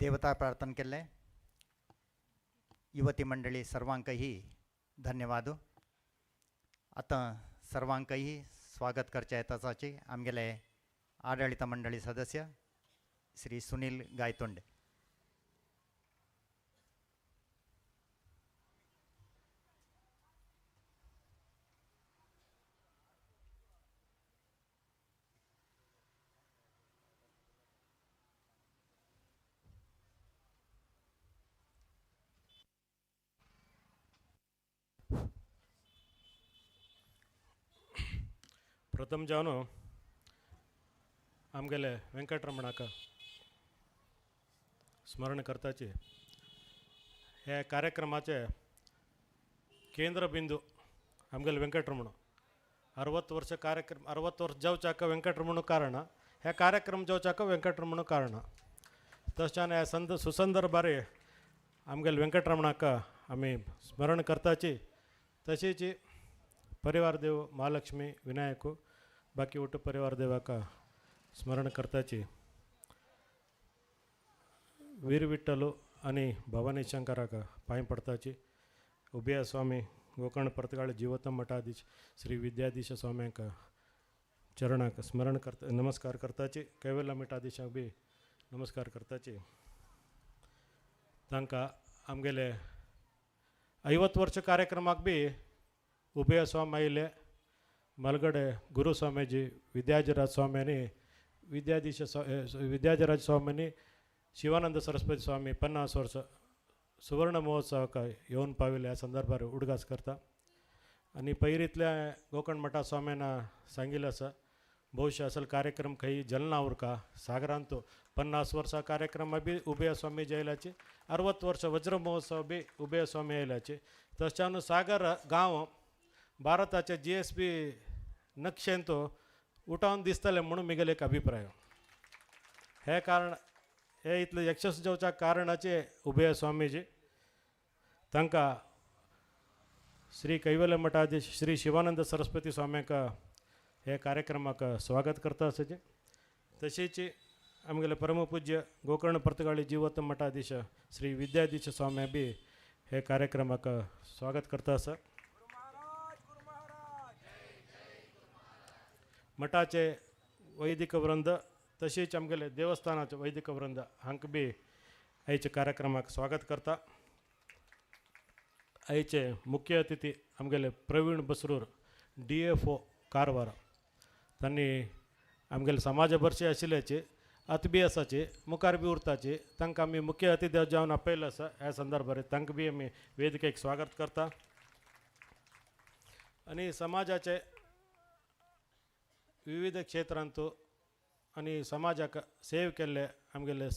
देवता प्रार्थना केले. युवती मंडळी सर्वांकही धन्यवाद. आता सर्वांकही स्वागत करच्या येताचे आमगेले आडಳಿत मंडळी सदस्य श्री सुनील गायतोंडे. प्रथम जावनो आमगेले वेंकटरमणाक स्मरण करताचे हे कार्यक्रमाचे केंद्र बिंदू आमगेले वेंकटरमण 60 वर्ष कार्यक्रम 60 वर्ष जावचाक वेंकटरमण कारण हे कार्यक्रम जावचाक वेंकटरमण कारण तशान हे सुसंदर बारे आमगेले वेंकटरमणाक आमी स्मरण करताची. तशीच परिवार देव महालक्ष्मी विनायक बाकी ಒಟ್ಟು परिवार देवाका स्मरण करताची. वीर विठ्ठल आणि भवानी शंकराक पांय पडताची. उभया स्वामी गोकर्ण परतगाळ जीवोत्तम मठाधीश श्री विद्याधीश स्वाम्यांक चरणाक स्मरण करता नमस्कार करताची. कैवल्य मठाधीशाक बी नमस्कार करताची. तांकां आमगेले 50 वर्ष कार्यक्रमाक बी उभय स्वामी आयले. मलगडे गुरुस्वामीजी विद्याजराज स्वाम्यांनी विद्याजराज स्वामींनी शिवानंद सरस्वती स्वामी 50 वर्ष सुवर्ण महोत्सवाक येवन पाविल्ले ह्या संदर्भार उडगास करता. आणि पैरीतल्या गोकर्ण मठा स्वाम्यांना सांगिल्लें आसा भविष्य असल कार्यक्रम खंय जलना उरका सागरांत 50 वर्सां कार्यक्रम बी उभय स्वामी जयल्याचे 60 वर्ष वज्र महोत्सव बी उभय स्वामी आयल्याचे. तशान सागर गांव भारताचे GSB नक्षेन तो उठावन दिसतले म्हणून मिगेले एक अभिप्राय. हे कारण हे इतले यशस्वी जावच्या कारणाचे उभय स्वामीजी तांकां श्री कैवल्य मठाधीश श्री शिवानंद सरस्वती स्वाम्यांक हे कार्यक्रमाक स्वागत करता आसाचे. तशेंच आमगेले परमपूज्य गोकर्ण परतगाळी जीवोत्तम मठाधीश श्री विद्याधीश स्वामी बी हे कार्यक्रमाक स्वागत करता आसा. मठाचे वैदिक वृंद तशेंच आमगेले देवस्थानाचे वैदिक वृंद हांकां बी आयचे कार्यक्रमाक स्वागत करता. आयचे मुख्य अतिथी आमगेले प्रवीण बसरूर DFO कारवार. तांणी आमगेले समाजा बरसे आशिल्ल्याचे आत बी आसाचे मुखार बी उरताचे तांकां आमी मुख्य अतिथी जावन आपयल्ले आसा. ह्या संदर्भार तांकां बी आमी वेदिकेक स्वागत करता. आनी समाजाचे विविध क्षेत्रांत आणि समाजाक सेव केल्ले आमगेले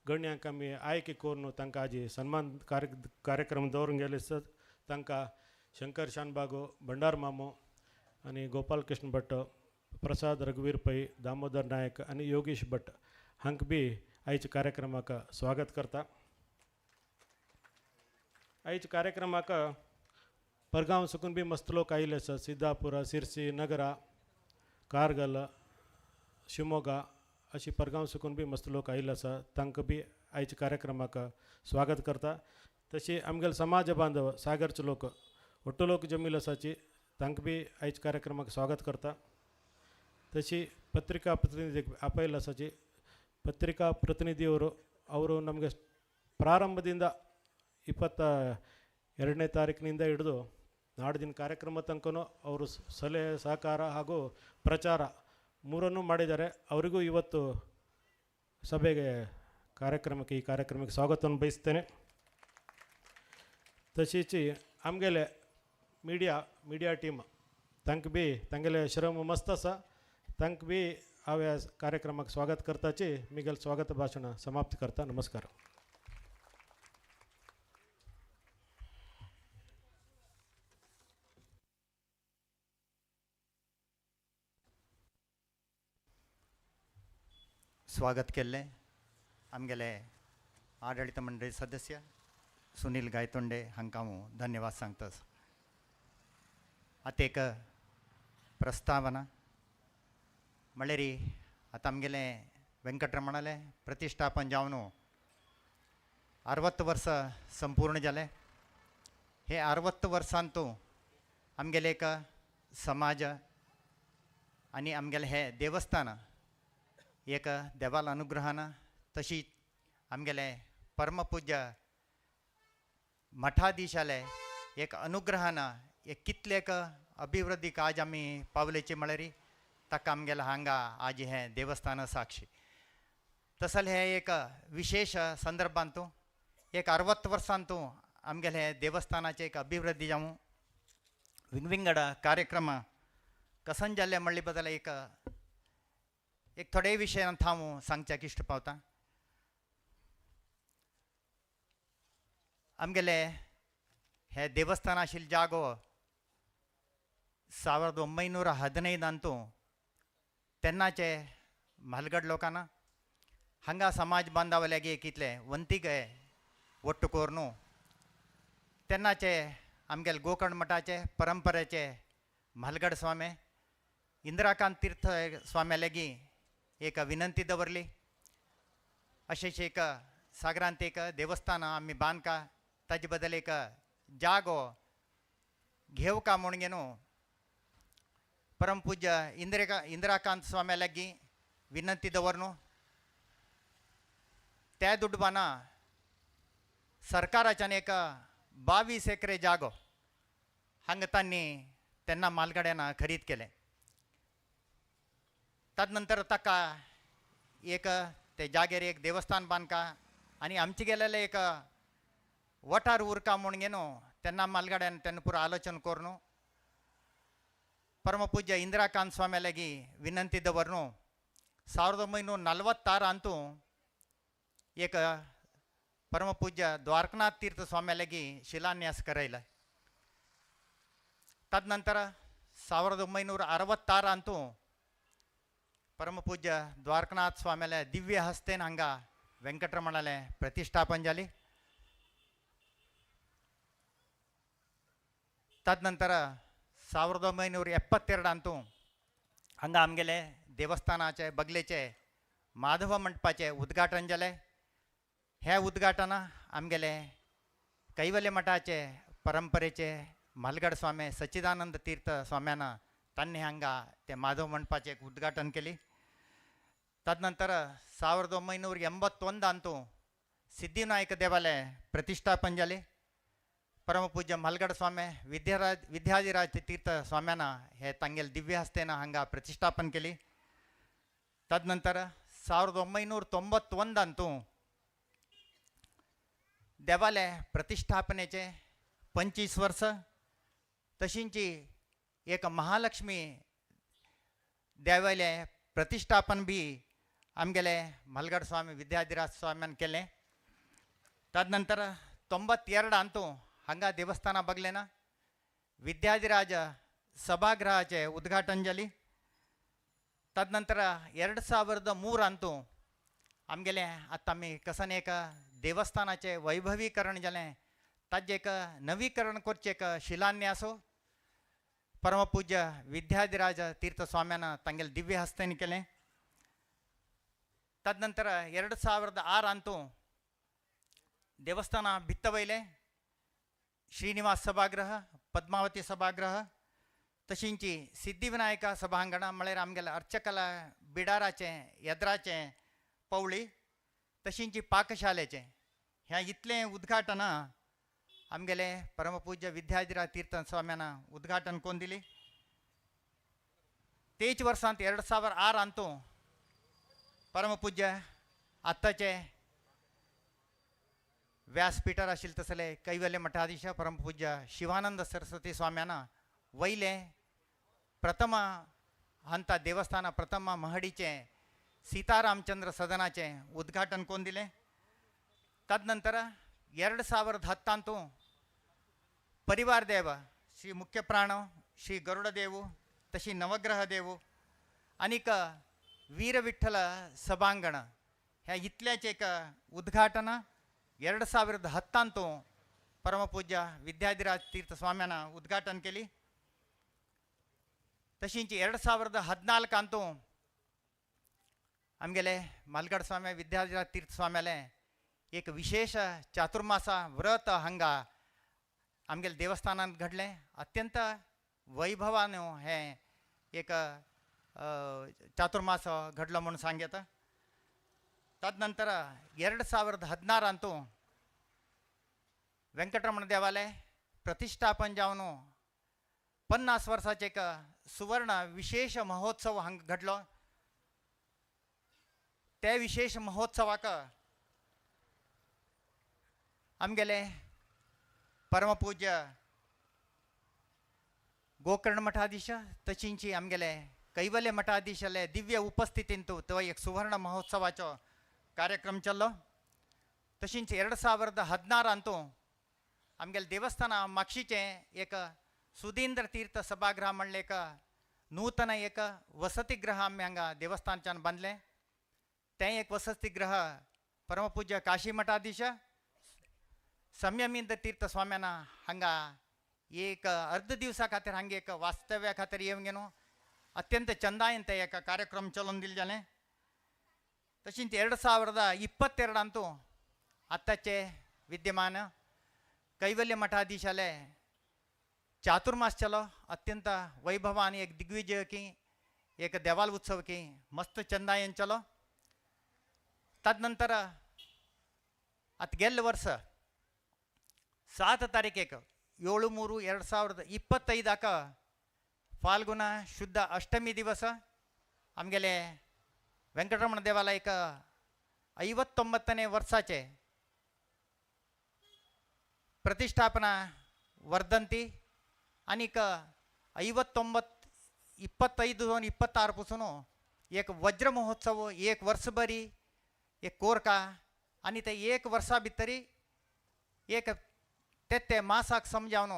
गण्यांक आमी आयके करून तांकां आजी सन्मान कार्यक्रम दवरून गेले आसात. तांकां शंकर शानबागो भंडार मामो आनी गोपाल कृष्ण भट्ट प्रसाद रघुवीर पै दामोदर नायक आनी योगेश भट्ट हांकां बी आयच्या कार्यक्रमाक स्वागत करता. आयच्या कार्यक्रमाक परगांव साकून बी मस्त लोक आयिल्ले आसात. सिद्धापुरा सिरसी नगरा कारगल शिवमोगा अशी परगांव साकून बी मस्त लोक आयिल्ले आसा. तांकां बी आयच्या कार्यक्रमाक स्वागत करता. तशी आमगेले समाज बांधव सागरचे लोक ಒಟ್ಟು लोक जमिल्ले आसाची तांकां बी आयच्या कार्यक्रमाक स्वागत करता. तशी ಪತ್ರಿಕಾ ಪ್ರತಿನಿಧಿ आपयल्ले आसाची ಪತ್ರಿಕಾ ಪ್ರತಿನಿಧಿಯವರು ನಮಗೆ ಪ್ರಾರಂಭದಿಂದ 22ನೇ ತಾರೀಕಿನಿಂದ ಹಿಡಿದು ನಾಡಿನ ಕಾರ್ಯಕ್ರಮ ತನಕನೂ ಅವರು ಸಲಹೆ ಸಹಕಾರ ಹಾಗೂ ಪ್ರಚಾರ ಮೂರನ್ನೂ ಮಾಡಿದ್ದಾರೆ. ಅವರಿಗೂ ಇವತ್ತು ಸಭೆಗೆ ಈ ಕಾರ್ಯಕ್ರಮಕ್ಕೆ ಸ್ವಾಗತವನ್ನು ಬಯಸ್ತೇನೆ. तशीच आमगेले मिडिया टीम तांकां बी तांगेले श्रम मस्त आसा. तांकां बी हांव ह्या कार्यक्रमाक स्वागत करताची मिगेल स्वागत भाशण समाप्त करता. नमस्कार. स्वागत केले आमगेले आडಳಿತ मंडळी सदस्य सुनील गायतोंडे हांकां हांव धन्यवाद सांगता. आतां एक प्रस्तावना म्हणल्यार आतां आमगेले वेंकटरमणाले प्रतिश्ठापन जावन 60 वर्ष संपूर्ण झाले. हे 60 वर्सांतू आमगेले एक समाज आणि आमगेले हे देवस्थान एक देवाल अनुग्रहानं तशीच आमगेले परमपूज्य मठाधीशाले एक अनुग्रहानं एक कितलेक अभिवृद्धी आज आम्ही पावलेची म्हळ्यारी ताका आमगेला हांगा आज हे देवस्थान साक्षी. तसल हे एक विशेष संदर्भांतू एक 60 वर्सांतू आमगेले हे देवस्थानाचे एक अभिवृद्धी जावं विंगड कार्यक्रम कसन जाल्ले म्हणले बदल एक थोडे विशय हांव सांगच्याक इश्ट पावता. आमगेले हे देवस्थान आशिल्लो जागो 1915 तेन्नाचे म्हालगड लोकांना हांगा समाज बांदावल्यागे कितले वंतीगे ಒಟ್ಟು कोरनू तेन्नाचे आमगेले गोकर्ण मठाचे परंपरेचे म्हालगड स्वामी इंद्राकांत तीर्थ स्वाम्या लेगी एक विनंती दवरली अशेंच एक सागरांत एक देवस्थान आमी बांदका ताजे बदल एक जागो घेवका म्हूण घेवन परमपूज्य इंद्राकांत स्वाम्या लेगी विनंती दवरनू त्या दुडबाना सरकाराच्यान एक 22 एकरे जागो हांगा तांणी तेन्ना म्हालगड्यान खरीद केले. तदनंतर ताका एक ते जागेर एक देवस्थान बांदका आनी आमचे गेलेले एक वठार उरका म्हूण घेवन तेन्ना म्हालगड्यान तेन्ना पुरो आलोचन करून परमपूज्य इंद्राकांत स्वाम्या लेगी विनंती दवरनू 1946 एक परमपूज्य द्वारकनाथ तीर्थ स्वाम्या लेगी शिलान्यास करायला. तदनंतर 1966 परमपूज्य द्वारकनाथ स्वाम्याले दिव्य हस्तेन हांगा वेंकटरमणाले प्रतिष्ठापन जाली. तदनंतर 1972 हांगा आमगेले देवस्थानाचे बगलेचे माधव मंडपाचे उद्घाटन जाले. ह्या उद्घाटन आमगेले कैवल्य मठाचे परंपरेचे म्हालगड स्वामी सच्चिदानंद तीर्थ स्वाम्यान तांणी हांगा ते माधव मंडपाचे एक उद्घाटन केली. तदनंतर 1981 सिद्धिविनायक देवालय प्रतिष्ठापन जाले. परमपूज्य म्हालगड स्वामी विद्याधिराज तीर्थ स्वाम्यान हे तांगेले दिव्य हस्तेन हांगा प्रतिष्ठापन केली. तदनंतर 1991 देवालय प्रतिष्ठापनेचे 25 वर्ष तशींची एक महालक्ष्मी देवालय प्रतिष्ठापन बी आमगेले म्हालगड स्वामी विद्याधिराज स्वाम्यान केले. तदनंतर 92 हांगा देवस्थाना बगलेना विद्याधिराज सभागृहाचे उद्घाटन जाली. तदनंतर 2003 आमगेले आतां आमी कसन एक देवस्थानाचे वैभवीकरण जालें ताजे एक नवीकरण करचे एक शिलान्यासो परमपूज्य विद्याधिराज तीर्थ स्वाम्यान तांगेले दिव्य हस्तेन केलें. तदनंतर 2006 देवस्थाना भित्त वयले श्रीनिवास सभागृह पद्मावती सभागृह तशींची सिद्धिविनायक सभांगण म्हळ्यार आमगेले अर्चकला बिडाराचे येद्राचे पवळी तशींची पाकशालेचे ह्या इतलें उद्घाटन आमगेले परमपूज्य विद्याधिराज तीर्थ स्वाम्यान उद्घाटन कोन्न दिली. तेच वर्सांत 2006 परमपूज्य आत्ताचे व्यासपीठार आशिल्ले तसले कैवल्य मठाधीश परमपूज्य शिवानंद सरस्वती स्वाम्यान वयले प्रथम हंता देवस्थान प्रथम महडीचे सीतारामचंद्र सदनाचे उद्घाटन कोन्न दिले. तदनंतर 2010 परिवार देव श्री मुख्य प्राण श्री गरुडदेव तशी नवग्रह देव आनीक वीर विठ्ठल सभांगण ह्या इतल्याचे एक उद्घाटन 2010 परमपूज्य विद्याधिराज तीर्थ स्वाम्यान उद्घाटन केली. तशींच 2014 आमगेले म्हालगड स्वामी विद्याधिराज तीर्थ स्वाम्याले एक विशेष चातुर्मास व्रत हांगा आमगेले देवस्थानात घडले. अत्यंत वैभवानं हे एक ಚಾತುರ್ಮಾಸ घडलो म्हणून सांगता. तदनंतर 2016 ಅಂತೂ ವೆಂಕಟರಮಣ ದೇವಾಲಯ प्रतिष्ठापन जावन 50 वर्षाचे एक सुवर्ण विशेष महोत्सव हांग घडलो. त्या विशेष महोत्सवाक आमगेले परमपूज्य गोकर्ण मठाधीश तशींची आमगेले कैवल्य मठाधीशाले दिव्य उपस्थितींतू तो एक सुवर्ण महोत्सवाचो कार्यक्रम चल्लो. तशींच 2016 ಅಂತೂ आमगेले देवस्थान म्हापशेचे एक सुधींद्र तीर्थ सभागृह म्हणले एक नूतन एक वसतिगृह आमी हांगा देवस्थानच्यान बांदले. तें एक वसतिगृह परमपूज्य काशी मठाधीश संयमींद्र तीर्थ स्वाम्यान हांगा एक अर्ध दिवसा खातीर हांगा एक वास्तव्या खातीर येवन गेलो. अत्यंत चंदायन ते एक कार्यक्रम चलोवन दिले जालें. तशींच 2022 ಅಂತೂ आत्ताचे विद्यमान कैवल्य मठाधीशाले चातुर्मास चलो. अत्यंत वैभवान एक दिग्विजय की एक देवाल उत्सव की मस्त चंदायन चलो. तदनंतर आत गेल्ले वर्ष 7 तारीखेक 7/3/2025 फाल्गुन शुद्ध अष्टमी दिवस आमगेले ವೆಂಕಟರಮಣ ದೇವಾಲಯಕ್ಕೆ 59ನೇ ವರ್ಷಾचे प्रतिष्ठापना वर्धंती आणि 59-25-26 पासून एक वज्र महोत्सव एक वर्षभरी एक कोरका आणि ते एक वर्षा भितरी एक ते मासाक समजावन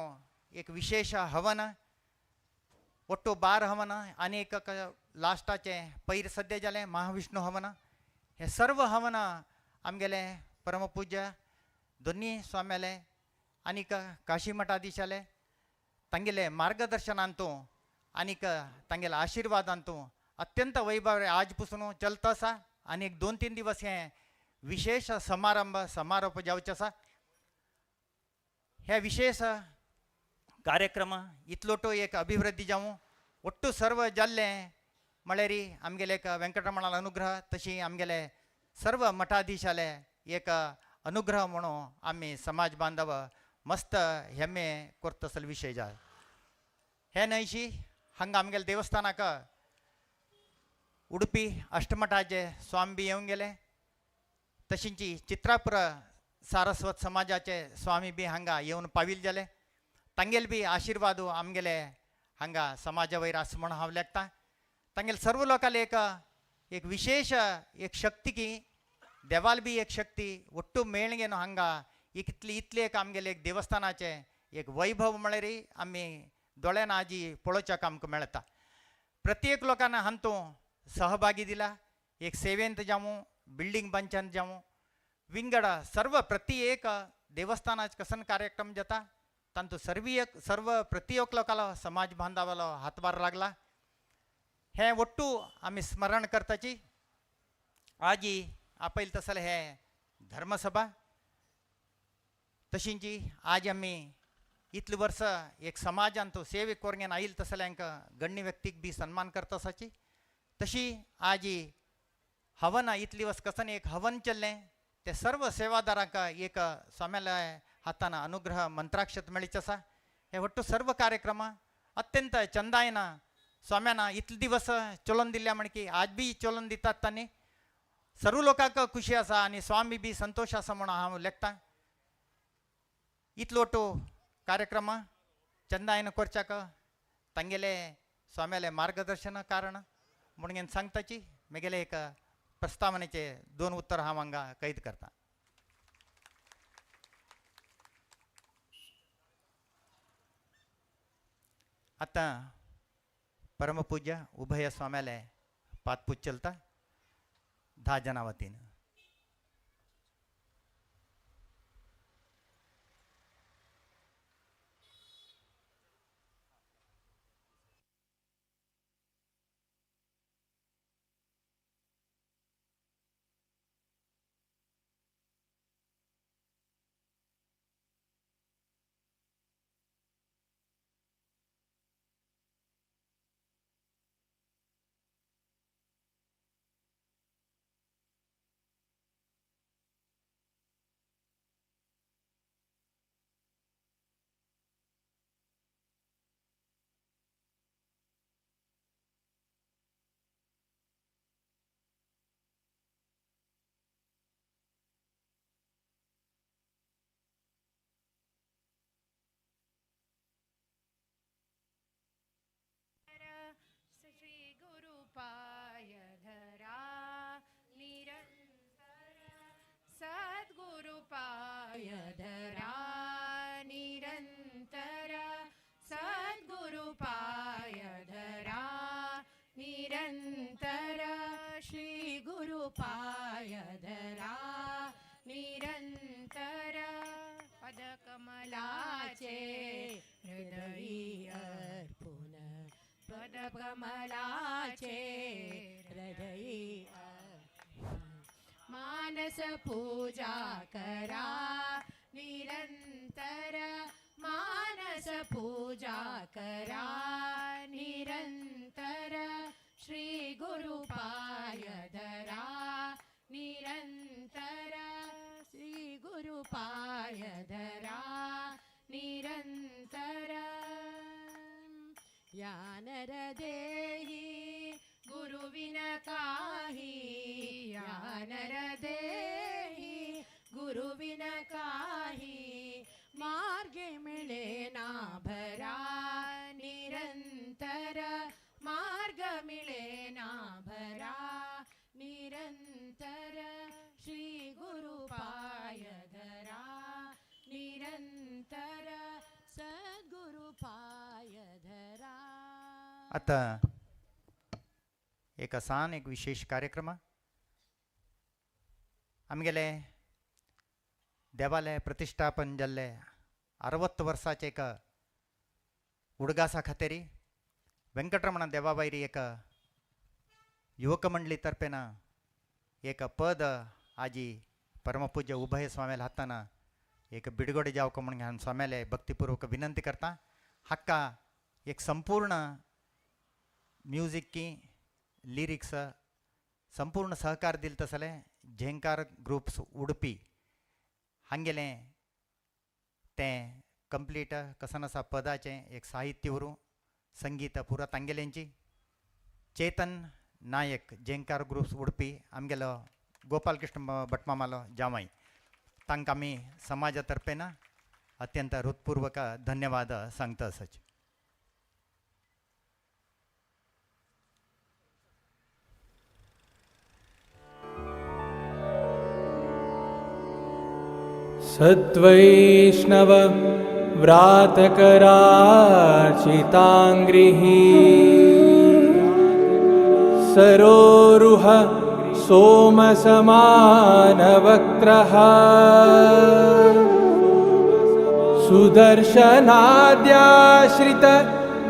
एक विशेष हवन ಒಟ್ಟು 12 हवन अनेक लास्टाचे पैर सद्य जाले महाविष्णू हवन. हे सर्व हवन आमगेले परमपूज्य दोन्ही स्वाम्याले आणि काशी मठाधीशाले तांगेले मार्गदर्शनांतू आणि तांगेले आशीर्वादांतू अत्यंत वैभव आज पासून चलता आसा. आणि 2-3 दिवस हे विशेष समारोप जावचे आसा. हे विशेष कार्यक्रम इतलोटो एक अभिवृद्धी जावं ಒಟ್ಟು सर्व जाल्ले म्हळ्यार आमगेले एक ವೆಂಕಟರಮಣಾಲ अनुग्रह तशी आमगेले सर्व मठाधीशाले एक अनुग्रह म्हणून आमी समाज बांधव मस्त हेम्मे करता असले विशय जा. हे न्हयशी हांगा आमगेले देवस्थानाक उडुपी अष्टमठाचे स्वामी बी येवन गेले. तशींची चित्रापुर सारस्वत समाजाचे स्वामी बी हांगा येवन पाविल जाले. तांगेल बी आशीर्वाद आमगेले हांगा समाजा वयर आसा म्हण हांव लेखता. तांगेले सर्व लोकांले एक विशेष एक शक्ती की देवाल बी एक शक्ती ಒಟ್ಟು मेळगे न्हू हांगा इतले एक आमगेले एक देवस्थानाचे एक वैभव म्हळ्यार आमी दोळ्यान आजी पळोवच्याक आमकां मेळटा. प्रत्येक लोकांना हांतू सहभागी दिला. एक सेवेंत जावं बिल्डिंग बांदच्यान जावं विंगड सर्व प्रति एक देवस्थानाचे कसन कार्यक्रम जाता तांतू सर्व प्रत्येक लोकांलो समाज बांधवालो हातभार लागला. हे ಒಟ್ಟು आमी स्मरण करताची. आजी आपयल तसले हे धर्मसभा तशींची आज आमी इतले वर्ष एक समाजांतू सेवे कोरगेन आयिल्ले तसले हांकां गण्य व्यक्तीक बी सन्मान करता आसाची. तशी आजी हवन इतले दिवस कसन एक हवन चल्लें ते सर्व सेवादारांक एक स्वाम्याल्या हातान अनुग्रह मंत्राक्षत मेळीच आसा. हे ಒಟ್ಟು सर्व कार्यक्रम अत्यंत चंदायन स्वाम्यान इतले दिवस चलोवन दिल्ल्या म्हण की आज बी चलोवन दितात तांणी सर्व लोकांक खुशी आसा आणि स्वामी बी संतोष आसा म्हणून हांव लेखता. इतलो ಒಟ್ಟು कार्यक्रम चंदायन करच्याक तांगेले स्वाम्याले मार्गदर्शन कारण म्हणून सांगताची. म्हगेले एक प्रस्तावनेचे 2 उत्तर हांव हांगा कैद करता. आता परमपूज्य उभय स्वाम्याले पादपूज चलता 10 जणां वतीन. धरा निरंतर सद्गुरु पाय धरा निरंतर श्री गुरु पाय धरा निरंतर पदकमलाचे हृदयी अर्पुन पदकमलाचे हृदयी मानस पूजा करा निरंतर मानस पूजा करा निरंतर श्री गुरु पाय धरा निरंतर श्री गुरु पाय धरा निरंतर या नर देही गुरुविन काही या नर देही गुरुविन काही मार्गे मिळे ना भरा निरंतर मार्ग मिळे ना भरा निरंतर श्री गुरु पाय धरा निरंतर सद्गुरु पाय धरा. आता एक असान एक विशेष कार्यक्रम आमगेले देवालय प्रतिष्ठापन जाल्ले 60 वर्साचे एक उडगासा खातेरी ವೆಂಕಟರಮಣ देवाबाईरी एक युवक मंडळी तर्फेन एक पद आजी परमपूज्य उभय स्वाम्याला हाताना एक बिडगोडे जावक म्हणून ह्या स्वाम्याले भक्तिपूर्वक विनंती करता हक्का एक संपूर्ण म्युझिक की लिरिक्स संपूर्ण सहकार दिल तसले झेंकार ग्रुप्स उडपी हांगेले ते कंप्लीट कसनसा पदाचे एक साहित्य उरू संगीत पुरा तांगेलेंची चेतन नायक झेंकार ग्रुप्स उडपी आमगेलो गोपालकृष्ण भटमामालो जामाई तांकां आमी समाजा तर्फेन अत्यंत हृत्पूर्वक धन्यवाद सांगता आसाच. सद्वैष्णव व्रातकराचिताङ्घ्रिः सरोरुह सोमसमानवक्त्रः सुदर्शनाद्याश्रित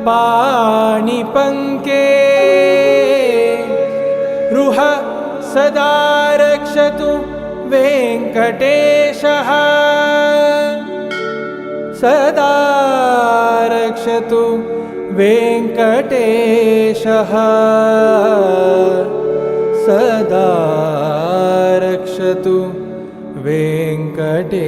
पाणिपङ्के रुह सदा रक्षतु वेङ्कटेशः सदा रक्षतु वेङ्कटेशः सदा रक्षतु वेङ्कटेशः.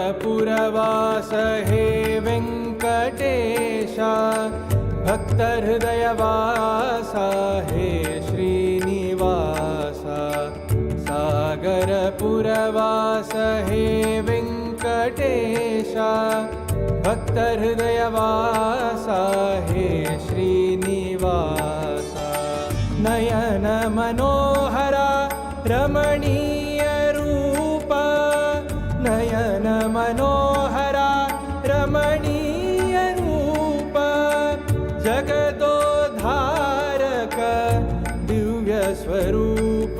सागरपुरवास हे वेङ्कटेशा भक्तहृदयवासा हे श्रीनिवासा सागरपुरवास हे वेङ्कटेशा भक्तहृदयवासा हे श्रीनिवासा नयन मनोहरा रमणीय रूपा नयन मनोहरा रमणीय रूप जगदोद्धारक दिव्य स्वरूप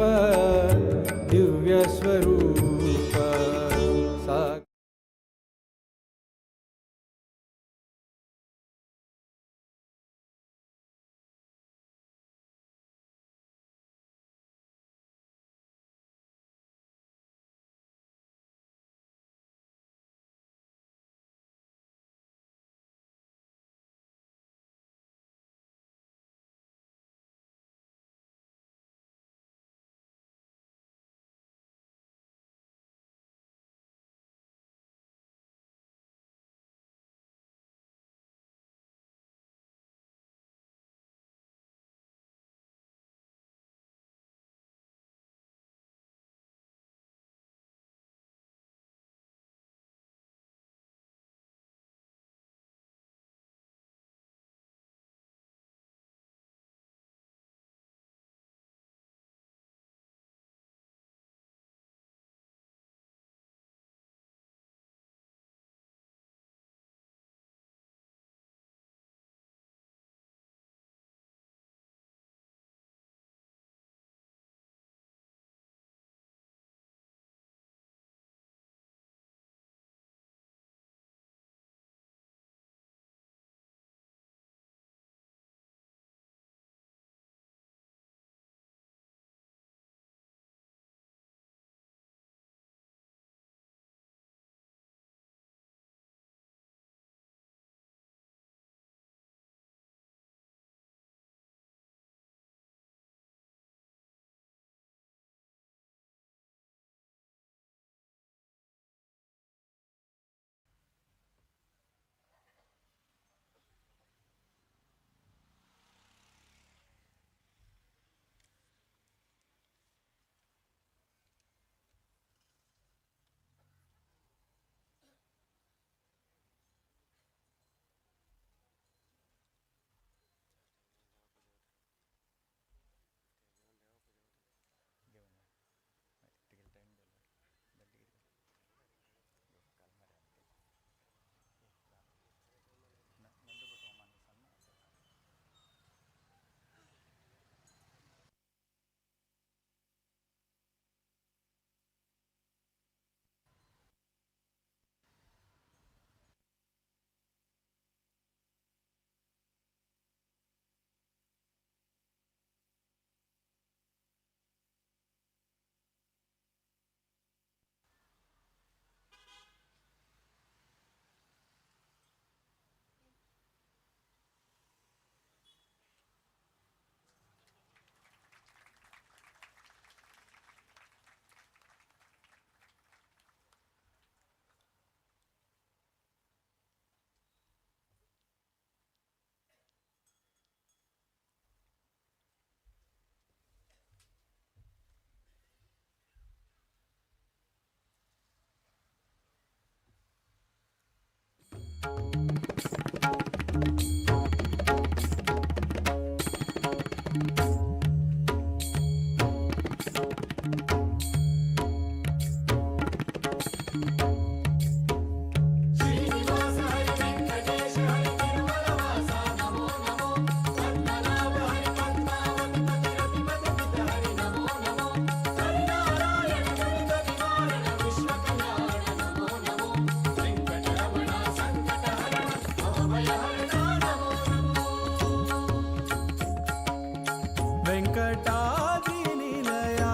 వెంకటాద్రి నిలయా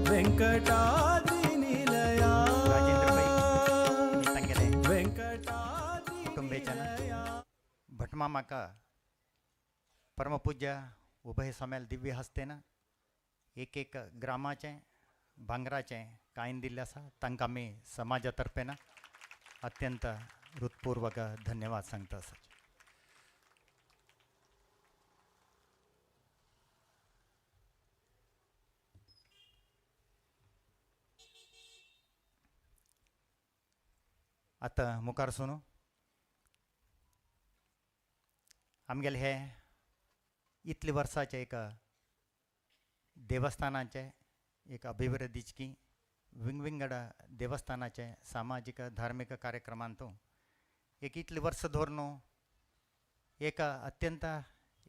వెంకటాద్రి నిలయా राजेंद्रबाई आणि तांगेले వెంకటాద్రి कुटुंबेच्यानं निलया भटमामाका परमपूज्य उभय स्वाम्याल दिव्य हस्तेनं एक एक ग्रामाचे भांगराचे कायन दिल्ले आसा तांकां आमी समाजातर्फेन अत्यंत हृत्पूर्वक धन्यवाद सांगता आसा. आतां मुखार सुनू आमगेले हे इतले वर्साचे एक देवस्थानाचे एक अभिवृद्धीची विंगविंगड देवस्थानाचे सामाजिक धार्मिक कार्यक्रमांतू एक इतले वर्ष धोरण एक अत्यंत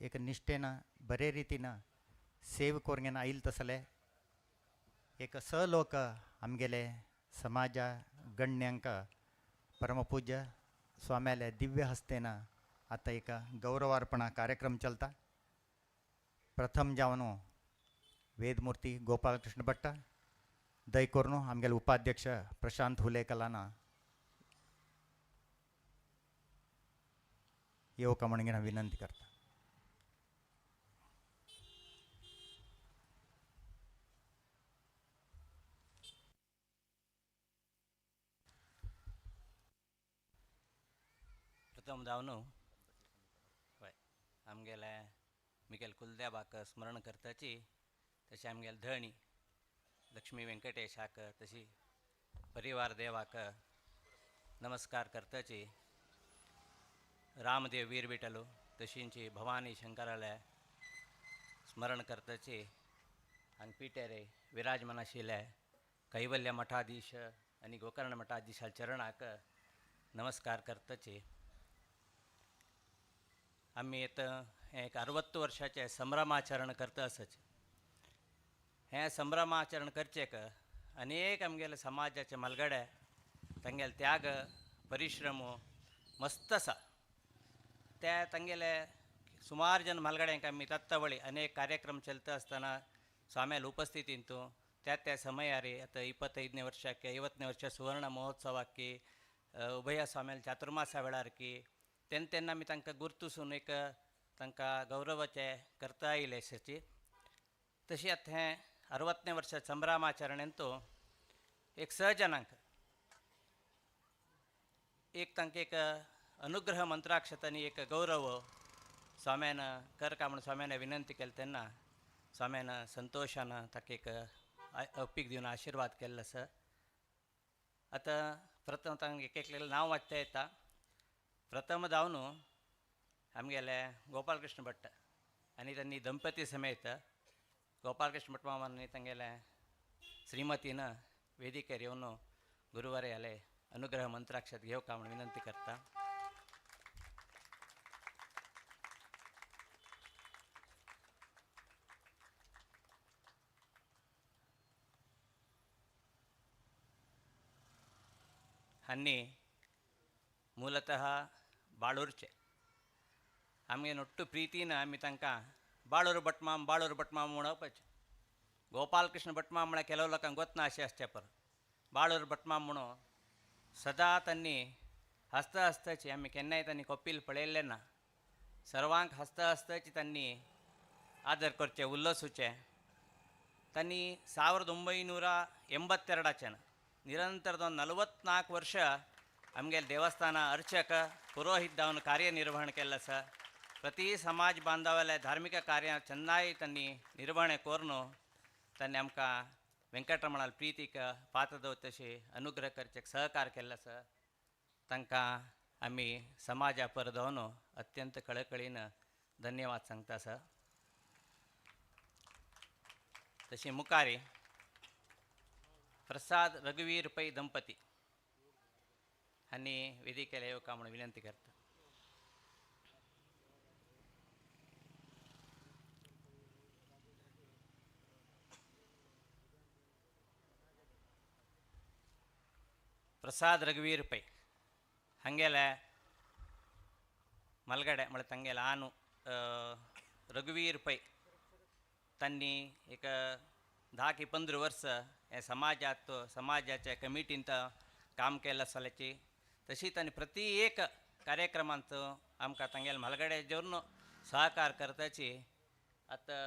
एक निश्ठेन बरे रितीन सेव कोरगेन आयिल्ले तसले एक स लोक आमगेले समाज गण्यांक परमपूज्य स्वाम्याले दिव्य हस्तेन आता एक गौरवार्पण कार्यक्रम चलता. प्रथम जावन वेदमूर्ती गोपालकृष्ण भट्ट दयकोरनु आमगेले उपाध्यक्ष प्रशांत हुलेकलाना येवका म्हणून हांव विनंती करता. प्रथम जावन हय आमगेले मुखेल कुलदेवाक स्मरण करताची तशी आमगेले धणी लक्ष्मी व्यंकटेशाक तशी परिवार देवाक नमस्कार करताची रामदेव वीर विठ्ठल तशींची भवानी शंकराले स्मरण करताची आनी पिटेरे विराजमान आशिल्ले कैवल्य मठाधीश आनी गोकर्ण मठाधीशा चरणाक नमस्कार करताची आमी आतां एक 60 वर्षाचे संभ्रमाचरण करता आसच. हें संभ्रमाचरण करचेक अनेक आमगेले समाजाचे मलगडे तांगेले त्याग परिश्रम मस्त आसा. ते तांगेले सुमार जन मलगड्यांक आमी तत्तावळी अनेक कार्यक्रम चलता आसतना स्वाम्याल उपस्थितींतू त्या समयारी आतां 25ನೇ ವರ್ಷಕ್ಕೆ 50ನೇ ವರ್ಷ ಸುವರ್ಣ ಮಹೋತ್ಸವಕ್ಕೆ ಉಭಯ ಸ್ವಾಮ್ಯಾಲ ಚಾತುರ್ಮಾಸ वेळारकी तेन्ना आमी तांकां गुर्तुसून एक तांकां गौरवाचे करता आयले अशेची. तशी आतां हें 60ನೇ वर्ष संभ्रमाचरणेंतू एक 6 जनांक एक तांकां एक अनुग्रह मंत्राक्षतांनी एक गौरव स्वाम्यान करका म्हणून स्वाम्यान विनंती केली तेन्ना स्वाम्यान संतोशान ताका एक अप्पीक दिवन आशिर्वाद केल्लो आसा. आतां प्रथम तांकां एक एक नांव वाचता येता. प्रथम जावन आमगेले गोपालकृष्ण भट्ट आनी तांणी दंपती समेत गोपालकृष्ण भट्ट मामा आनी तांगेले श्रीमतीन वेदिकेर येवन गुरुवार्याले अनुग्रह मंत्राक्षत घेवका म्हणून विनंती करता. आनी ಮೂಲತಃ ಬಾಳೂರ್ಚೆ आमगे नोट्टू प्रीतीन आमी तांकां बाळूर भटमाम म्हणोवपाचें. गोपालकृष्ण भटमाम म्हळ्यार केलो लोकांक गोतना अशें आसचें पर बाळूर भटमाम म्हणून सदां तांणी हसता हसताची आमी केन्नाय तांणी कपील पळयल्लें ना. सर्वांक हसता हसताची तांणी आदर करचें उल्लसूचें. तांणी 1982 निरंतर 44 वर्ष आमगेले देवस्थाना अर्चक पुरोहित जावन कार्यनिर्वहण केल्लें आसा. प्रति समाज बांधवाले धार्मिक कार्यां चेन्नाय तांणी निर्वहण करून तांणी आमकां वेंकटरमणाल प्रितीक पात्र दवरत तशें अनुग्रह करचेक सहकार केल्लो आसा. तांकां आम्ही समाजा परधावन अत्यंत कळकळीनं धन्यवाद सांगता सर. तशी मुखारी प्रसाद रघुवीर पै ದಂಪತಿ आणि ವೇದಿಕೆಯಲ್ಲಿ येवका म्हणून विनंती करता. प्रसाद रघुवीर पै ಹಂಗೆಲ್ಲ ಮಲ್ಗಡೆ ಮಳೆ ತಂಗೆಲ್ಲ ಆನು रघुवीर पै त्यांनी एक 10 की 15 वर्ष या समाजाच्या कमिटींत काम केलं असल्याची तशी त्यांनी प्रति एक कार्यक्रमांत आमकां तांगेल्या मलगडे जेवरून सहकार करताची. आता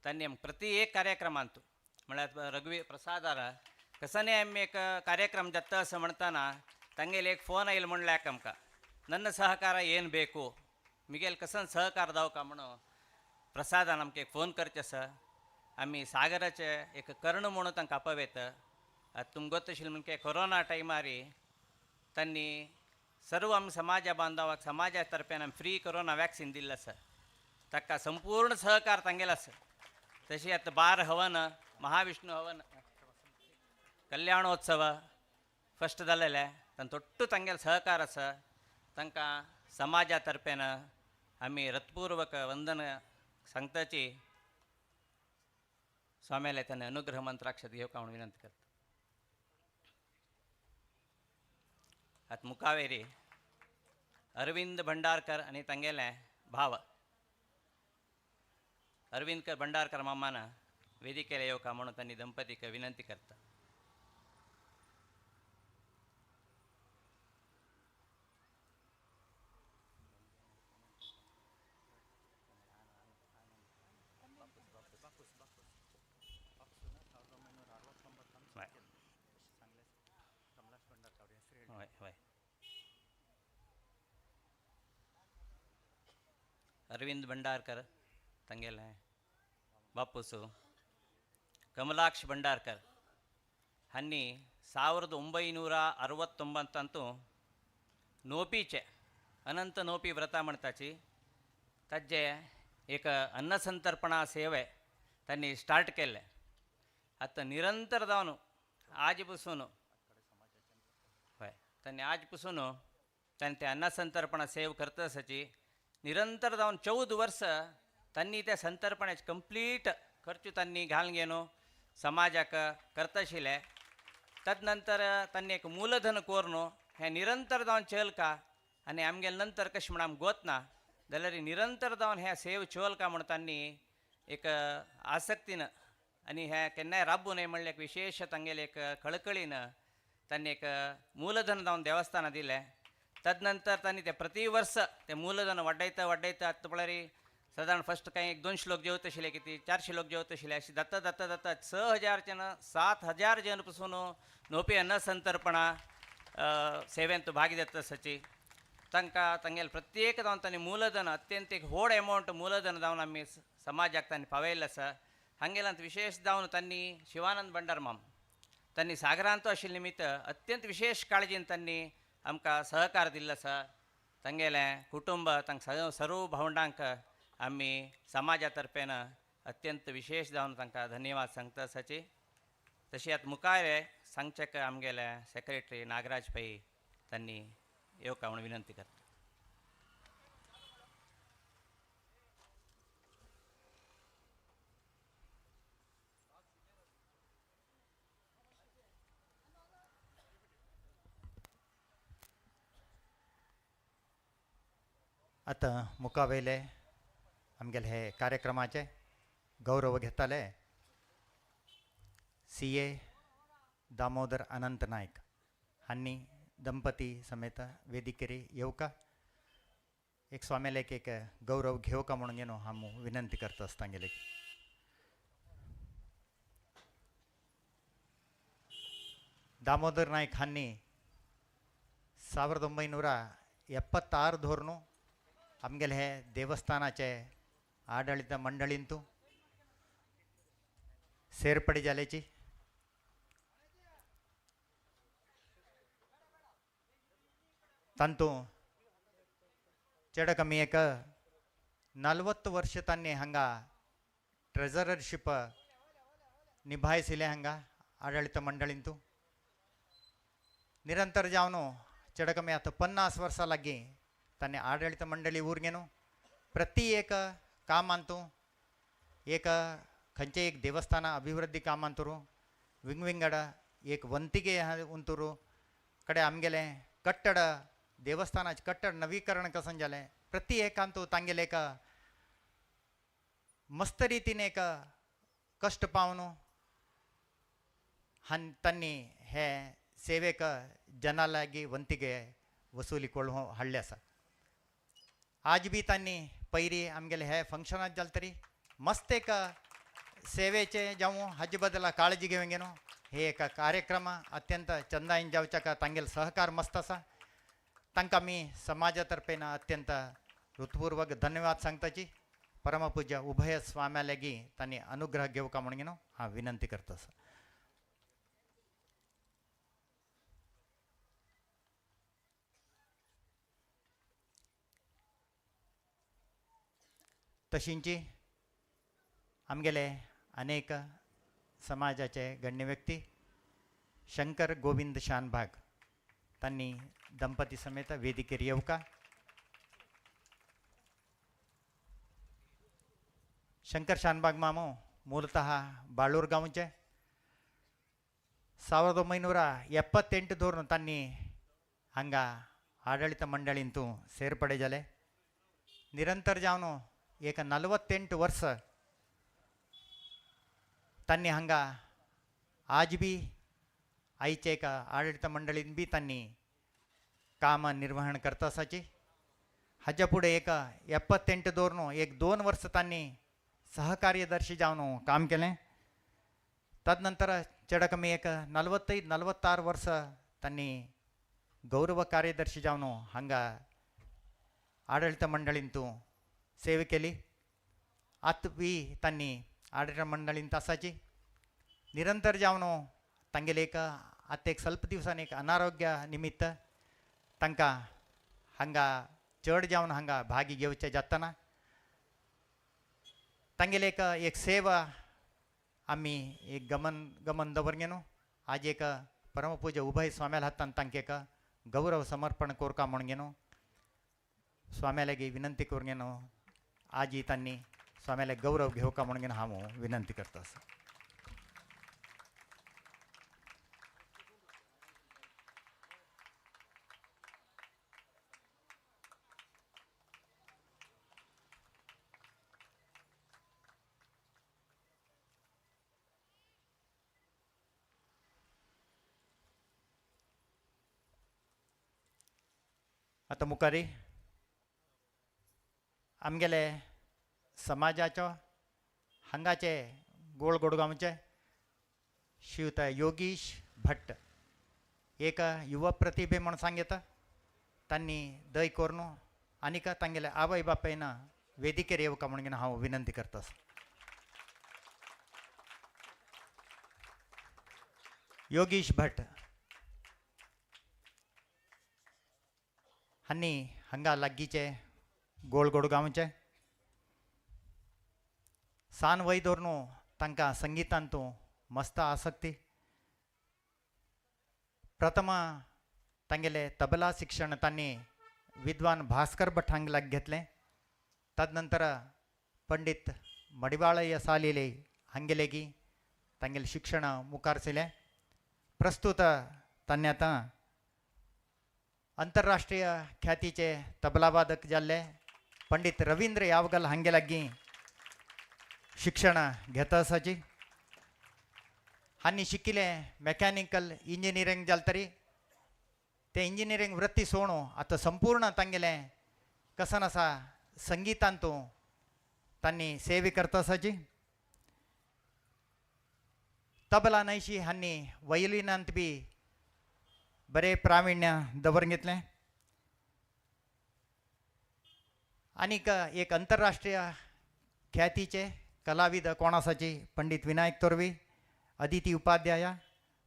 त्यांनी प्रति एक कार्यक्रमांत म्हळ्यार रघुवीर प्रसादार कसं आम्ही एक कार्यक्रम जाता असं म्हणताना ತಂಗೆಲ್ಲ एक ಫೋನ್ ಆಯ್ಲು म्हणल्याक आमकां ನನ್ನ ಸಹಕಾರ ಏನು ಬೇಕು मिगेल कसन सहकार दावका म्हणून प्रसादान आमकां एक फोन करचे आसा. आमी सागराचे एक कर्ण म्हणून तांकां आपयता. आतां तुमकां गोत आशिल्लें म्हणजे कोरोना टायमार त्यांनी सर्व आमी समाजा बांधवाक समाजा तर्फेन आमी फ्री कोरोना वॅक्सीन दिल्लें आसा. ताका संपूर्ण सहकार तांगेलो आसा. तशी आतां 12 हवन महाविष्णू हवन कल्याणोत्सव फस्ट जालेले तांकां ತೊಟ್ಟು तांगेलो सहकार आसा. तांकां समाजा तर्फेन आमी हृतपूर्वक वंदन सांगताची. स्वाम्याले त्यांनी अनुग्रह मंत्राक्षर घेवका म्हणून विनंती करता. आतां मुखावेरी अरविंद भंडारकर आनी तांगेले भाव अरविंद भंडारकर मामान वेदिकेला येवका म्हणून त्यांनी ದಂಪತಿक विनंती करता. अरविंद भंडारकर ತಂಗೆಲ್ಲ ಬಾಪುಸು ಕಮಲಾಕ್ಷ ಭಂಡಾರ್ಕರ್ ಹನ್ನಿ 1969 ಅಂತೂ नोपीचे अनंत नोपी व्रता म्हणटाची ताजे एक अन्नसंतर्पणा सेवे त्यांनी स्टार्ट केले. आता निरंतर जावन आज पासून हय त्यांनी आज पासून त्यांनी ते अन्नसंतर्पणा सेव करता आसाची. निरंतर जावन 14 वर्ष त्यांनी त्या संतर्पणाचे कंप्लीट खर्च त्यांनी घालून घेनो समाजाक करता आशिल्ले. तदनंतर त्यांनी एक मूलधन कोरनो हे निरंतर जावन चलका आनी आमगेले नंतर कशें म्हण आमकां गोतना जाल्यार निरंतर जावन हे सेव चलका म्हण त्यांनी एक आसक्तीन आनी हे केन्नाय राबूं नये म्हणलें एक विशेष तांगेले एक कळकळीन त्यांनी एक मूलधन जावन देवस्थानां दिलें. तदनंतर त्यांनी ते प्रति वर्ष ते मूलधन वाडयता आतां म्हळ्यार साधारण फस्ट कांय 1-2 श्लोक जेवत आशिल्ले कितें 400 लोक जेवत आशिल्ले अशें जाता 6000 जन पासून नोपी अन्न संतर्पणा सेवेंत भाग घेता आसाची. तांकां तांगेले प्रत्येक जावन तांणी मूलधन अत्यंत एक व्हड एमावंट मूलधन जावन आमी समाजाक तांणी पावयल्लें आसा. हांगेल्यांत विशेष जावन तांणी शिवानंद भंडार माम त्यांनी सागरांत आशिल्ले निमित्त अत्यंत विशेष काळजीन त्यांनी आमकां सहकार दिल्लो आसा. तांगेले कुटुंब तांकां सर्व भावंडांक आमी समाजा तर्फेन अत्यंत विशेष जावन तांकां धन्यवाद सांगता आसाची. तशी आतां मुखार सांगचेक आमगेले सेक्रेटरी नागराज पै त्यांनी येवका म्हणून विनंती करता. आता मुखावेले आमगेले हे कार्यक्रमाचे गौरव घेताले CA दामोदर अनंत नायक हांनी ದಂಪತಿ समेत वेदिकेरी येवका एक स्वाम्यालेक एक गौरव घेवका म्हणून येनो हांव विनंती करता आसतांगेले. दामोदर नायक हांनी 1976 धोरणू आमगेले हे देवस्थानाचे आडಳಿತ मंडळींतू ಸೇರ್ಪಡೆ जाल्याची. तांतू चेड कमी एक 40 वर्ष त्यांनी हांगा ट्रेझररशिप निभायसिले हांगा आडಳಿತ मंडळींतू निरंतर जावनो चेड कमी आता 50 वर्सां लागी त्यांनी आडಳಿತ मंडळी ऊर्गेनो प्रति एक काम अंतू एक खंचे एक देवस्थान अभिवृद्धी काम अंतरू विंगड एक ವಂತಿಗೆ उंतरू कड़े आमगेले कट्टड देवस्थानाचे कट्टड नवीकरण कसन जाले प्रति एक अंतू तांगेले एक मस्त रीतीने एक कष्ट पावनो हन तन्नी हे सेवेक जनालागी ವಂತಿಗೆ वसुलीಕೊಳ್ಳೋ हळ्ळे आसा आज बी तांनी पैरी आमगेले हे फंक्शनात जालतरी मस्त एक सेवेचे जावं हाजे बदला काळजी घेवंगेनो हे एक कार्यक्रम अत्यंत चंदायन जावच्याक तांगेल सहकार मस्त आसा तांकां मी समाजातर्फेन अत्यंत हृतपूर्वक धन्यवाद सांगताची परमपूज्य उभय स्वाम्यालेगी तांणी अनुग्रह घेवका म्हणून हांव विनंती करता आसा. तशींची आमगेले अनेक समाजाचे गण्य व्यक्ती शंकर गोविंद शानभाग तांणी दंपती समेत वेदिकेर येवका. शंकर शानभाग मामो ಮೂಲತಃ ಬಾಳೂರು गांवचे 1978 ದೋರ್ನು ತನ್ನಿ ಹಂಗ ಆಡಳಿತ ಮಂಡಳಿಂತೂ ಸೇರ್ಪಡೆ ಜಲೆ निरंतर जावनो एक 48 वर्ष तन्नी हंगा आज भी आईचे एक आडಳಿತ मंडळीन बी तन्नी काम निर्वहण करता आसाची. हाज्या पुढे एक 78 दोरनो एक 2 वर्ष तन्नी सहकार्यदर्शी जावन काम केलें. तदनंतर चेड कमी एक 45-46 वर्ष तन्नी गौरव कार्यदर्शी जावन हांगा आडಳಿತ मंडळींतू सेवे केली. आत बी तांणी आडಳಿತ मंडळींत आसाची. निरंतर जावन तांगेले एक आतां एक ಸ್ವಲ್ಪ दिवसान एक अनारोग्य निमित्त तांकां हांगा चड जावन हांगा भागी घेवचें जातना तांगेले एक सेवा आमी एक गमन दवरगेनो. आज एक परमपूज्य उभय स्वाम्याल हातान तांकां एक गौरव समर्पण कोरका म्हणगेनो स्वाम्यालागी विनंती कोरगेनो. आज ही तांणी स्वाम्याला गौरव घेवका म्हणून हांव विनंती करता आसा. आता मुखारी आमगेले समाजाचो हांगाचे गोळगोडगांवचे श्रीयुत योगीश भट्ट एक युवा प्रतिभे म्हणून सांगता तांणी दय कोरनो आनीक तांगेले आवय बापायन वेदिकेर येवका म्हणून हांव विनंती करता. योगीश भट्ट हांणी हांगा लागींचे गोळगोडगांवचे सान वय धोरनो तांकां संगीतांतू मस्त आसक्ती. प्रथम तांगेले तबला शिक्षण तांणी विद्वान भास्कर भट हांगे लागी घेतलें. तदनंतर पंडित मडिवाळಯ್ಯ सालिले हांगे लेगी तांगेलें शिक्षण मुखार सरलें. प्रस्तुत तांणी आतां अंतरराष्ट्रीय ख्यातीचे तबलावादक जाल्ले पंडित रवींद्र यावगल हांगे लागी शिक्षण घेता आसाची. हांणी शिकिले मेकॅनिकल इंजिनियरींग जालतरी ते इंजिनियरींग वृत्ती सोडून आतां संपूर्ण तांगेले कसन आसा संगीतांतू तांणी सेवे करता आसाची. तबला न्हयशी हांणी वयलिनांत बी बरे प्राविण्य दवरून घेतलें. आनीक एक अंतरराष्ट्रीय ख्यातीचे कलाविद कोण आसाची पंडित विनायक तोरवी, अदिती उपाध्याय,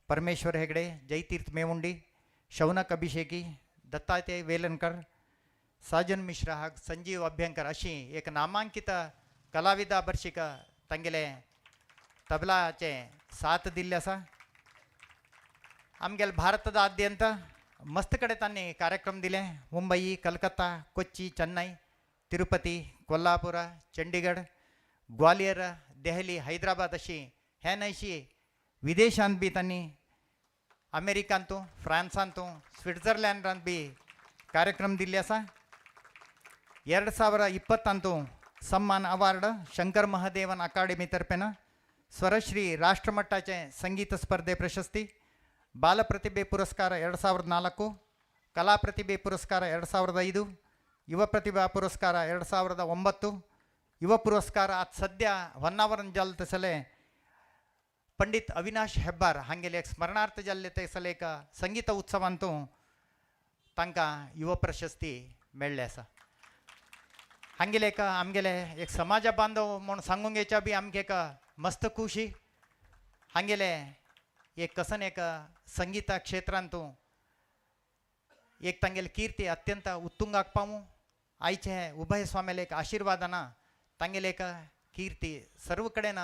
परमेश्वर हेगडे, जयतीर्थ मेवुंडी, शौनक अभिषेकी, दत्तात्रय वेलणकर, साजन मिश्रा हाग संजीव अभ्यंकर अशी एक नामांकित कलाविदा बर्शिक तांगेले तबलाचे साथ दिल्ले आसा. आमगेल भारतदाद्यंत मस्त कಡೆ तांणी कार्यक्रम दिले. मुंबई, कलकत्ता, कोच्ची, चेन्नई, तिरुपती, कोल्हापूर, चंडीगड, ग्वालियर, दೆಹಲಿ, हैदराबाद अशी हे नैशी विदेशांत बी तांणी अमेरिकांतू, फ्रान्सांतू, स्विट्झर्लँडांत बी कार्यक्रम दिल्ले आसा. 2020 सन्मान अवार्ड शंकर महादेवन अकाಡೆಮಿ तर्फेन स्वरश्री राष्ट्रमट्टाचे संगीत स्पर्धे प्रशस्ती, बालप्रतिभे पुरस्कार 2004, कला प्रतिभे पुरस्कार 2005, युवा प्रतिभा पुरस्कार 2009, युवा पुरस्कार आज सध्या ಹೊನ್ನಾವರಂ जाल्ले तसले पंडित अविनाश हेब्बार हांगेले एक स्मरणार्थ जाल्ले तसले एक संगीत उत्सवांतू तांकां युवा प्रशस्ती मेळ्ळे आसा. हांगेले एक आमगेले एक समाज बांधव म्हूण सांगूंक येच्या बी आमगे एक मस्त खुशी. हांगेले एक कसन एक संगीता क्षेत्रांतू एक तांगेले कीर्ती अत्यंत उत्तुंगाक पावूं आयचे उभय स्वामीले एक आशीर्वादाना तांगेले एक कीर्ती सर्व कडेन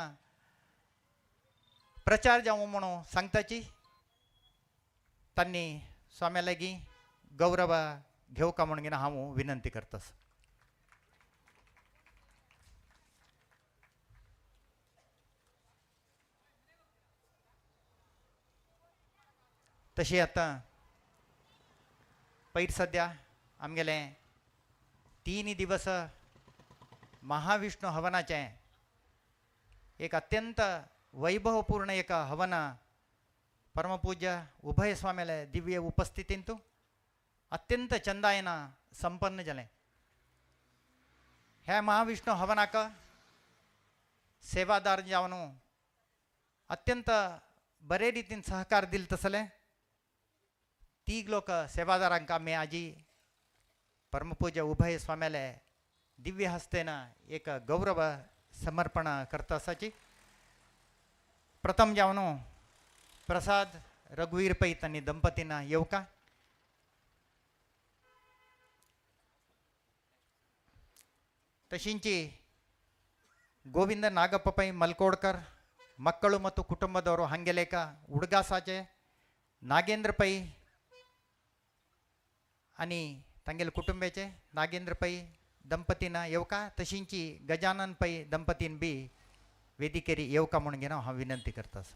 प्रचार जावं म्हणून सांगताची तांणी स्वाम्या लागीं गौरव घेवका म्हणून हांव विनंती करतास. तशी आता पयर सध्या आमगेले 3 दिवस महाविष्णू हवनाचे एक अत्यंत वैभवपूर्ण एक हवन परमपूज्य उभय स्वामीले दिव्य उपस्थितींतू अत्यंत चंदायन संपन्न जालें. ह्या महाविष्णू हवनाक सेवादार जावन अत्यंत बरे रितीन सहकार दिले तसले 3 लोक सेवादारांक आमी आजी परमपूज्य उभय स्वाम्याले दिव्य हस्तेन एक गौरव समर्पण करता आसाची. प्रथम जावन प्रसाद रघुवीर पै तांणी दंपतींना येवका. तशींची ಗೋವಿಂದ ನಾಗಪ್ಪ ಪೈ ಮಲ್ಕೋಡ್ಕರ್ ಮಕ್ಕಳು ಮತ್ತು ಕುಟುಂಬದವರು ಹಂಗೆಲೇಕ ಉಡ್ಗಾಸಾಚೆ नागेंद्र पै आणि तांगेल कुटुंबाचे नागेंद्र पै दंपतींना येवका. तशींची गजानन पै दंपतीन बी वेदिकेरी येवका म्हणून घेणं हांव विनंती करतास.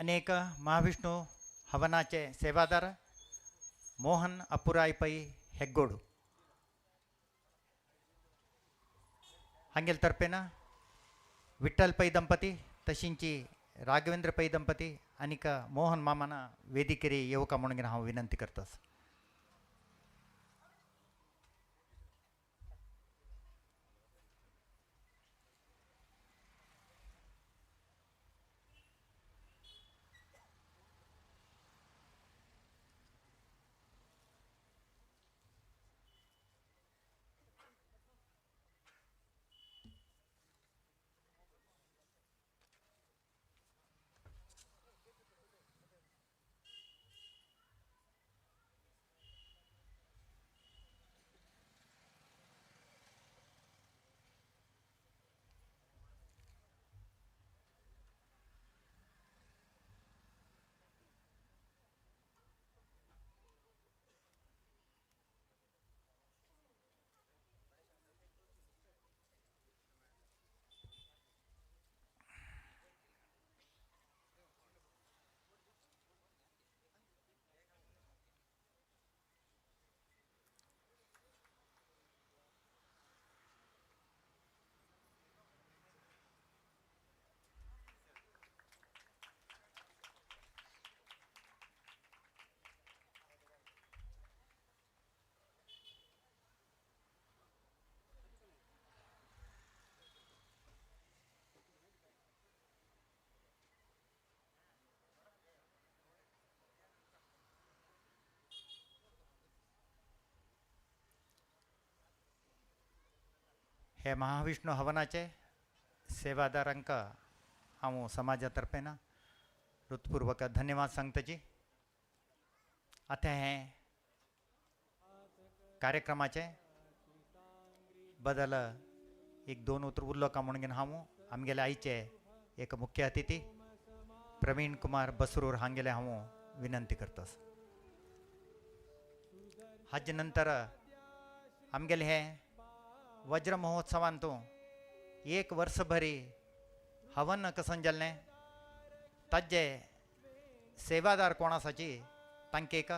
अनेक महाविष्णू हवनाचे सेवादार मोहन अपुराय पै हेग्गोडू हांगेल तर्फेन विठ्ठल पै ದಂಪತಿ तशींची राघवेंद्र पै ದಂಪತಿ आनीक मोहन मामाना वेदिकेरी येवका म्हणून हांव विनंती करतास. हे महाविष्णू हवनाचे सेवादारांक हांव समाजातर्फेन हृत्पूर्वक धन्यवाद सांगताची. आता हे कार्यक्रमाचे बदल एक दोन उतर उरलो का म्हणून हांव आमगेले आईचे एक मुख्य अतिथी प्रवीण कुमार बसरूर हांगेले हांव विनंती करतस. हाजे नंतर आमगेले हे वज्र महोत्सवांतू एक वर्ष भरी हवन कसन जाल्लें ताजे सेवादार कोण आसाची तांकां एक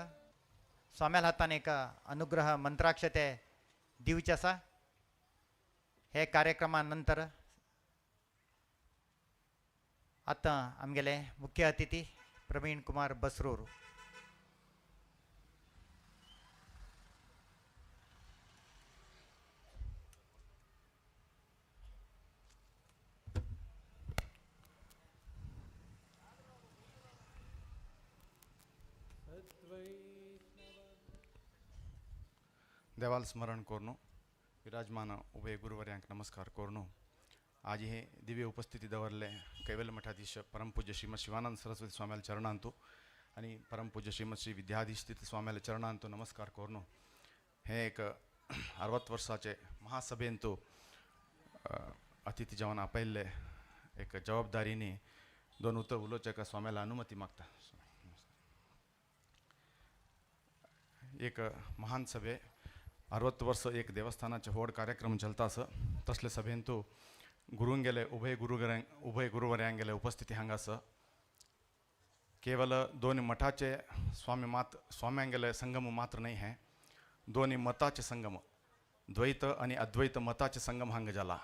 स्वाम्याल हातान एक अनुग्रह मंत्राक्षते दिवचे आसा. हे कार्यक्रमा नंतर आतां आमगेले मुख्य अतिथी प्रवीण कुमार बसरूर देवाल स्मरण कोरनो विराजमान उभय गुरुवर्यांक नमस्कार कोरनो. आज हे दिव्य उपस्थिती दवरले कैवल्य मठाधीश परमपूज्य श्रीमद शिवानंद सरस्वती स्वाम्याल चरणांतू आणि परमपूज्य श्रीमद श्री विद्याधीश स्वाम्याल चरणांतू नमस्कार कोरनो. हे एक 60 वर्षाचे महासभेंतू अतिथी जेवण आपयल्ले एक जबाबदारीने दोन उतर उलोवचेका स्वाम्याला अनुमती मागता. एक महान सभे 60 वर्ष एक देवस्थानाचे व्हड कार्यक्रम चलता आसा. तसले सभेंतू गुरूंगेले उभय गुरुवर्यांक गेले उपस्थिती हांगास. केवल दोन मठाचे स्वाम्यांगेले संगम मात्र नाही है, दोन्ही मताचे संगम द्वैत आणि अद्वैत मताचे संगम हांगा जाला.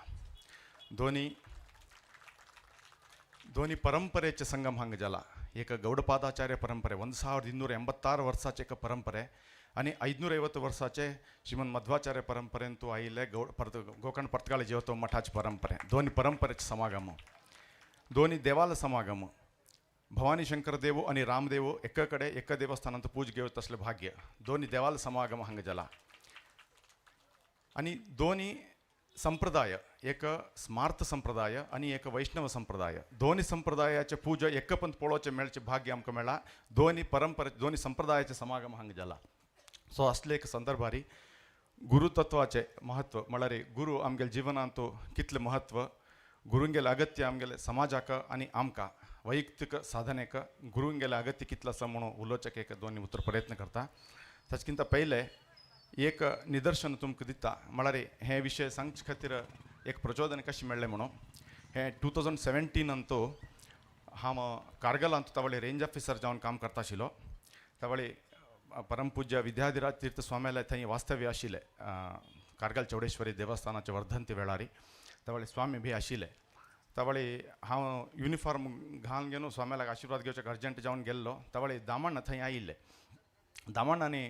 दोन्ही परंपरेचे संगम हांगा जाला. एक गौडपादाचार्य परंपरे 1286 वर्षाचे एक परंपरे आणि 550 वर्षाचे श्रीमंत मध्वाचार्य परंपरेंतू आयिल्ले गोकर्ण पर्तगाळी जेवतो मठाचे परंपरे. दोन्ही परंपरेचे समागम, दोन्ही देवाल समागम. भवानी शंकर देव आणि रामदेव एकाकडे एक देवस्थानांत पूज घेवत असले भाग्य. दोन्ही देवाल समागम हांगा जाला. आणि दोन्ही संप्रदाय, एक स्मार्त संप्रदाय आणि एक वैष्णव संप्रदाय, दोन्ही संप्रदायाचे पूजा एकपंत पळोवचे मेळचे भाग्य आमकां मेळ्ळा. दोन्ही परंपरे दोन्ही संप्रदायाचे समागम हांगा जाला. सो असले एक संदर्भारी गुरुतत्वाचे महत्व म्हळ्यार गुरु आमगेल्या जिवनांतू कितले महत्व, गुरुंगेले अगत्य आमगेले समाजाक आणि आमकां वैयक्तीक साधनेक गुरुंगेले अगत्य कितलें आसा म्हणून उलोवचेक एक दोन उतर प्रयत्न करता. ताचे पयले एक निदर्शन तुमकां दिता म्हळ्यार हे विशय सांगचे खातीर एक प्रचोदन कशें मेळ्ळें म्हणून. हे 2017 अंतू हांव कारगिलांत तावळे रेंज ऑफिसर जावन काम करता आशिल्लो. तावळे परमपूज्य विद्याधिराज तीर्थ स्वाम्याले थंय वास्तव्य आशिल्ले कारगिल चौडेश्वरी देवस्थानाचे वर्धंती वेळारी. तावळे स्वामी बी आशिल्ले. तावळे हांव युनिफॉर्म घालून घेवन स्वाम्याक आशिर्वाद घेवचेक अर्जंट जावन गेल्लो. तावळे दामಣ್ಣ थंय आयिल्ले. दामण्णांनी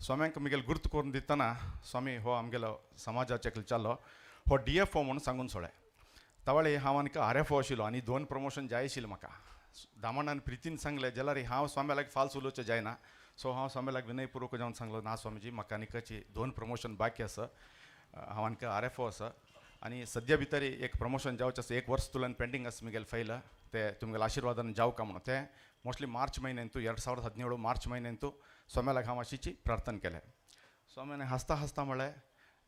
स्वाम्यांक मुगेल गुर्त करून दितना स्वामी हो आमगेलो समाजाचे जाल्लो हो DFO म्हणून सांगून सोडे. तावळे हांव आनीक RFO आशिल्लो आणि 2 प्रमोशन जाय आशिल्लें म्हाका. दामण्णान प्रितीन सांगलें जाल्यार हांव स्वाम्याक फाल्स उलोवचें जायना. सो हांव स्वाम्याक विनयपूर्वक जावन सांगलो ना स्वामीजी म्हाका आनीकची 2 प्रमोशन बाकी आसा. हांव आनीक RFO आसा आणि सद्या भितर एक प्रमोशन जावचें आसा. 1 वर्स तुलन पेंडींग आसा मुगेल फायल. ते तुमगेल्या आशिर्वादान जावका म्हणून ते मोस्टली मार्च म्हयन्यांतू 2017 मार्च म्हयन्यांतू स्वाम्याक हांव अशीची प्रार्थना केलें. स्वाम्यान हसता हसता म्हळें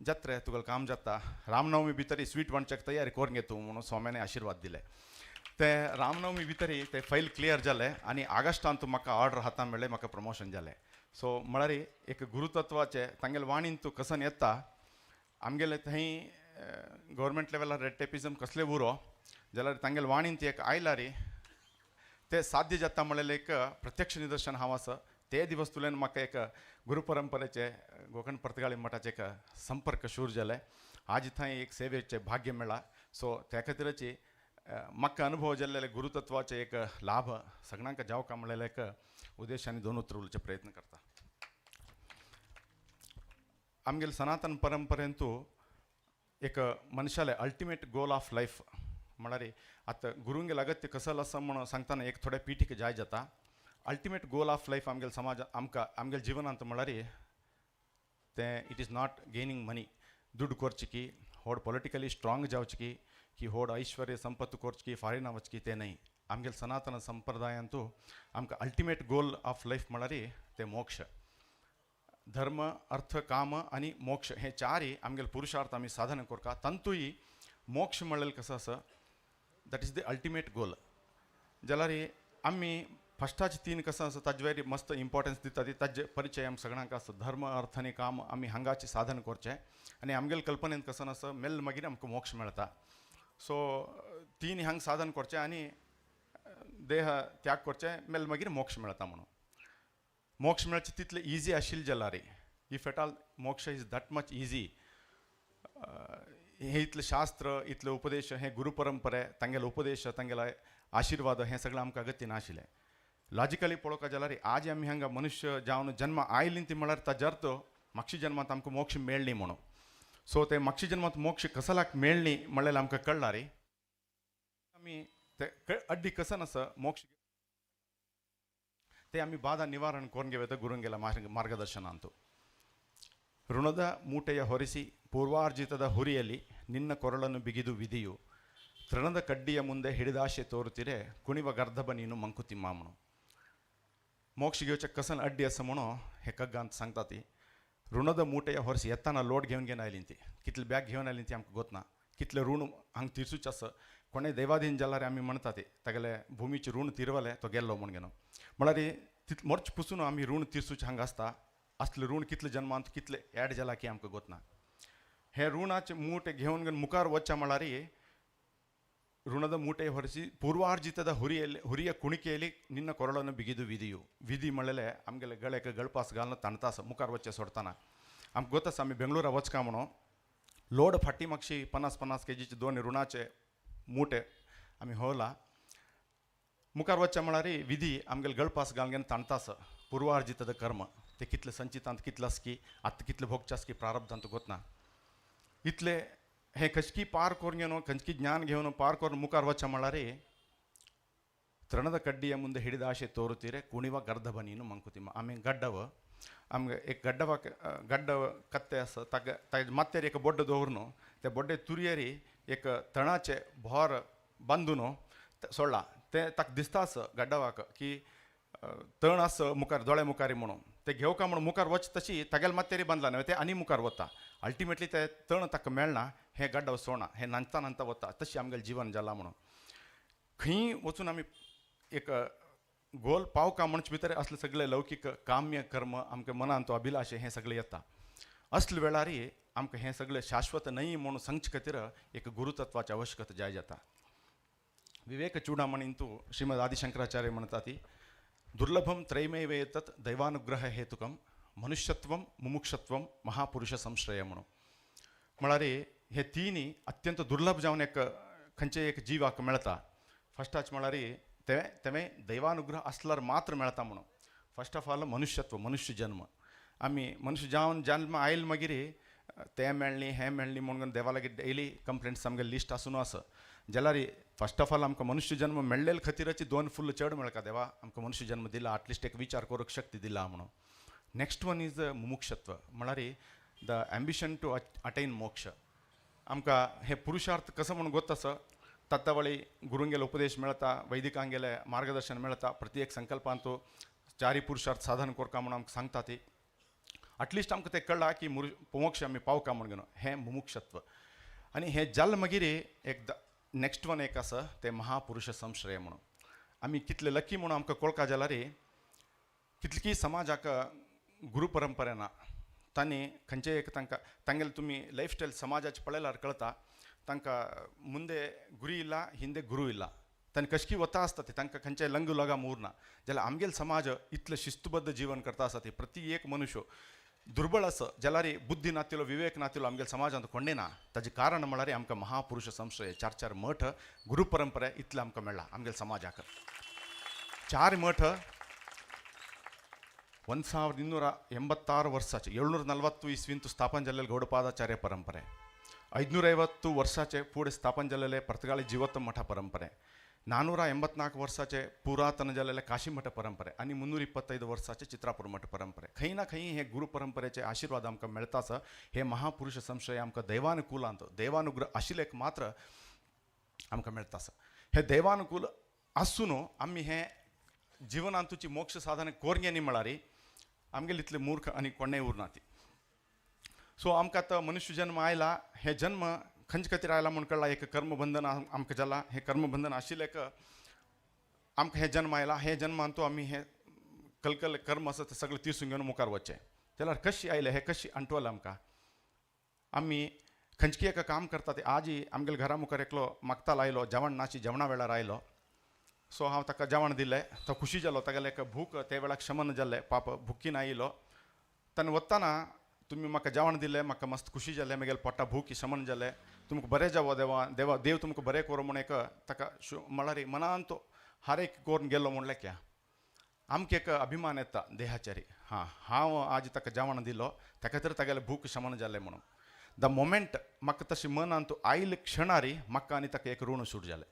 जात्रे तुगेलें काम जाता, रामनवमी भितर स्वीट वणचेक तयारी करून घे तूं म्हणून स्वाम्याने आशिर्वाद दिले. ते रामनवमी भितर ते फायल क्लियर जालें आणि ऑगस्टांत म्हाका ऑर्डर हातान मेळ्ळें, म्हाका प्रमोशन जालें. सो म्हळ्यार एक गुरुतत्वाचे तांगेले वाणीन तूं कसन येता आमगेले थंय गव्हर्मेंट लेवलार रेड टेपिजम कसले उरो जाल्यार तांगेले वाणीन ती एक आयला रे ते साध्य जाता म्हळें एक प्रत्यक्ष निदर्शन हांव आसा. ते दिवस तुलेन म्हाका एक गुरुपरंपरेचे गोकर्ण पर्तगाळी मठाचे एक संपर्क शूर जाले. आज थंय एक सेवेचे भाग्य मेळ्ळा. सो त्या खातीरची म्हाका अनुभव जाल्लेले गुरुतत्वाचे एक लाभ सगळ्यांक जावका म्हणलेले एक उद्देशाने 2 उतर उलोवचे प्रयत्न करता. आमगेले सनातन परंपरेंतू एक मनशाले अल्टिमेट गोल ऑफ लायफ म्हळ्यार आतां गुरुंगेले अगत्य कसं आसा म्हणून सांगतना एक थोडे पिठीक जाय जाता. अल्टिमेट गोल ऑफ लायफ आमगेले समाज आमकां आमगेले जिवनांत म्हळ्यार ते इट इज नॉट गेनिंग मनी, दुड्ड करची की होड पॉलिटिकली स्ट्रॉंग जावचकी की होड ऐश्वर्य संपत्त कोरचकी फॉरेन वचकी ते नाही. आमगेल सनातन संप्रदायांतू आमकां अल्टिमेट गोल ऑफ लाईफ म्हळ्यार ते मोक्ष. धर्म अर्थ काम आणि मोक्ष हे चारही आमगेल पुरुषार्थ आम्ही साधन करता. तंतूही मोक्ष म्हणलेलं कसं असं that is the ultimate goal. जाल्यार आम्ही फस्टाचे 3 कसं असं ताजे वेरी मस्त इम्पॉर्टन्स दिता ती ताजे परिचय आम सगळ्यांक आसा. धर्म अर्थ आनी काम आमी हांगाचे साधन करचें आनी आमगेल कल्पनेन कसं असं मेल्ल मागीर आमकां मोक्ष मेळटा. सो 3 हांगा साधन करचें आनी देह त्याग करचें मेल्ल मागीर मोक्ष मेळटा म्हणून. मोक्ष मेळचें तितलें इजी आशिल्लें जाल्यार इफ एट ऑल मोक्ष इज दॅट मच इजी. हे इतलें शास्त्र इतले उपदेश हे गुरु परंपरे तांगेले उपदेश तांगेले आशिर्वाद हें सगळें आमकां अगत्य नाशिल्लें. लॉजिकली पळोवपाक जाल्यार आज आमी हांगा मनुष्य जावन जन्म आयलीं ती म्हळ्यार ताजे अर्थ मागच्या जन्मांत आमकां मोक्ष मेळ्ळी म्हणून. सो ते मागच्या जन्मांत मोक्ष कसलाक मेळ्ळी म्हणल्यार आमकां कळ्ळां रे. आमी ते अड्डी कसं आसा मोक्ष ते आमी ಬಾಧ ನಿವಾರಣ ಕೋರ್ಗೆವೇದ ಗುರುಂಗೆಲ ಮಾರ್ಗದರ್ಶನ. ಋಣದ ಮೂಟೆಯ ಹೊರಿಸಿ ಪೂರ್ವಾರ್ಜಿತದ ಹುರಿಯಲ್ಲಿ ನಿನ್ನ ಕೊರಳನ್ನು ಬಿಗಿದು ವಿಧಿಯು ತೃಣದ ಕಡ್ಡಿಯ ಮುಂದೆ ಹಿಡಿದಾಶೆ ತೋರುತ್ತಿರೆ ಕುಣಿವ ಗರ್ಧಬ ನೀನು ಮಂಕುತಿಮ್ಮಾಮನು. मोक्ष घेवचे कसन अड्डी असं म्हणून हे कग्गांत सांगता ती. ऋणद मुठेया horsi येताना लोड घेवन घेवन आयली ती कितले बॅग घेवन आयली ती आमकां गोतना. कितले ऋण हांगा तिरसूच आसा. कोणें देवाधीन जाल्यार आमी म्हणटा ती तागेले भुमीचे ऋण तिरवले तो गेल्लो म्हण घेवन म्हळ्यार तितले मोर्च पुसून आमी ऋण तिरसूचे हांगा आसता. असले ऋण कितले जन्मांत कितले ऍड जाला की आमकां गोतना. हे ऋणाचे मूठ घेवन घेवन मुखार वचचें म्हळ्यार ಋಣದ ಮೂಟೆ ಹೊರಿಸಿ ಪೂರ್ವಾರ್ಜಿತದ ಹುರಿಯ ಕುಣಿಕೆಯಲ್ಲಿ ನಿನ್ನ ಕೊರಳನ್ನು ಬಿಗಿದು ವಿಧಿಯು. ವಿಧಿ म्हणलेले आमगेले गळ्याक गळपास घालून ताणतास मुखार वच्चे सोडताना आमकां गोतास आमी बेंगलोरा वचका म्हणून लोड फाटी मागशी 50-50 kgचे 2 ऋणाचे मुठे आमी होला. मुखार वच्चे म्हळ्यार विधी आमगेले गळपास घालून ताणतास. पूर्वार्जितद कर्म ते कितले संचितांत कितले आसकी आतां कितले भोगचे आसकी प्रारब्धांत गोतना. इतले हे खंयची पार करून घेवन खंयची ज्ञान घेवन पार करून मुखार वच्चे म्हळ्यार ತೃಣದ ಕಡ್ಡಿಯ ಮುಂದೆ ಹಿಡಿದ ಆಶೆ ತೋರುತ್ತೀರೆ ಕುಣಿವ ಗರ್ಧಬ ನೀನು ಮಂಕುತಿಮ್ಮ. आमी गड्डव आमगे एक गड्ड कत्ते आसा ताका माथ्यार एक बोड्ड दवरून ते बोड्डे तुरयेरी एक तणाचे भोर बांदून सोडला. ते ताका दिसता आसा गड्डवाक की तण आसा मुखार दोळे मुखारी म्हणून ते घेवका म्हणून मुखार वच तशी तागेले माथ्यारी बांदला न्हय ते आनी मुखार वता. अल्टिमेटली ते तण ताका मेळना हे गड्डव सोडना हे नांचता नांचता वता. तशी आमगेलें जीवन जालां म्हणून खंय वचून आमी एक गोल पावका म्हणचे भितर असले सगळे लौकीक काम्य कर्म आमच्या मनान तो अभिलाशे हे सगळे येता. असले वेळार आमकां हे सगळे शाश्वत न्हय म्हणून सांगचे खातीर एक गुरुतत्वाची आवश्यकता जाय जाता. विवेक चूडामणीन तूं श्रीमद आदिशंकराचार्य म्हणटा ती दुर्लभम त्रैमेव एतत् दैवानुग्रह हेतुकम मनुष्यत्वम मुमुक्षत्वम महापुरुष संश्रय म्हणून म्हळ्यार हे तिनी अत्यंत दुर्लभ जावन एक खंयचे एक जिवाक मेळटा. फस्टाच म्हळ्यार तेवें दैवानुग्रह असल्यार मात्र मेळटा म्हणून. फस्ट ऑफ ऑल मनुष्यत्व मनुष्य जन्म आमी मनुष्य जावन जन्म आयल मागीर तें मेळ्ळी हें मेळ्ळी म्हणून देवा लागीं डेली कंप्लेंट्स आमगे लिस्ट आसून आसा. जाल्यार फस्ट ऑफ ऑल आमकां मनुष्य जन्म मेळ्ळेले खातीरच 2 फुल्ल चड मेळका. देवा आमकां मनुष्य जन्म दिला एटलिस्ट एक विचार करूंक शक्ती दिला म्हणून. नेक्स्ट वन इज मुमुक्षत्व म्हळ्यार द एम्बिशन टू अटेन मोक्ष. आमकां हे पुरुषार्थ कसं म्हणून गोत आसा. तत्तावळी गुरुंगेले उपदेश मेळटा वैदिकांगेले मार्गदर्शन मेळटा. प्रत्येक संकल्पांत तो चारी पुरुषार्थ साधन करता म्हणून आमकां सांगता ती. एटलिस्ट आमकां तें कळ्ळां की मोक्ष आमी पावका म्हणून घेवन हें मुमुक्षत्व. आनी हें जालें मागीर एक नेक्स्ट वन एक आसा तें महापुरुष संश्रय म्हणून. आमी कितले लकी म्हणून आमकां कळका जाल्यार कितली समाजाक गुरु परंपरे ना. तांणी खंयचे एक तांकां तांगेले तुमी लायफस्टायल समाजाचे पळयल्यार कळटा तांकां मुंदे गुरी इल्ला हिंदे गुरू इल्ला. तांणी कशकी वता आसता ती तांकां खंयचे लंग लगा उरना. जाल्यार आमगेलो समाज इतलें शिस्तबद्ध जीवन करता आसा ती प्रति एक मनुष्य दुर्बळ आसा जाल्यार बुद्धी नातिलो विवेक नातिलो आमगेल्या समाजांत कोणें ना. ताजें कारण म्हळ्यार आमकां महापुरुष संश्रय 4 मठ गुरू परंपरे इतले आमकां मेळ्ळा आमगेल्या समाजाक. 4 मठ 1286 वर्साचे 740 इस्वींत स्थापन जाल्लेले गौडपादाचार्य परंपरे. 550 वर्साचे फुडें स्थापन जाल्लेले पर्तगाळी जिवत्व मठा परंपरे. 484 वर्साचे पुरातन जाल्लेले काशी मठ परंपरे आनी 325 वर्साचे चित्रापूर मठ परंपरे खंय ना खंय हे गुरू परंपरेचे आशीर्वाद आमकां मेळताच. हे महापुरुष संशय आमकां दैवानुकूलांत देवानुग्रह आशिल्लेक मात्र आमकां मेळताच. हे दैवानुकूल आसून आमी हे जिवनांतूची मोक्ष साधन कोरगे न्ही म्हळ्यार आमगेले इतले मूर्ख आनी कोणेय उरना ती. सो आमकां आतां मनुष्य जन्म आयला. हे जन्म खंयचे खातीर आयला म्हूण कळ्ळां. एक कर्मबंधन आमकां जालां. हे कर्मबंधन आशिल्लेक आमकां हे जन्म आयला. हे जन्मांतू आमी हे कलकल कर्म आसा तें सगळें तिरसून घेवन मुखार वचचें. जाल्यार कशी आयले हे कशी अंटवलें आमकां. आमी खंयचें एक काम करता ते आजी आमगेल्या घरा मुखार एकलो मागतालो आयलो जेवण नाची जेवणा वेळार आयलो. सो हांव ताका जेवण दिलें. तो खुशी जालो. तागेलें एक भूक ते वेळाक शमन जाल्लें. पाप भुकीन आयलो. ताणें वतना तुमी म्हाका जेवण दिलें म्हाका मस्त खुशी जालें. म्हगेलें पोटा भूक शमन जालें. तुमकां बरें जावो देव तुमकां बरें करूं म्हूण एक ताका म्हळ्यार मनान तो हर एक करून गेलो म्हणलें क्या आमकां एक अभिमान येता देहाचेर. हां हांव आज ताका जेवण दिलो ताका खातीर तागेलें भूक शमन जालें म्हणून. द मोमेंट म्हाका तशें मनान तूं आयले क्षणारी म्हाका आनी ताका एक ऋण सूट जालें.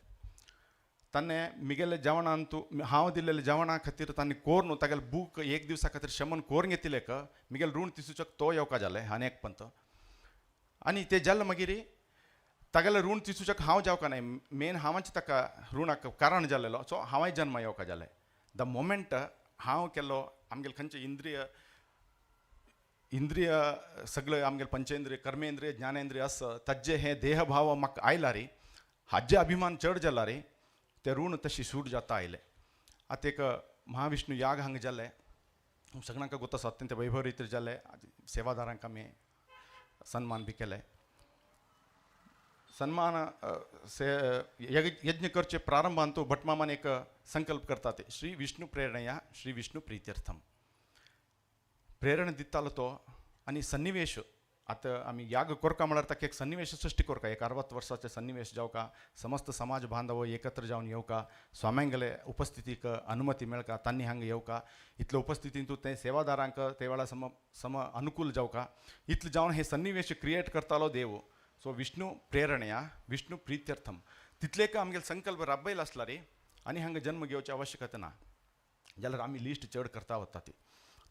ताणें म्हगेले जेवणांतू हांव दिल्लेले जेवणा खातीर ताणें कोरून तागेलें भूक एक दिसा खातीर शमन करून घेतिलेक म्हगेलें ऋण तिसूचक तो येवका जालें आनी एक पंत. आनी तें जालें मागीर तागेलें ऋण तिसूचक हांव जावका न्हय. मेन हांवाच ताका ऋणाक कारण जाल्लेलो. सो हांवें जन्म येवका जालें. द मोमेंट हांव केलो आमगेले खंयचे इंद्रिय सगळे आमगेले पंचेंद्रिय कर्मेंद्रिय ज्ञानेंद्रिय आसा ताजे हे देहभाव म्हाका आयला रे हाजे अभिमान चड जाला रे ते ऋण तशी सूट जाता आयले. आतां एक महाविष्णू याग हांगा जालें. सगळ्यांक गोत आसा अत्यंत वैभव रितीर जालें. सेवादारांक आमी सन्मान बी केले. सन्मान यज्ञ करचे प्रारंभांतू भटमामान एक संकल्प करता ते श्री विष्णू प्रेरणया श्री विष्णू प्रित्यर्थम. प्रेरणा दितालो तो आनी सन्निवेश आतां आमी याग करता म्हळ्यार ताका एक सन्निवेश सृश्टी करता. एक 60 वर्साचे सन्निवेश जावका समस्त समाज बांधव एकत्र जावन येवका स्वाम्यांगेले उपस्थितीक अनुमती मेळका तांणी हांगा येवका इतले उपस्थितींतू ते सेवादारांक ते वेळा सम अनुकूल जावका इतले जावन हे सन्निवेश क्रिएट करतालो देव. सो विष्णू प्रेरणया विष्णू प्रित्यर्थम तितलेक आमगेले संकल्प राबयलो आसला रे आनी हांगा जन्म घेवची आवश्यकता ना. जाल्यार आमी लिस्ट चड करता वता ती.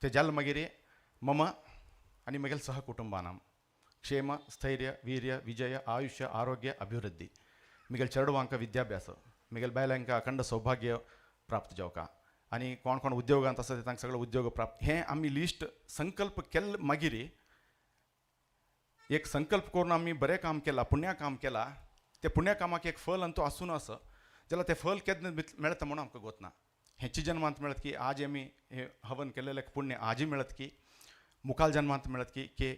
ते जालें मागीर मम आनी म्हगेल्या सहकुटुंबानां क्षेम स्थैर्य वीर्य विजय आयुष्य आरोग्य अभिवृद्धी. म्हगेल्या चेडवांक विद्याभ्यास म्हगेल्या बायलांक अखंड सौभाग्य प्राप्त जावका आनी कोण कोण उद्योगांत आसा तांकां सगळें उद्योग प्राप्त. हें आमी लिस्ट संकल्प केले मागीर एक संकल्प करून आमी बरें काम केलां पुण्या काम केलां. त्या पुण्या कामाक एक फल अंतू आसून आसा जाल्यार तें फल केन्ना मेळता म्हणून आमकां गोतना. हेची जन्मांत मेळत की आज आमी हे हवन केलेलें पुण्य आजी मेळत की मुखाल जन्मांत मेळत की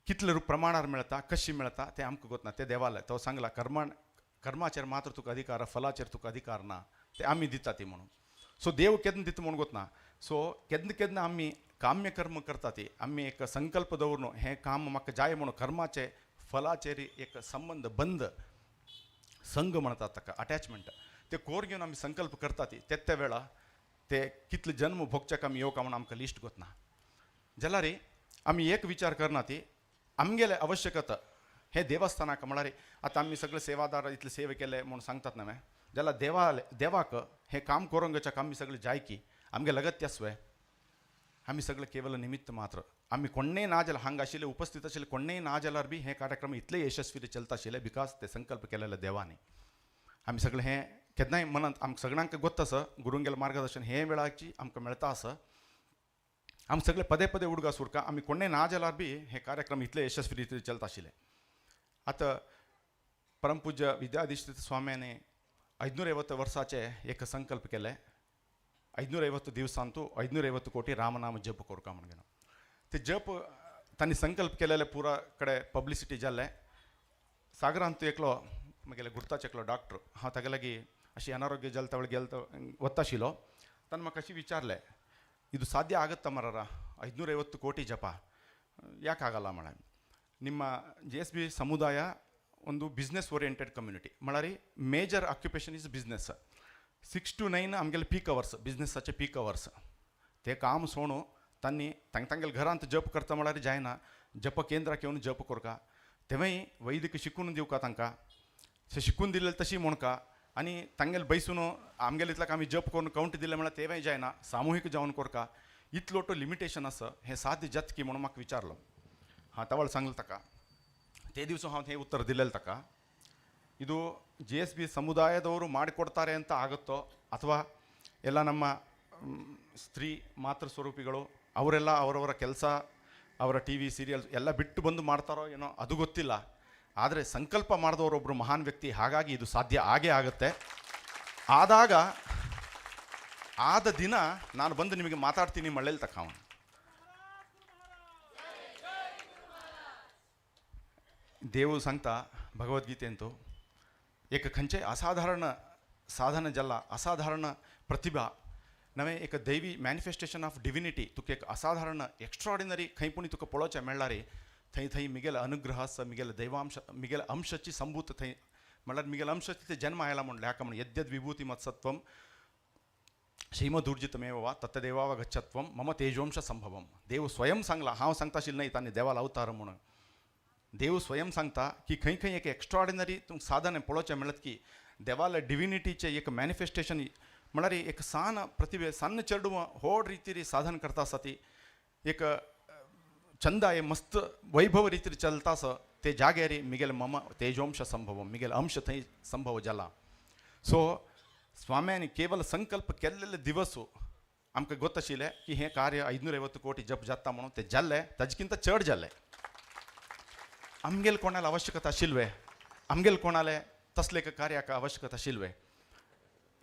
कितले प्रमाणार मेळटा कशी मेळटा तें आमकां गोतना. तें देवालय तो सांगला कर्माचेर मात्र तुका अधिकार फलाचेर तुका अधिकार ना ते आमी दिता ती म्हणून. सो देव केन्ना दिता म्हणून गोतना. सो केन्ना आमी काम्य कर्म करता ती आमी एक संकल्प दवरून हें काम म्हाका जाय म्हणून कर्माचे फलाचेर एक संबंध बंद संग म्हणटात ताका अटॅचमेंट ते कोर घेवन आमी संकल्प करता ती त्या वेळा ते कितले जन्म भोगच्याक आमी येवका म्हणून आमकां लिस्ट गोतना. जाल्यार आमी एक विचार करना ती आमगेले आवश्यकता हे देवस्थानाक म्हळ्यार आतां आमी सगळे सेवादार इतले सेवे केले म्हणून सांगतात न्हय जाल्यार देवाक हे काम करूंक घेवच्याक आमी सगळे जाय की आमगे लगत्यास्वे आमी सगळे केवल निमित्त मात्र. आमी कोण्णेय ना जाल्यार हांगा आशिल्ले उपस्थित आशिल्ले कोण्णेय ना जाल्यार बी हे कार्यक्रम इतले यशस्वी चलता आशिल्ले बिकॉज ते संकल्प केलेले देवानी. आमी सगळे हे केन्नाय मनांत आमकां सगळ्यांक गोत आसा गुरूंगेलें मार्गदर्शन हे वेळाची आमकां मेळता आसा. आमी सगळे पदे पदे उडगा सुरका आमी कोण्णेय ना जाल्यार बी हे कार्यक्रम इतले यशस्वी रितीन चलता आशिल्ले. आतां परमपूज्य विद्याधिष्ठित स्वाम्याने 550 वर्साचे एक संकल्प केले. 550 दिवसांतू 550 कोटी रामनाम जप करता म्हणून ते जप तांणी संकल्प केलेले पुरा कडेन पब्लिसिटी जाल्ले. सागरांत एकलो म्हगेले गुर्ताचे एकलो डॉक्टर हांव ताका लागीं अशी अनारोग्य जाले वेळ गेलो वता आशिल्लो. ताणें म्हाका अशें विचारलें ಇದು ಸಾಧ್ಯ ಆಗುತ್ತಾ ಮರರ 550 ಕೋಟಿ ಜಪ ಯಾಕಾಗಲ್ಲ ಮೇಡಮ್. ನಿಮ್ಮ JSB ಸಮುದಾಯ ಒಂದು ಬಿಸ್ನೆಸ್ ಓರಿಯೆಂಟೆಡ್ ಕಮ್ಯುನಿಟಿ म्हळ्यार major occupation is business. 6 to 9 आमगेले पीक अवर्स बिझनेसाचे पीक अवर्स ते काम सोडून तांणी तांगेल्या घरांत जप करता म्हळ्यार जायना. जप केंद्राक येवन जप करता तेव्हांय वैदिक शिकून दिवका तांकां शिकून दिलें तशी म्हणका आणि तांगेल बैसून आमगेल इतल्याक आमी जप करून काउंट दिले म्हळ्यार तेवय जायना सामुहीक जावन कोरका इतलोटो लिमिटेशन आसा हें साध्य जतकी म्हणून म्हाका विचारलो हां तवळ सांगलें ताका ते ದಿವಸ ಹಾಂ ಹೇ ಉತ್ತರ ದಿಲ್ಲೆಲ್ಲ ತಕ್ಕ ಇದು ಜಿ ಎಸ್ ಬಿ ಸಮುದಾಯದವರು ಮಾಡಿಕೊಡ್ತಾರೆ ಅಂತ ಆಗುತ್ತೋ ಅಥವಾ ಎಲ್ಲ ನಮ್ಮ ಸ್ತ್ರೀ ಮಾತೃ ಸ್ವರೂಪಿಗಳು ಅವರೆಲ್ಲ ಅವರವರ ಕೆಲಸ ಅವರ ಟಿ ವಿ ಸೀರಿಯಲ್ಸ್ ಎಲ್ಲ ಬಿಟ್ಟು ಬಂದು ಮಾಡ್ತಾರೋ ಏನೋ ಅದು ಗೊತ್ತಿಲ್ಲ ಆದರೆ ಸಂಕಲ್ಪ ಮಾಡಿದವರೊಬ್ಬರು ಮಹಾನ್ ವ್ಯಕ್ತಿ ಹಾಗಾಗಿ ಇದು ಸಾಧ್ಯ ಆಗೇ ಆಗುತ್ತೆ ಆದಾಗ ಆದ ದಿನ ನಾನು ಬಂದು ನಿಮಗೆ ಮಾತಾಡ್ತೀನಿ ಮಳ್ಳೆಲ್ ತಕ್ಕ ಅವನು देव सांगता भगवद्गीतेंतू एक खंयचे असाधारण साधन जाल्ला असाधारण प्रतिभा नवे एक दैवी मॅनिफेस्टेशन ऑफ डिविनिटी तुका एक असाधारण एक्स्ट्रॉर्डिनरी खंय पूण तुका पळोवचें मेळ्ळां रे थंय थंय मिगेल अनुग्रह आसा मिगेल दैवांश मिगेल अंशाची संभूत थंय म्हळ्यार मिगेल अंशाची ते जन्म आयला म्हणलें हाका म्हण यद्यद विभूती मत्सत्वम श्रीमदूर्जितमेव वा तत्तदेवावगच्छत्वम मम तेजोंश संभवम देव स्वयं सांगला हांव सांगता आशिल्लें न्हय तांणी देवाला अवतार म्हणून देव स्वयं सांगता की खंय खंय एक एक्स्ट्रॉर्डिनरी तुमकां साधन पळोवचें मेळत की देवाला डिविनिटीचें एक मॅनिफेस्टेशन म्हळ्यार एक सान प्रतिभे सन्न चेडूं व्हड रितीर साधन करता आसा ती एक चंद हे मस्त वैभव रितीर चलता आसा ते जाग्यार मिगेल मम तेजोंश संभवम मिगेल अंश थंय संभव जाला सो स्वाम्यानी केवल संकल्प केल्ले दिवस आमकां गोत आशिल्लें की हें कार्य 550 कोटी जप जाता म्हणून तें जाल्लें ताजे चड जाल्लें आमगेल कोणाला आवश्यकता आशिल्वे आमगेल कोणाले तसले एक कार्याक आवश्यकता आशिल्वे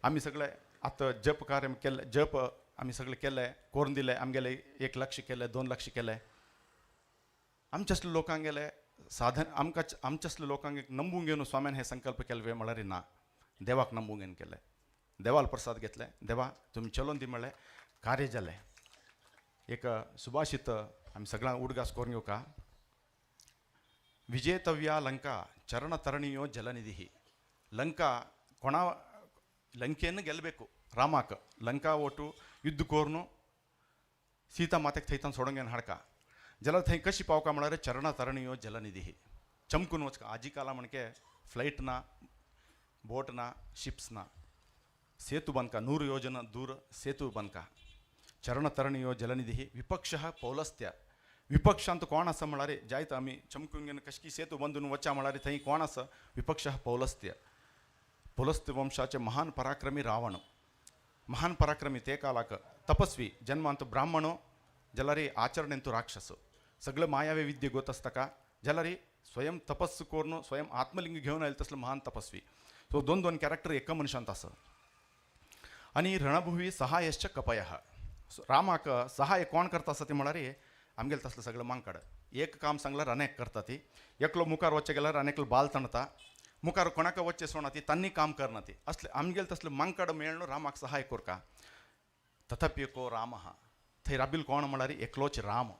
आमी सगळे आतां जप कार्य केले जप आमी सगळे केले करून दिले आमगेले 1 लाख केले 2 लाख केले आमचे असले लोकांक गेले साधन आमचे असले लोकांक नंबून घेवन स्वाम्यान हे संकल्प केले म्हळ्यार ना देवाक नंबून घेवन केले देवाला प्रसाद घेतले देवा तुमी चलोवन दी म्हणलें कार्य जालें एक सुभाषित आमी सगळ्यांक उडगास करून घेवका विजेतव्या लंका चरणतरणीयो जलनिधि लंका कोणा लंकेಯನ್ನು ಗೆಲ್ಲಬೇಕು ರಾಮಕ್ಕೆ ಲಂಕಾ ಓಟು युद्ध कोरनु सीता मातेक थंयतान सोडूंक हाडका जाल्यार थंय कशी पावका म्हळ्यार चरणतरणीयो जलनिधी चमकून वचका आजी काला म्हणके फ्लायट ना बोट ना शिप्स ना सेतू बांदका 100 योजना दूर सेतू बांदका चरणतरणीयो जलनिधी विपक्ष पौलस्त्य विपक्ष ಅಂತ कोण आसा म्हळ्यार जायत आमी चमकून घेवन कशकी सेतू बांदून वचा म्हळ्यार थंय कोण आसा विपक्ष पौलस्त्य पुलस्त्य वंशाचे महान पराक्रमी रावण महान पराक्रमी ते कालाक तपस्वी जन्मांत ब्राह्मण जलारी आचरणेंतू राक्षस सगळे मायावे विद्ये गोत आसता जलारी स्वयं तपस्सु कोरून स्वयं आत्मलिंग घेवन आयले तसले महान तपस्वी सो 2 कॅरेक्टर एका मनशांत आसा आनी रणभुवी सहायश्च कपयः रामाक सहाय कोण करता आसा ते म्हळ्यार आमगेले तसले सगळे मांकड एक काम सांगल्यार अनेक करता ती एकलो मुखार वच्चे गेल्यार अनेकलो बाल तणता मुखार कोणाक वच्चे सोडना ती तांणी काम करना ती असले आमगेले तसले मांकड मेळून रामाक सहाय कोरका तथाप्यको रामः थंय राबिल कोण म्हळ्यार एकलोच राम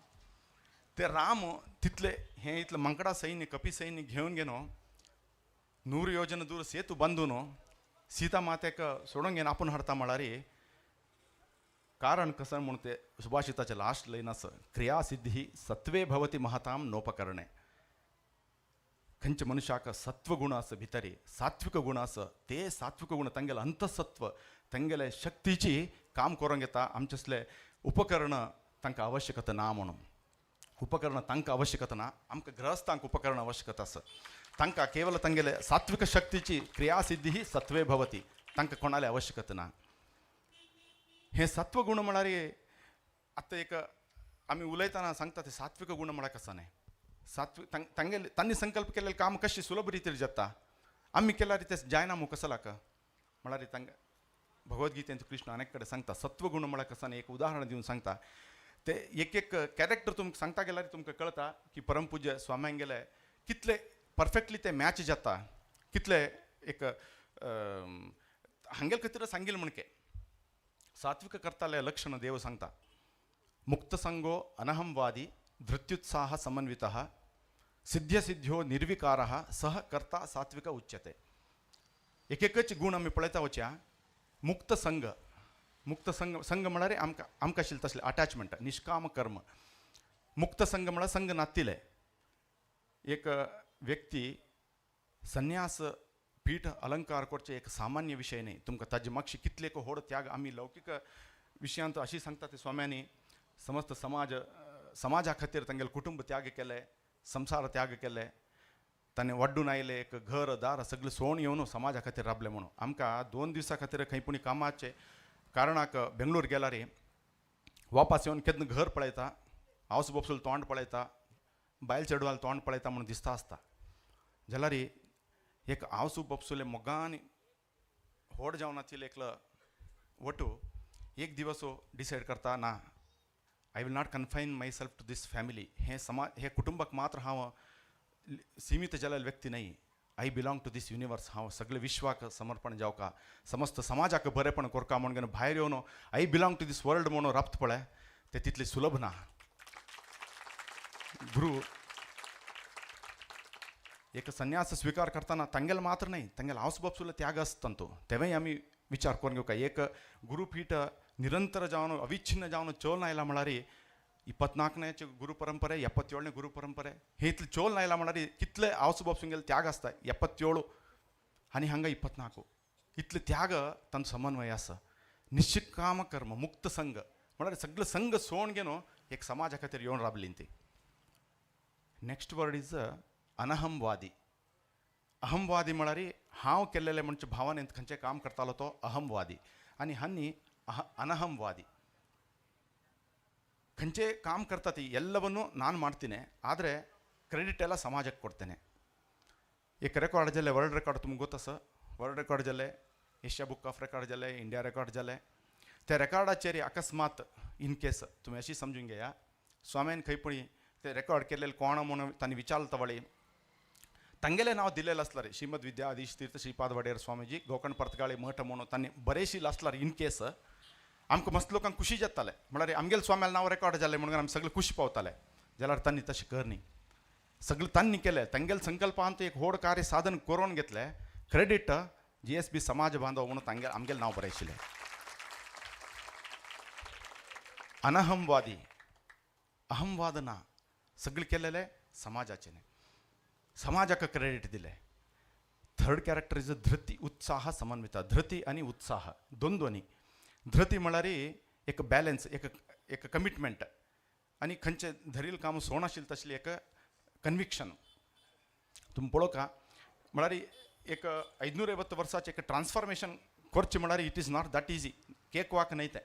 ते राम तितले हे इतले मांकडा सैन्य कपी सैन्य घेवन गेनो 100 योजना दूर सेतू बांदून सीता मातेक सोडून घेवन आपूण हाडता म्हळ्यार कारण कसं म्हणून ते सुभाषिताचे लास्ट लाईन आसा क्रिया सिद्धी सत्वे भवती महताम नोपकरणे खंयचे मनुष्याक सत्व गुण आसा भितरी सात्विक गुण आसा ते सात्विक गुण तांगेले अंतसत्व तांगेले शक्तीची काम करूंक येता आमचेसले उपकरण तांकां आवश्यकता ना म्हणून उपकरण तांकां आवश्यकता ना आमकां गृहस्थांक उपकरण आवश्यकता आसा तांकां केवल तांगेले सात्विक शक्तीची क्रिया सिद्धी ही सत्वे भवती तांकां कोणाले आवश्यकता ना हे सत्व गुण म्हळ्यार आतां एक आमी उलयतना सांगता ते सात्विक गुण म्हळ्यार कसं न्हय सात्विक तांगेले तांणी संकल्प केलेले काम कशें सुलभ रितीर जाता आमी केल्यार ते जायना मू कसं लाका म्हळ्यार तांकां भगवद्गीतेंत कृष्ण अनेक कडेन सांगता सत्व गुण म्हळ्यार कसं न्हय एक उदाहरण दिवन सांगता ते एक कॅरेक्टर तुमकां सांगता गेल्यार तुमकां कळटा की परमपूज्य स्वाम्यांगेले कितले परफेक्टली ते मॅच जाता कितले एक हांगेल खातीर सांगिल्लें म्हणके सात्विक करताले लक्षण देव सांगता मुक्तसंगो अनहंवादी धृत्युत्साह समन्वितः सिद्ध्यसिद्ध्यो निर्विकारः सह कर्ता सात्विक उच्यते एक एकच गुण आमी पळयता वच्या मुक्त संग संग म्हळ्यार आमकां आशिल्ले तसले अटॅचमेंट निष्काम कर्म मुक्त संग म्हळ्यार संग नातिले एक व्यक्ती संन्यास पीठ अलंकार करचे एक सामान्य विषय नाही. तुमकां ताजे मागशी कितले व्हड त्याग आमी लौकिक विशयांत अशी सांगता ते स्वाम्यांनी समस्त समाजा खातीर तांगेले कुटुंब त्याग केले, संसार त्याग केले, ताणें वाडून आयले एक घर दार सगळें सोडून येवन समाजा खातीर राबले. म्हणून आमकां 2 दिसां खातीर खंय पुणी कामाचे कारणाक बेंगलोर गेला रे वापस येवन केन्ना घर पळयता, हावस बोपसूल तोंड पळयता, बायल चेडवाल तोंड पळयता म्हणून दिसता आसता. जाल्यार एक हावस बोपसुले मोगान व्हड जावन आशिल्ले एकलो वटू एक दिवस डिसायड करता ना I will not confine myself to this family. हे कुटुंबाक मात्र हांव सीमित जाल्ले व्यक्ती नाही. I belong to this universe. हांव सगळे विश्वाक समर्पण जावका, समस्त समाजाक बरेपण करता म्हणून भायर येवन I belong to this world म्हणून राबता पळय ते तितले सुलभ ना. गुरू एक संन्यास स्वीकार करताना तांगेला मात्र नाही, तांगेला हावस बापसूला त्याग आसता तेव्हाही आम्ही विचार करून घेवका. एक गुरुपीठ निरंतर जावन अविच्छिन्न जावन चोलन आयला म्हळ्यार 24ನೇ गुरु परंपरे, 77ನೇ गुरु परंपरे हे इतले चोलन आयला म्हळ्यार कितले हावस बापसूंगेले त्याग आसता. 77 आनी हांगा 24 इतले त्याग तांचो समन्वय आसा. निश्चिकाम कर्म मुक्त संघ म्हळ्यार सगळे संघ सोडून घेवन एक समाजा खातीर येवन राबली ती. नेक्स्ट वर्ड इज अनहमवादी. अहमवादी म्हळ्यार हांव केल्लेले म्हणचे भावान खंयचें काम करतालो तो अहमवादी आनी हन्नी अनहमवादी. ಖಂಚೆ ಕಾಮ್ ಕರ್ತತಿ ಎಲ್ಲವನ್ನೂ ನಾನು ಮಾಡ್ತೀನಿ, ಆದರೆ ಕ್ರೆಡಿಟ್ ಎಲ್ಲ ಸಮಾಜಕ್ಕೆ ಕೊಡ್ತೇನೆ. एक रेकॉर्ड जाले वर्ल्ड रेकॉर्ड तुमकां गोत आसा. वर्ल्ड रेकॉर्ड जाले, एशिया बुक ऑफ रेकॉर्ड जाले, इंडिया रेकॉर्ड जाले. त्या रेकॉर्डाचेर अकस्मात इन केस तुम्ही अशी समजून घेया स्वाम्यान खंय पुणी ते रेकॉर्ड केलेले कोण म्हणून तांणी विचारलं तवळी तांगेलें नांव दिलेलें आसल्यार श्रीमद विद्याधीश तीर्थ श्रीपाद वडेर स्वामीजी गोकर्ण पर्तगाळी मठ म्हणून तांणी बरेंशील आसल्यार इन केस आमकां मस्त लोकांक खुशी जाताले. म्हळ्यार आमगेले स्वाम्याल नांव रेकॉर्ड जालें म्हणून आमी सगळे खुशी पावताले. जाल्यार तांणी तशें करनी, सगळें तांणी केलें. तांगेले संकल्पांत एक व्हड कार्य साधन करून घेतलें. क्रेडीट GSB समाज बांधव म्हणून तांगे आमगेलें नांव बरयशिल्लें. अनहमवादी अहमवाद ना, सगळें केलेलें समाजाचें, समाजाक क्रेडीट दिलें. थर्ड कॅरेक्टर इज धृती, उत्साह समन्विता. धृती आनी उत्साह दोनी. धृती म्हळ्यार एक बॅलन्स, एक कमिटमेंट आनी खंयचें धरिल्लें काम सोडनाशिल्लें तसलें एक कन्विक्शन. तुमी पळोवका म्हळ्यार एक 550 वर्साचें एक ट्रान्सफॉर्मेशन करचें म्हळ्यार it is not that easy. Cakewalk न्हय तें.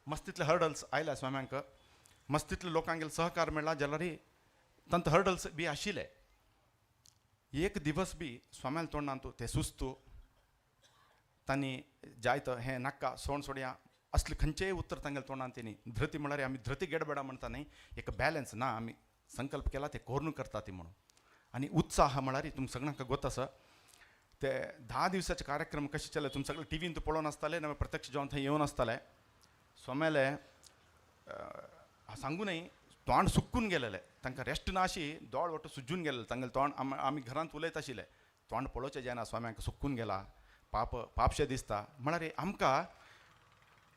मस्त तितले हर्डल्स आयल्या स्वाम्यांक, मस्त तितले लोकांगेले सहकार मेळ्ळा. जाल्यार तांत हर्डल्स बी आशिल्ले. एक दिवस बी स्वाम्याल तोंडांत ते सुस्तू तांणी जायत हें नाका सोडया असले खंयचेय उत्तर तांगेले तोंडांत तेणी. धृती म्हळ्यार आमी धृती गेडबेडा म्हणटा न्हय, एक बॅलन्स ना, आमी संकल्प केला ते करून करता ती म्हणून. आनी उत्साह म्हळ्यार तुमकां सगळ्यांक गोत आसा ते 10 दिवसाचे कार्यक्रम कशे चले. तुमी सगळे टीव्हीन पळोवन आसताले, नवे प्रत्यक्ष जावन थंय येवन आसताले. स्वाम्याले सांगू न्हय तोंड सुकून गेलेले, तांकां रेस्ट ना अशी दोळ वट सुजून गेलेले. तांगेले तोंड आमी घरांत उलयत आशिल्ले, तोंड पळोवचें जायना, स्वाम्यांक सुकून गेला, पापशें दिसता. म्हळ्यार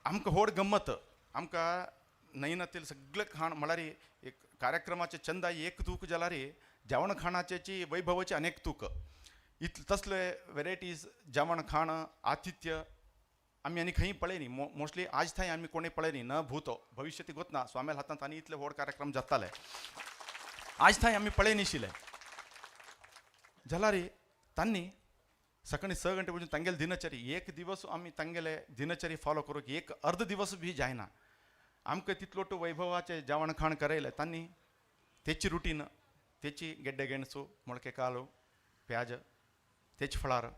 आमकां व्हड गंमत. आमकां नयनातील सगळे खाण म्हळ्यार एक कार्यक्रमाचे चंदा एक तूक जाल्यार जेवण खाणाची वैभवाचे अनेक तूक. तसले वेरायटीज जेवण खाण आतिथ्य आमी आनी खंय पळयनी. मोस्टली आज थंय आमी कोणी पळयनी, न भूतो भविष्य ती गोतना. स्वाम्याल हातांत आनी इतले व्हड कार्यक्रम जाताले, आज थंय आमी पळयनाशिल्ले. जाल्यार तांणी सकाळी 6 गंटे पसून तांगेले दिनचरी एक दिवस आमी तांगेले दिनचरी फॉलो करूंक एक अर्द दिवस बी जायना. आमकां तितलोट वैभवाचें जेवण खाण करयलें तांणी. तेची रुटीन, तेची गेड्डे गेणसू, मोळके कालू, प्याज, तेच फळार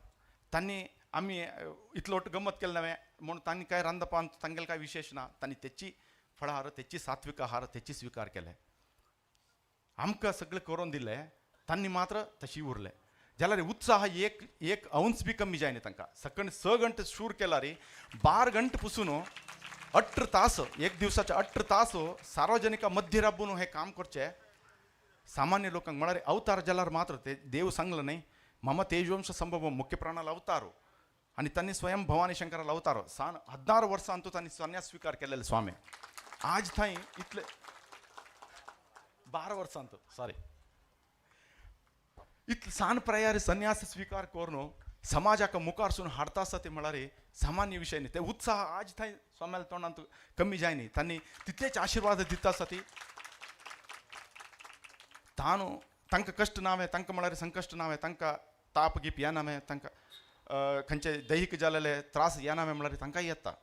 तांणी आमी इतलोट गंमत केलें नवें म्हणून तांणी कांय रांदपान तांगेलें कांय विशेश ना. तांणी तेची फळार, तेची सात्विक आहार तेची स्विकार केले. आमकां सगळें करून दिलें, तांणी मात्र तशी उरले. जाल्यार उत्साह एक अंश बी कमी जायना तांकां. सकाळी 6 गंटे शूर केल्यार 12 गंटे पसून 18 तास, एक दिवसाचे 18 तास सार्वजनिक मध्य राबून हें काम करचें सामान्य लोकांक. म्हळ्यार अवतार जाल्यार मात्र ते देव सांगलं न्हय, मम तेजवंश संभव मुख्य प्राणाला अवतारो आनी तांणी स्वयं भवानी शंकराला अवतारो. 16 वर्सांतू तांणी संन्यास स्वीकार केलेले स्वामी. आज थंय इतले 12 वर्सांत इतले सान प्रयार संन्यास स्वीकार करून समाजाक मुखारसून हाडता आसा ते म्हळ्यार सामान्य विषय न्ही. ते उत्साह आज थंय स्वाम्याल तोंडांत कमी जायनी. तांणी तितलेच आशिर्वाद दिता आसा ती. ताणू तांकां कश्ट नावे, तांकां म्हळ्यार संकश्ट नावे, तांकां ताप गिप येनामे, तांकां खंयचे दैहिक जालेले त्रास येनामे म्हळ्यार तांकां येता.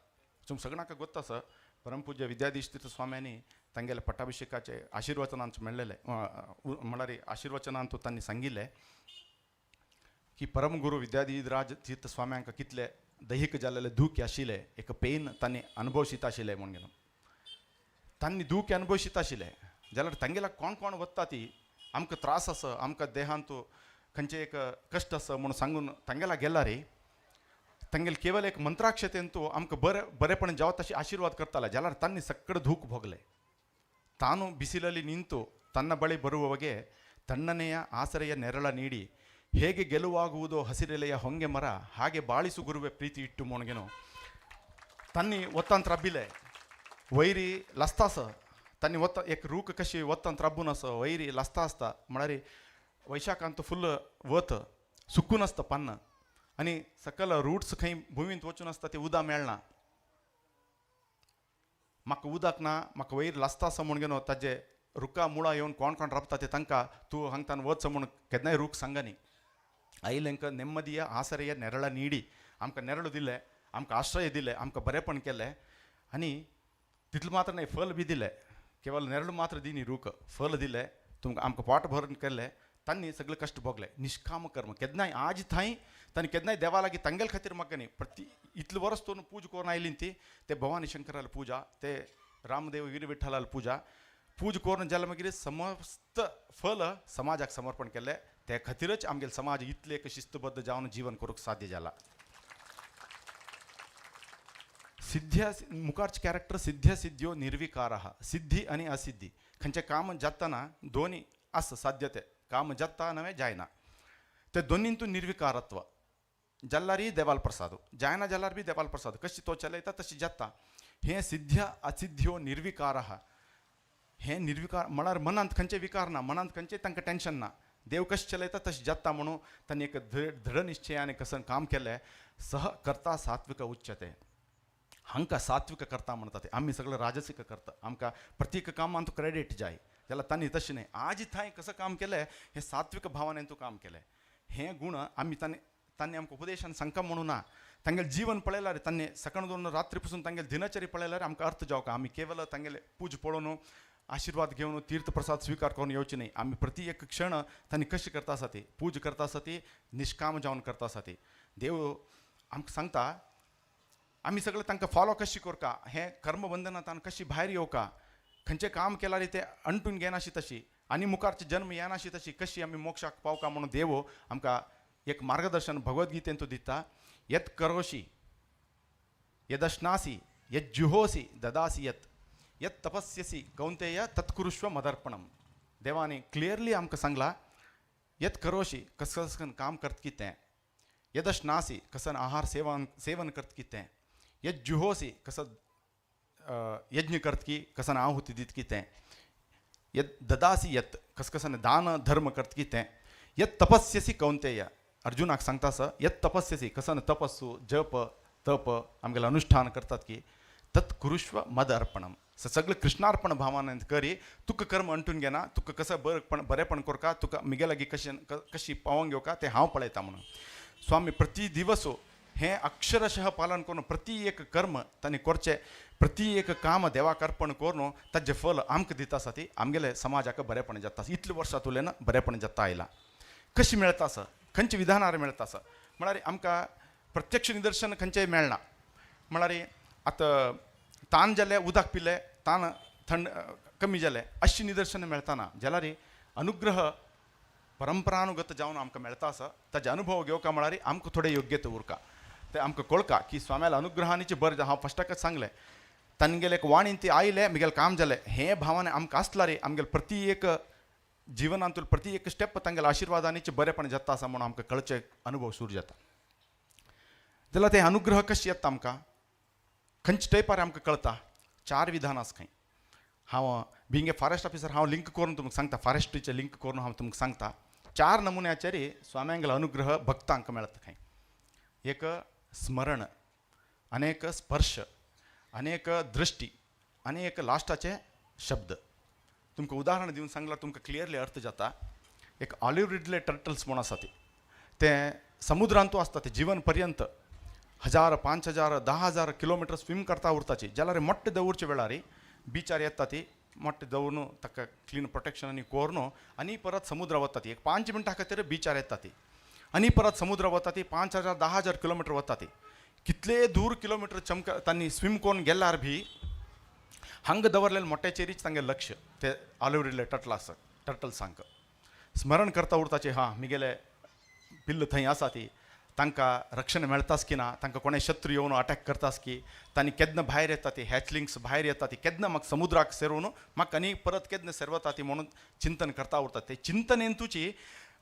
सो सगळ्यांक गोत्ता आसा परमपूज्य विद्याधीश तीर्थ स्वाम्यांनी तांगेले पट्टाभिषेकाचे आशिर्वचनांत मेळ्ळेले म्हळ्यार आशिर्वचनांत तांणी सांगिल्लें की परमगुरू विद्याधीराज तीर्थ स्वाम्यांक कितले दैहिक जाल्लेले दूख आशिल्ले, एक पेन तांणी अनुभवशीत आशिल्ले म्हूण घेवन. तांणी दूख अनुभवशीत आशिल्ले जाल्यार तांगेला कोण कोण वता ती आमकां त्रास आसा, आमकां देहांत खंयचे एक कश्ट आसा म्हूण सांगून तांगेला गेला रे. तांगेले केवल एक मंत्राक्षतेन तूं आमकां बरेपण जावं तशी आशिर्वाद करताले जाल्यार तांणी सगळे दूख भोगले. ತಾನು ಬಿಸಿಲಲ್ಲಿ ನಿಂತು ತನ್ನ ಬಳಿ ಬರುವವಗೆ ತಣ್ಣನೆಯ ಆಸರೆಯ ನೆರಳ ನೀಡಿ ಹೇಗೆ ಗೆಲುವಾಗುವುದೋ ಹಸಿರೆಲೆಯ ಹೊಂಗೆ ಮರ ಹಾಗೆ ಬಾಳಿಸು ಗುರುವೆ ಪ್ರೀತಿ ಇಟ್ಟು ಮೊಣಗೆನು ತನ್ನಿ ಒತ್ತಂತ್ರ ಅಬ್ಬಿಲೆ ವೈರಿ ಲಸ್ತಾಸ ತನ್ನಿ ಒತ್ತ एक रूख कशी ಒತ್ತಂತ್ರ अब्बून असं वैरी लस्ता असता म्हळ्यार वैशाखांत फुल्ल वत सुकून असतं पान्न आणि सकल रूट्स खंय भुमींत वचून असता ते उदा मेळना. म्हाका उदक ना, म्हाका वयर लासता आसा म्हूण घेवन ताजे रुखा मुळां येवन कोण कोण राबता ते तांकां तूं हांगतान वच म्हूण केन्नाय रूख सांगनी. आयलेंक नेಮ್ಮದಿಯ ಆಸರೆಯ ನೆರಳ ನೀಡಿ आमकां नेरळ दिले, आमकां आश्रय दिले, आमकां बरेपण केलें आनी तितलें मात्र न्ही फल बी दिलें. केवळ नेरळ मात्र दिनी रूख फल दिलें, तुमकां आमकां पोट भरून केलें. तांणी सगळे कश्ट भोगले. निश्काम कर्म केन्नाय आज थंय तांणी केन्नाय देवा लागीं तांगेल खातीर म्हाका न्ही प्रति इतलें वर्स तो पूज करून आयली ती ते भवानी शंकराल पुजा, ते रामदेव गिरी विठ्ठलाल पुजा पूज करून जाल्यार मागीर समस्त फल समाजाक समर्पण केलें. ते खातीरच आमगेलो समाज इतले एक शिस्तबद्ध जावन जीवन करूंक साध्य जाला. सिद्ध्या मुखारचे कॅरेक्टर सिद्ध्या सिद्ध्यो निर्विकाराः. सिद्धी आनी असिद्धी खंयचें काम जातना दोनी आसा साध्यते. काम जाता नवे जायना ते दोनींतून निर्विकारत्व जाल्यारय देवाल प्रसाद, जायना जाल्यार बी देवाल प्रसाद. कशी तो चलयता तशी जाता. हे सिद्ध्या असिद्ध्यो निर्विकाराः. हे निर्विकार म्हळ्यार मनांत खंयचे विकार ना, मनांत खंयचे तांकां टेन्शन ना. देव कशें चलयता तशें जाता म्हणून तांणी एक दृढ निश्चयाने कसं काम केलें. सह करता सात्विक उच्चते. हांकां सात्विक करता म्हणटा ते. आमी सगळे राजसीक करता, आमकां प्रत्येक कामांत क्रेडीट जाय जाल्यार तांणी तशें न्ही. आज थंय कसं काम केलें हे सात्विक भावनेन तूं काम केलें. हे गुण आमी तांणी आमकां उपदेशान सांगता म्हणून ना. तांगेलें जीवन पळयल्यार तांणी सकाळ दोन रात्री पसून तांगेली दिनचर्या पळयल्यार आमकां अर्थ जावका. आमी केवळ तांगेले पूज पळोवन आशिर्वाद घेवन तीर्थ प्रसाद स्वीकार करून येवचे न्ही. आमी प्रति एक क्षण तांणी कशी करता आसा ती पूज करता आसा ती निश्काम जावन करता आसा ती. देव आमकां सांगता आमी सगळे तांकां फॉलो कशी करता, हे कर्मबंधनांतल्यान कशी भायर येवका, खंयचें काम केल्यार ते अंटून घेनाशी तशी आनी मुखारचे जन्म येनाशी तशी कशी आमी मोक्षाक पावका म्हणून देव आमकां एक मार्गदर्शन भगवद्गीतेंत दिता. यत् करोषि यदश्नासि यज्जुहोसि ददासि यत् यत् तपस्यसि कौंतेय तत्कुरुष्व मदर्पणम. देवानी क्लियरली आमकां सांगला यत् करोषि कसं काम करता कितें, यदश्नासि कसं आहार सेवन करता कितें, यज्जुहोसि कसं यज्ञ करता की कसं आहुती दिता कितें, यत् ददासि यत् कसं दान धर्म करता कितें, यत् तपस्यसि कौंतेय अर्जुनाक सांगता आसा यत् तपस्यसि कसं तपस्सू जप तप आमगेलें अनुष्ठान करतात की तत् कुरुष्व मद अर्पणम. सगळें कृष्णार्पण भावान करी. तुका कर्म अंटून घेना, तुका कसं बरेपण करता, तुका मिगे लागीं कशी पावोंक घेवका ते हांव पळयता म्हणून. स्वामी प्रति दिवस हे अक्षरशः पालन करून प्रति एक कर्म तांणी करचें, प्रति एक काम देवाक अर्पण करून ताजें फल आमकां दिता आसा ती आमगेले समाजाक बरेपण जाता. इतलें वर्सां तुलेन बरेपण जाता आयलां. कशी मेळटा आसा, खंयच्या विधानार मेळटा आसा म्हळ्यार आमकां प्रत्यक्ष निदर्शन खंयचेंय मेळना. म्हळ्यार आतां तान जालें उदक पिलें, तान थंड कमी जालें अशी निदर्शनां मेळतना जाल्यार अनुग्रह परंपरानुगत जावन आमकां मेळटा आसा. ताजे अनुभव घेवका म्हळ्यार आमकां थोडें योग्यता उरता. ते आमकां कळका की स्वाम्याल अनुग्रहानीचे बरें हांव फस्टाकच सांगलें. तांगेले एक वाणीन ती आयले म्हगेलें काम जालें हे भावान आमकां आसला रे. आमगेलें प्रति एक जिवनांतून प्रति एक स्टेप तांगेल्या आशिर्वादानीचे बरेपण जाता आसा म्हणून आमकां कळचे अनुभव सुरू जाता. जाल्यार ते अनुग्रह कशें येता आमकां खंयच्या टायपार आमकां कळटा. 4 विधान आसा खंय. हांव बिंग ए फॉरेस्ट ऑफिसर हांव लिंक करून तुमकां सांगता, फॉरेस्ट्रीचे लिंक करून हांव तुमकां सांगता 4 नमुन्याचेर स्वाम्यांगेलो अनुग्रह भक्तांक मेळटा खंय. एक स्मरण, अनेक स्पर्श, अनेक दृष्टी आणि एक लास्टाचे शब्द. तुमकां उदाहरण दिवन सांगल्यार तुमकां क्लियरली अर्थ जाता. एक ऑलिव्ह रिडले टर्टल्स म्हूण आसा ते समुद्रांतू आसता ते जीवन पर्यंत 1000, 5000, 10,000 किलोमीटर स्विम करता उरताची. जाल्यार मोट्टे दवरचे वेळार बिचार येता ती मोट्टे दवरून ताका क्लीन प्रोटेक्शन आनी कोरनो आनी परत समुद्र वता ती. एक 5 मिनटां खातीर बिचार येता ती आनी परत समुद्र वता ती. 5,000, 10,000 किलोमीटर वता ती. कितले दूर किलोमीटर तांणी स्विम करून गेल्यार बी हांगा दवरलेले मोट्याचेरीच तांगे लक्ष ते ऑलिव्ह रिडले टर्टल्सांक स्मरण करता उरताचे. हां मिगेले पिल्ल थंय आसा ती, तांकां रक्षण मेळताच की ना, तांकां कोणें शत्रू येवन अटॅक करतास की, तांणी केन्ना भायर येता ती हॅचलिंग्स भायर येता ती केन्ना म्हाका समुद्राक सेरून म्हाका आनी परत केन्ना सेरवता ती म्हणून चिंतन करता उरतात. ते चिंतनेन तुची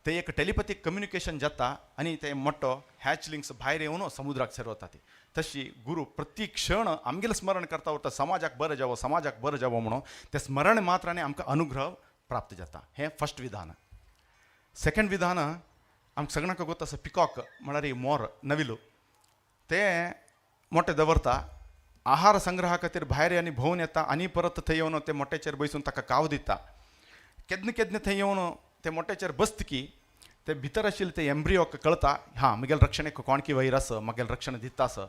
ते एक टेलिपॅथीक कम्युनिकेशन जाता आनी ते मोठो हॅचलिंग्स भायर येवन समुद्राक सेरवता ती. तशी गुरू प्रत्येक क्षण आमगेलें स्मरण करता उरता समाजाक बरें जावो, समाजाक बरें जावो म्हणून. ते स्मरण मात्रांनी आमकां अनुग्रह प्राप्त जाता. हें फर्स्ट विधान. सेकंड विधान आमकां सगळ्यांक गोत आसा पिकॉक म्हळ्यार मोर नविलू ते मोठे दवरता. आहार संग्रहा खातीर भायर आनी भोंवन येता आनी परत थंय येवन ते मोट्याचेर बसून ताका काव दिता. केन्ना केन्ना थंय येवन ते मोट्याचेर बसतकी ते भितर आशिल्ले ते एम्ब्रियोक कळटा हां म्हगेल्या रक्षणेक कोणकी वयर आसा, म्हगेलें रक्षण दिता आसा.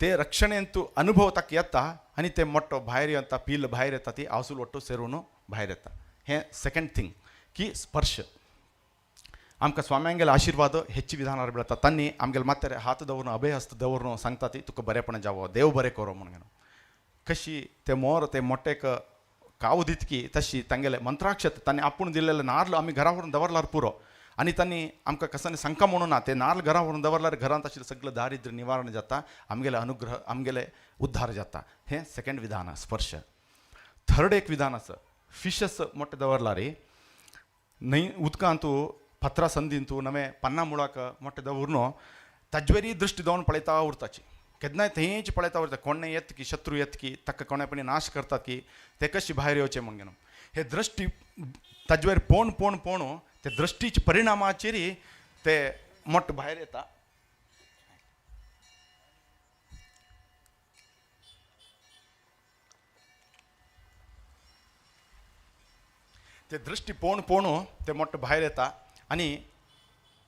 ते रक्षणेन तूं अनुभव ताका येता आनी ते मोठो भायर येता, पिल्ल भायर येता ती आवसूल ओट्टू सेरून भायर येता. हें सेकंड थिंग की स्पर्श. आमकां स्वाम्यांगेले आशिर्वाद हेची विधानार मेळटा. तांणी आमगेले माथ्यार हात दवरून अभय हस्त दवरून सांगता ती तुका बरेपण जावो, देव बरें करो म्हणून. कशी ते मोर ते मोट्टेक काव दितकी तशी तांगेले मंत्राक्षत तांणी आपूण दिल्लेले नाल्ल आमी घरा व्हरून दवरल्यार पुरो. आनी तांणी आमकां कसं सांगता म्हणून ना ते नाल्ल घरा व्हरून दवरल्यार घरांत आशिल्लें सगळें दारिद्र्य निवारण जाता, आमगेले अनुग्रह आमगेले उद्धार जाता. हें सेकंड विधान स्पर्श. थर्ड एक विधान आसा फिशस मोठे दवरल्यार न्हंय उदकांत पत्रा संदीन तूं नवे पन्ना मुळाक मोठे दवरून ताजेवरी दृश्टी दवरून पळयता उरताची. केन्नाय थंयच पळयता उरता कोणें येत की शत्रू येत की ताका कोणेपणी नाश करतात की ते कशी भायर येवचे म्हणून. हे दृश्टी ताजेवर पोवन पोवन पोवन ते दृश्टीच्या परिणामाचेर ते मोठ भायर येता. ते दृश्टी पोवन पोवन ते मोठं भायर येता आनी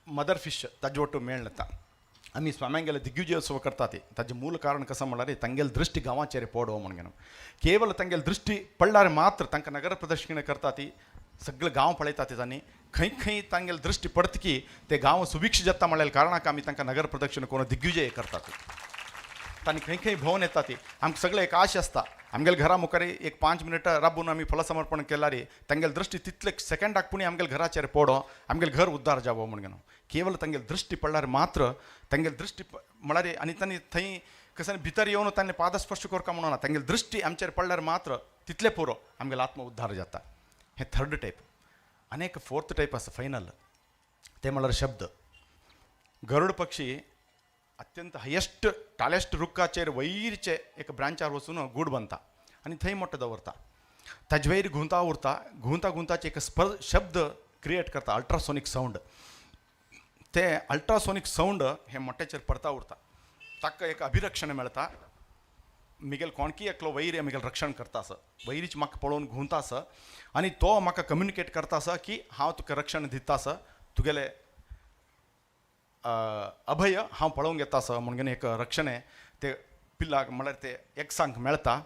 मदर फिश ताजे ಒಟ್ಟು मेळता. आमी स्वाम्यांगेले दिग्विजयोत्सव करता ती ताजें मूल कारण कसं म्हळ्यार तांगेले दृश्टी गांवाचेर पडो म्हणून. केवल तांगेले दृश्टी पडल्यार मात्र तांकां नगर प्रदक्षिणे करता ती सगळे गांव पळयता ते तांणी खंय खंय तांगेले दृश्टी पडता की ते गांव सुभिक्ष जाता म्हळ्यार कारणाक आमी तांकां नगर प्रदक्षिण करून दिग्विजय करता ती. तांणी खंय खंय भोंवन येता ती. आमकां सगळे एक आश आसता आमगेले घरा मुखार एक 5 मिनटां राबून आमी फलसमर्पण केल्यार तांगेले दृश्टी तितले सेकंडाक पुणी आमगेले घराचेर पडो आमगेले घर उद्धार जावो म्हणून. केवल तांगेले दृश्टी पडल्यार मात्र तांगेले दृश्टी म्हळ्यार आनी तांणी थंय कसं भितर येवन तांणी पादस्पर्श करता म्हणून ना तांगेले दृश्टी आमचेर पडल्यार मात्र तितले पुरो आमगेलो आत्म उद्धार जाता. हें थर्ड टायप. आनीक फोर्थ टायप आसा फायनल ते म्हळ्यार शब्द. गरुड पक्षी अत्यंत हायेस्ट टालेस्ट रुखाचेर वयरचे एक ब्रांचार वचून गूड बांदता आनी थंय मोठो दवरता. ताजे वयर घुंवता उरता घुंवता घुंवताचे एक शब्द क्रिएट करता अल्ट्रासोनीक सावंड. ते अल्ट्रासोनीक सावंड हे मोठ्याचेर पडता उरता. ताका एक अभिरक्षण मेळटा. मिगेल कोणकी एकलो वयर मिगेल रक्षण करता आसा वयरीच म्हाका पळोवन घुंवता आसा आनी तो म्हाका कम्युनिकेट करता आसा की हांव तुका रक्षण दिता आसा तुगेले अभय हांव पळोवंक येता आसा म्हणून एक रक्षणे ते पिल्लाक म्हळ्यार ते एकसांक मेळटा.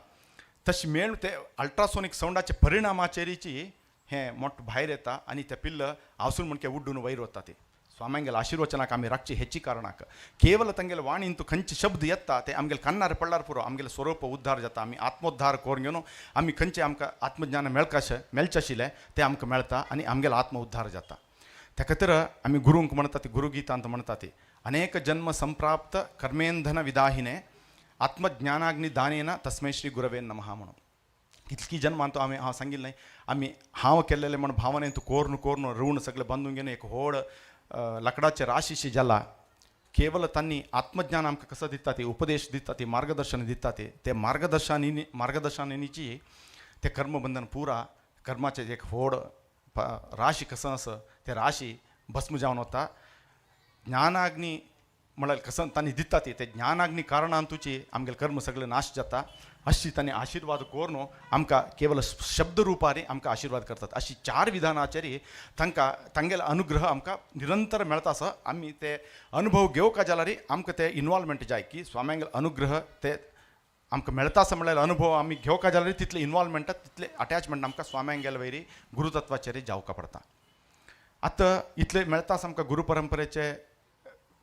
तशी मेळून ते अल्ट्रासोनीक सावंडाचे परिणामाचेरीची हें मोठ्ठ भायर येता आनी ते पिल्ल आवसून म्हणके उड्डून वयर वता ते. स्वाम्यांगेले आशिर्वचनाक आमी राखची हेची कारणाक केवल तांगेले वाणीन तूं खंयचे शब्द येता ते आमगेले कन्नार पडल्यार पुरो आमगेले स्वरूप उद्धार जाता. आमी आत्मोद्धार करून घेवन आमी खंयचे आमकां आत्मज्ञान मेळचे आशिल्लें तें आमकां मेळटा आनी आमगेलो आत्म उद्धार जाता. त्या खातीर आमी गुरूंक म्हणटा ती गुरुगीतांत म्हणटा ती अनेक जन्म संप्राप्त कर्मेंधन विदाहिने आत्मज्ञानाग्नी दानेन तस्मै श्री गुरवे नमः म्हणून. कितकी जन्मांत आमी हांव सांगिल्लें न्हय आमी हांव केल्लेलें म्हण भावनेन तूं कोरून कोरून ऋण सगळें बांदून घेवन एक व्हड लाकडाचे राशीशी जाला. केवल तांणी आत्मज्ञान आमकां कसं दिता ती उपदेश दिता ती मार्गदर्शन दिता ते मार्गदर्शनांनीची ते कर्मबंधन पुरा कर्माचें एक व्हड राशी कसं आसा ते राशी भस्म जावन वता. ज्ञानाग्नी म्हळ्यार कसं तांणी दिता ती ते ज्ञानाग्नी कारणांतूची आमगेले कर्म सगळे नाश जाता अशी तांणी आशीर्वाद कोरून आमकां केवल शब्द रुपारी आमकां आशीर्वाद करतात. अशी 4 विधानाचेरी तांकां तांगेलो अनुग्रह आमकां निरंतर मेळता आसा. आमी ते अनुभव घेवका जाल्यार आमकां ते इनवॉल्वमेंट जाय की स्वाम्यांगेलो अनुग्रह ते आमकां मेळता आसा म्हणल्यार अनुभव आमी घेवका जाल्यार तितले इनवॉल्वमेंट तितले अटॅचमेंट आमकां स्वाम्यांगेले वयरी गुरुतत्वाचेर जावका पडटा. आतां इतले मेळटा आसा आमकां गुरू परंपरेचे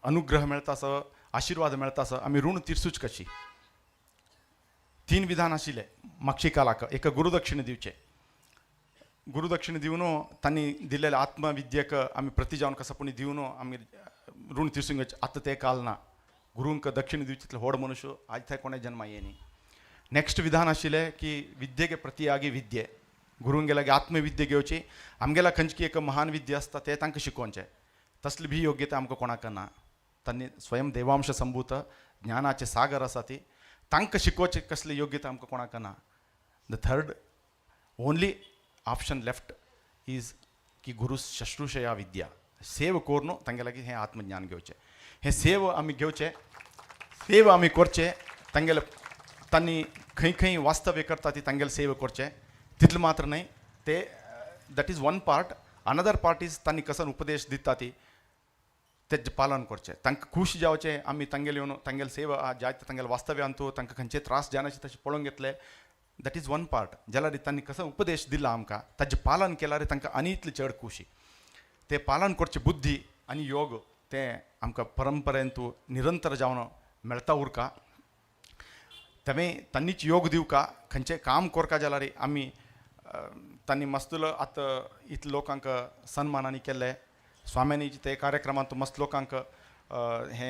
अनुग्रह मेळटा आसा आशीर्वाद मेळटा आसा आमी ऋण तिरसूच कशी. 3 विधान आशिल्ले मागची कालाक. एक गुरुदक्षिणे दिवचे. गुरुदक्षिणे दिवन तांणी दिल्लेले आत्मविद्येक आमी प्रति जावन कसपणी दिवन आमी ऋण तिरसूंक आतां ते काल ना. गुरूंक दक्षिणे दिवचे तितले व्हड मनुष्य आज थंय कोणें जन्मा येयनी. नेक्स्ट विधान आशिल्लें की विद्येक प्रतियागी विद्ये. गुरूंक गेल्यार आत्मविद्या घेवची. आमगेल्या खंयची एक महान विद्या आसता ते तांकां शिकोवचें. तसली भी योग्यता आमकां कोणाक ना. तांणी स्वयं देवांश संभूत ज्ञानाचे सागर आसा ती तांकां शिकोवची कसली योग्यता आमकां कोणाक ना. The third only option left is की गुरू शुश्रूषया विद्या. सेव कोरून तांगे लागीं हें आत्मज्ञान घेवचें. हें सेव आमी घेवचें. सेव आमी करचें. तांगेले तांणी खंय खंय वास्तव्य करता ती तांगेले सेव करचें. तितलें मात्र न्हय ते that is one part. Another part is तांणी कसन उपदेश दिता ती तेजें पालन करचें. तांकां खूश जावचें. आमी तांगेले येवन तांगेले सेव जायते तांगेले वास्तव्यांतू तांकां खंयचे त्रास जायनाशे तशें पळोवंक घेतले. That is one part. जाल्यार तांणी कसो उपदेश दिला आमकां ताजें पालन केल्यार तांकां आनी इतली चड खुशी. तें पालन करचें बुद्धी आनी योग तें आमकां परंपरेंतू निरंतर जावन मेळता उरका. तांणीच योग दिवका. खंयचें काम करता जाल्यार आमी तांणी मस्तलो आतां इतले लोकांक सन्मानांनी केल्ले. स्वाम्यांनी ते कार्यक्रमांत मस्त लोकांक हे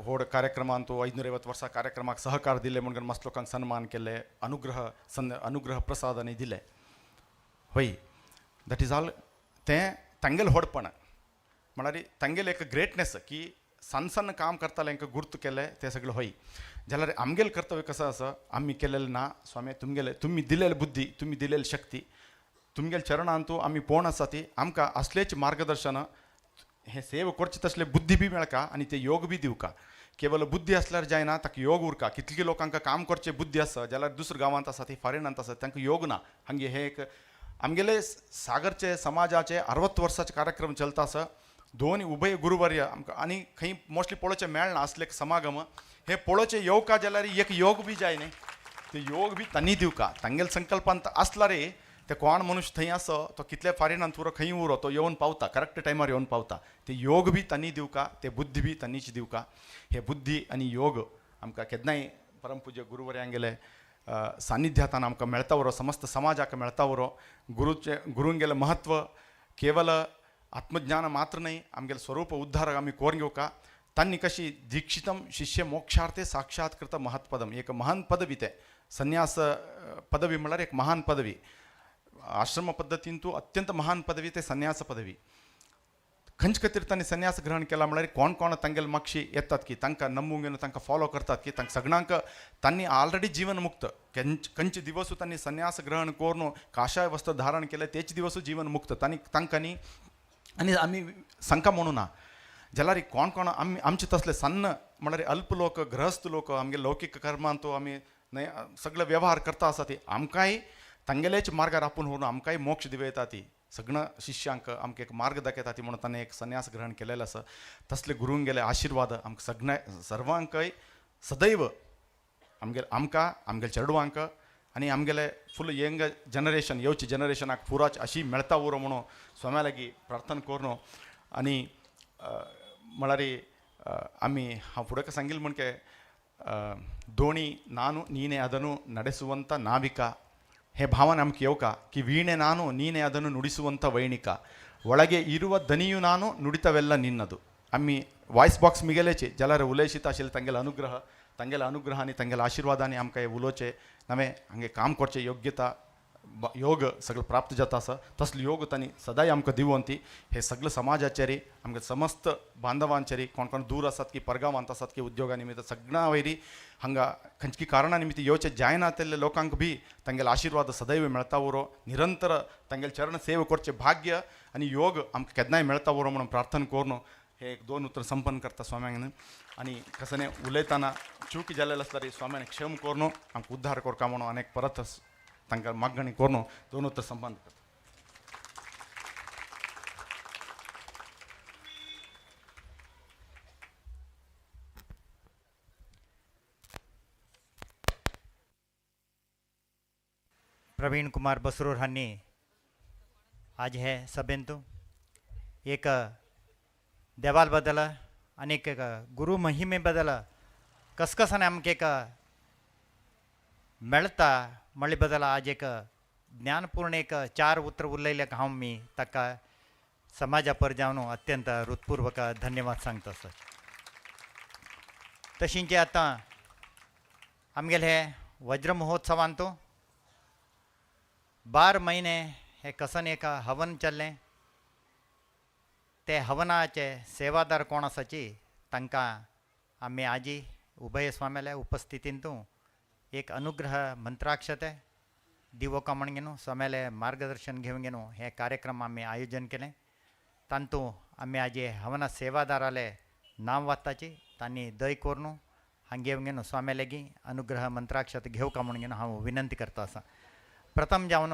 व्हड कार्यक्रमांत 550 वर्सां कार्यक्रमाक सहकार दिले म्हणून मस्त लोकांक सन्मान केले. अनुग्रह प्रसादांनी दिले. होय दॅट इज ऑल. तें तांगेलें व्हडपण म्हळ्यार तांगेलें एक ग्रेटनेस की सन्न काम करताले हांकां गुर्त केलें तें सगळें होय. जाल्यार आमगेलें कर्तव्य कसो आसा आमी केलेलें ना. स्वामी तुमी दिलेली बुद्धी तुमी दिलेली शक्ती तुमगेल्या चरणांतू आमी पळोवन आसा ती आमकां असलेच मार्गदर्शन हे सेव करचे तसले बुद्धी बी मेळका आनी ते योग बी दिवका. केवल बुद्धी असल्यार जायना ताका योग उरका. कितली लोकांक काम करचे बुद्धी आसा जाल्यार दुसऱ्या गांवांत आसा ती फॉरेनांत आसा तांकां योग ना. हांगे हे एक आमगेले सागरचे समाजाचे 60 वर्साचे कार्यक्रम चलता आसा. दोन उभय गुरुवर्य आमकां आनी खंय मोस्टली पळोवचें मेळना असले समागम. हे पळोवचें येवका जाल्यार एक योग बी जाय न्ही. ते योग बी तांणी दिवका. तांगेले संकल्पांत आसल्यार ते कोण मनुष्य थंय आसो तो कितले फॉरेनांत उरो खंय उरो तो येवन पावता करेक्ट टायमार येवन पावता. ते योग बी तांणी दिवका. ते बुद्धी बी तांणीच दिवका. हे बुद्धी आनी योग आमकां केन्नाय परमपूज्य गुरुवर्यांगेले सान्निध्यातान आमकां मेळता उरो. समस्त समाजाक मेळता उरो. गुरूंगेलें महत्व केवल आत्मज्ञान मात्र न्हय आमगेलें स्वरूप उद्धार आमी कोरून घेवका. तांणी कशी दीक्षितम शिष्य मोक्षार्थे साक्षात्कृत महत्पदम एक महान पदवी ते संन्यास पदवी म्हळ्यार एक महान पदवी. आश्रम पद्दतींतू अत्यंत महान पदवी ते संन्यास पदवी. खंयचे खातीर तांणी संन्यास ग्रहण केला म्हळ्यार कोण कोण तांगेले मागशी येतात की तांकां नमूंक येवन तांकां फॉलो करतात की तांकां सगळ्यांक तांणी ऑलरेडी जीवन मुक्त. खंयचे दिवसू तांणी संन्यास ग्रहण करून काशाय वस्त्र धारण केले तेच दिवसू जीवन मुक्त तांकां न्ही. आनी आमी सांगता म्हणून ना जाल्यार कोण कोण आमचे तसले सन्न म्हळ्यार अल्प लोक गृहस्थ लोक आमगे लौकीक कर्मांत आमी सगळे व्यवहार करता आसा ती आमकांय तांगेलेच मार्गार आपूण व्हरून आमकांय मोक्ष दिवयता ती सगळ्या शिष्यांक आमकां एक मार्ग दाखयता ती म्हणून ताणें एक संन्यास ग्रहण केलेलें आसा. तसले गुरूंक गेले आशिर्वाद आमकां सगळ्या सर्वांकय सदैव आमकां आमगेल्या चेडवांक आनी आमगेले फूल यंग जनरेशन येवचे जनरेशनाक पुराच अशी मेळता उरो म्हणून स्वाम्या लागीं प्रार्थना करून आनी म्हळ्यार आमी हांव फुडें सांगिल्लें म्हणके दोणी नानु नीने ಅದನ್ನು ನಡೆಸುವಂತ ನಾವಿಕ. हे ಭಾವನೆ ನಮ್ಗೆ ಯೋಕ ಕಿ ವೀಣೆ ನಾನು ನೀನೆ ಅದನ್ನು ನುಡಿಸುವಂಥ ವೈಣಿಕ ಒಳಗೆ ಇರುವ ದನಿಯು ನಾನು ನುಡಿತವೆಲ್ಲ ನಿನ್ನದು. आम्ही वॉयस बॉक्स मिगेलेचे जाल्यार उलयशीत आशिल्ले तांगेले अनुग्रह आनी तांगेले आशिर्वादांनी आमकां हे उलोवचें नवें हांगे काम करचें योग्यता योग सगळें प्राप्त जाता आसा. तसलो योग तांणी सदांय आमकां दिवोन ती हे सगळे समाजाचेरी आमगे समस्त बांधवांचेरी कोण कोण दूर आसात की परगांवांत आसात की उद्योगा निमित्त सगळ्यां वयरी हांगा खंयची कारणां निमित्त येवचें जायना तेल्ले लोकांक बी तांगेले आशिर्वाद सदैव मेळता उरो. निरंतर तांगेले चरण सेव करचें भाग्य आनी योग आमकां केन्नाय मेळता उरो म्हणून प्रार्थना करून हे एक 2 उतर संपन्न करता स्वाम्यांनी आणि कसं उलयताना चूक जालेलं असता तरी स्वाम्याने क्षम करून आमकां उद्धार करता म्हणून अनेक परत तांकां मागणी करून 2 उतर संपन्न करता. प्रवीण कुमार बसरूर हांनी आज हे सभेंतू एक देवाल बद्दल आनी एक गुरु महिमे बद्दल कसकसाने आमकां एक मेळटा म्हणले बद्दल आज एक ज्ञानपूर्ण एक 4 उतर उरलेले हांव मी ताका समाजा पर जावन अत्यंत हृदपूर्वक धन्यवाद सांगता सर. तशींचे आतां आमगेले हे वज्र महोत्सवांतू 12 महिने हे कसन एक हवन चल्लें. ते हवनाचे सेवादार कोण आसाची तांकां आमी आजी उभय स्वाम्याल्या उपस्थितींतू एक अनुग्रह मंत्राक्षते दिवो का म्हण घेवन स्वाम्याले मार्गदर्शन घेवन घेवन हे कार्यक्रम आमी आयोजन केलें. तांतू आमी आजी हवना सेवादाराले नांव वाचताची तांणी दय करून हांगा घेवन घेवन स्वाम्या लेगीं अनुग्रह मंत्राक्षते घेव का म्हण घेवन हांव विनंती करता आसा. प्रथम जावन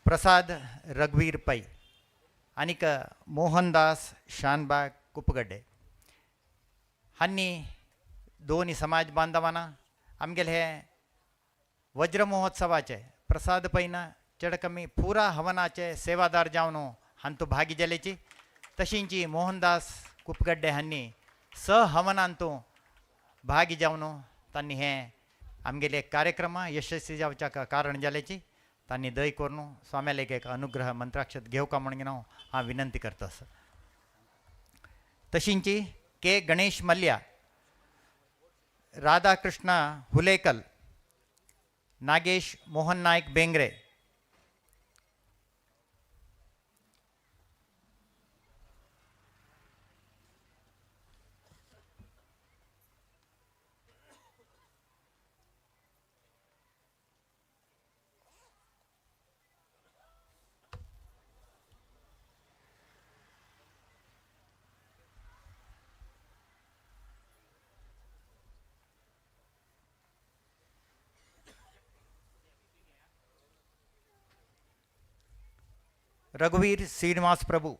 प्रसाद रघुवीर पै आनीक मोहनदास शानबाग कुपगड्डे हांनी दोनी समाज बांधवांना आमगेले हे वज्र महोत्सवाचे प्रसाद पैना चड कमी पुरा हवनाचे सेवादार जावन हांतू भागी जालेची. तशींची मोहनदास कुपगड्डे हांनी सहवनांतू भागी जावन तांणी हे आमगेले कार्यक्रम यशस्वी जावच्या कारण जाल्याची तांणी दय करून स्वाम्यालेक एक अनुग्रह मंत्राक्षत घेव का म्हण घेवन हांव विनंती करता सर. तशींची के गणेश मल्ल्या राधाकृष्ण हुलेकल नागेश मोहन नायक बेंगरे रघुवीर श्रीनिवास प्रभु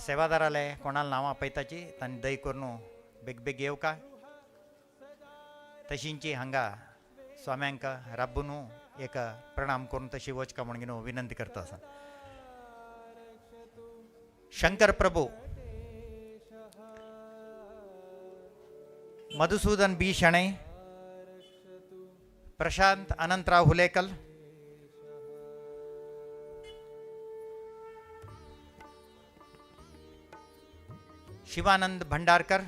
सेवादाराले कोणाला नांवां पळयताची तांणी दय करून बेग बेग येव का. तशींची हांगा स्वाम्यांक राबून एक प्रणाम करून तशी वचका म्हण घेवन विनंती करता आसा. शंकर प्रभू मधुसूदन बी शणै प्रशांत अनंतराव हुलेकल शिवानंद भंडारकर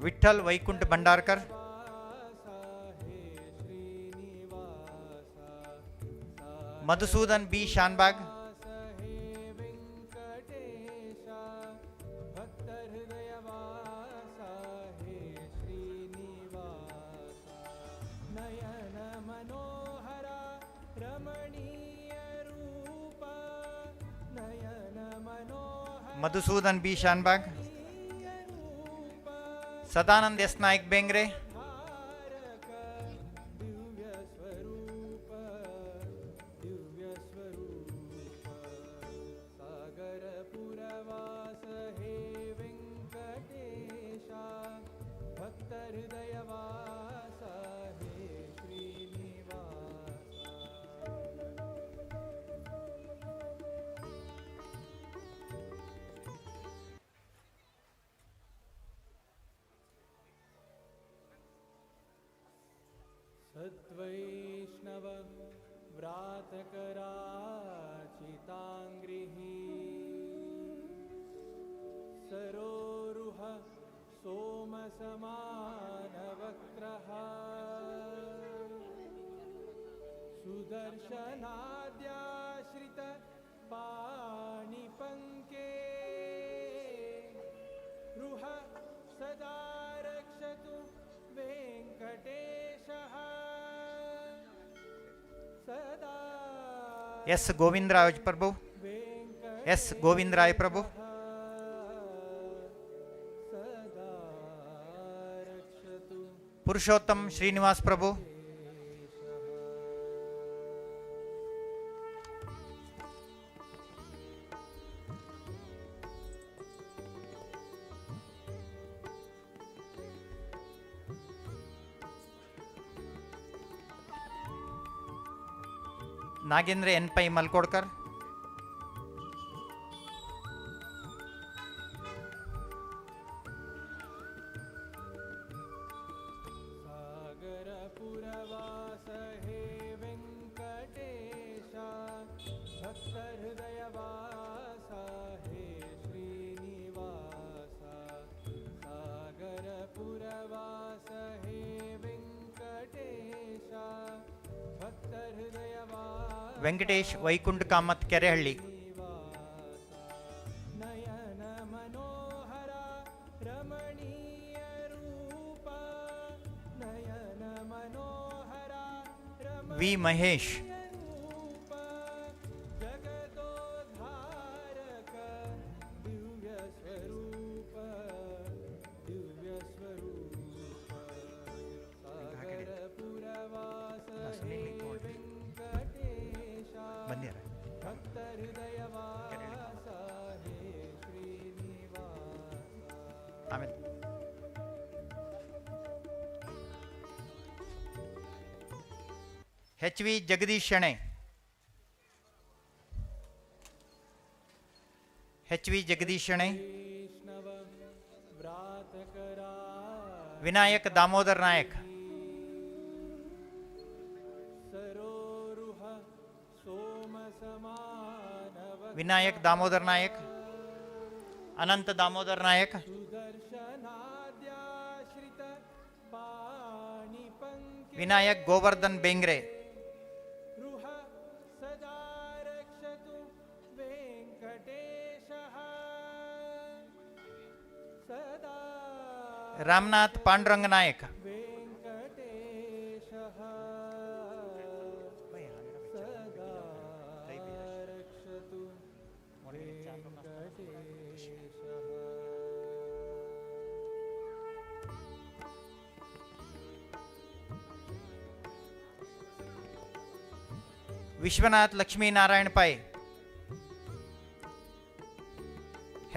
विठ्ठल वैकुंठ भंडारकर मधुसूदन बी शानबाग मधुसूदन बी शानबाग, सदानंद एस नाईक बेंगरे, सागरपुरवास हे व्यङ्कटेशा भक्तहृदयवास हे श्रीनिवासा सद्वैष्णव व्रातकराचिताङ्घ्रिः सरोरुह सोमसमानवक्त्रः सुदर्शनाद्याश्रित पाणिपङ्के रुह सदा रक्षतु वेङ्कटेशः सदा एस गोविंदराज प्रभु, एस गोविंदराय प्रभु, सदा रक्षतु पुरुषोत्तम श्रीनिवास प्रभु, नागेंद्र एन पै मलकोडकर, सागरपुरवास हे वेङ्कटेशा भक्तहृदयवास हे श्रीनिवासा सागरपुरवास हे वेङ्कटेशा भक्तहृदयवास वेंकटेश वैकुंठ कामत केरेहಳ್ಳಿ, नयन मनोहरा रमणीय रूप नयन मनोहरा वी महेश, रूप जगदोद्धारक दिव्य स्वरूप सागरपुरवास हे वेङ्कटेशा बंदिरा भक्तहृदयवास हे Srinivasa आमेಲೆ H we Jagdish शणे, H we Jagdish शणे, वैष्णव व्रातकरा विनायक दामोदर नायक, सरोरुह सोमसमानव विनायक दामोदर नायक, अनंत दामोदर नायक, सुदर्शनाद्याश्रित पाणिपङ्के विनायक गोवर्धन बेंगरे, रुह सदा रक्षतु वेङ्कटेशः सदा रामनाथ पांडुरंग नायक, वेङ्कटेशः सदा रक्षतु वेङ्कटेशः विश्वनाथ लक्ष्मी नारायण पै,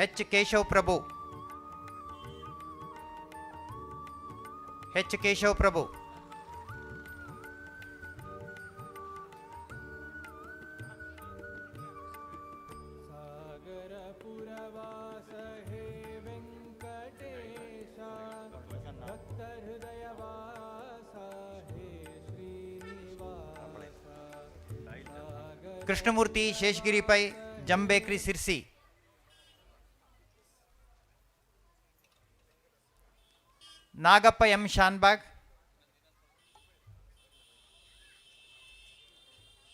एच केशव प्रभु, एच केशव प्रभु, सागरपुरवास हे वेङ्कटेशा भक्तहृदयवास हे श्रीनिवासा कृष्णमूर्ति शेषगिरी पै जंबेक्री सिरसी, नागप्प एम शानबाग,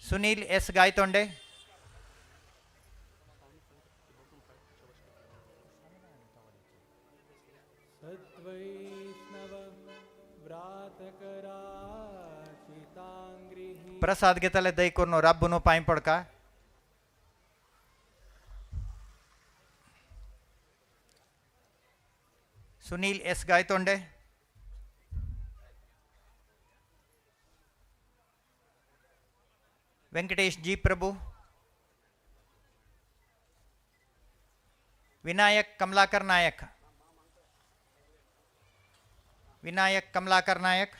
सुनील एस गायतोंडे, सद्वैष्णव व्रातकराचिताङ्घ्रिः प्रसाद घेतले दैकोरनो रब्बुनो पाय पडका, सुनील एस गायतोंडे, वेंकटेश जी प्रभु, विनायक कमलाकर नायक, विनायक कमलाकर नायक,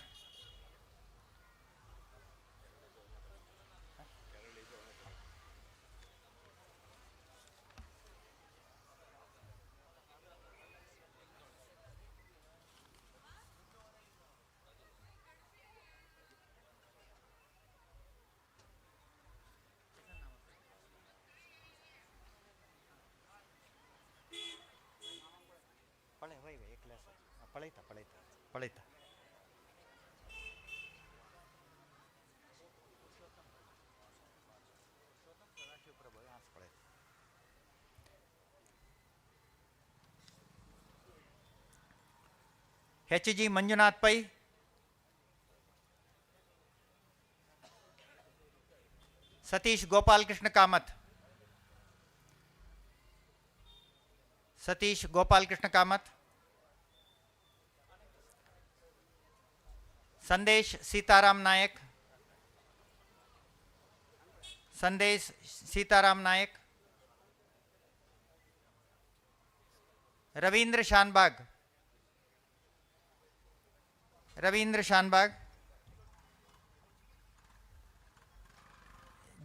पळयता पळयता पळयता HG मंजुनाथ पै, सतीश गोपाल कृष्ण कामत, सतीश गोपाल कृष्ण कामत, संदेश सीताराम नायक, संदेश सीताराम नायक, रवींद्र शानबाग, रवींद्र शानबाग,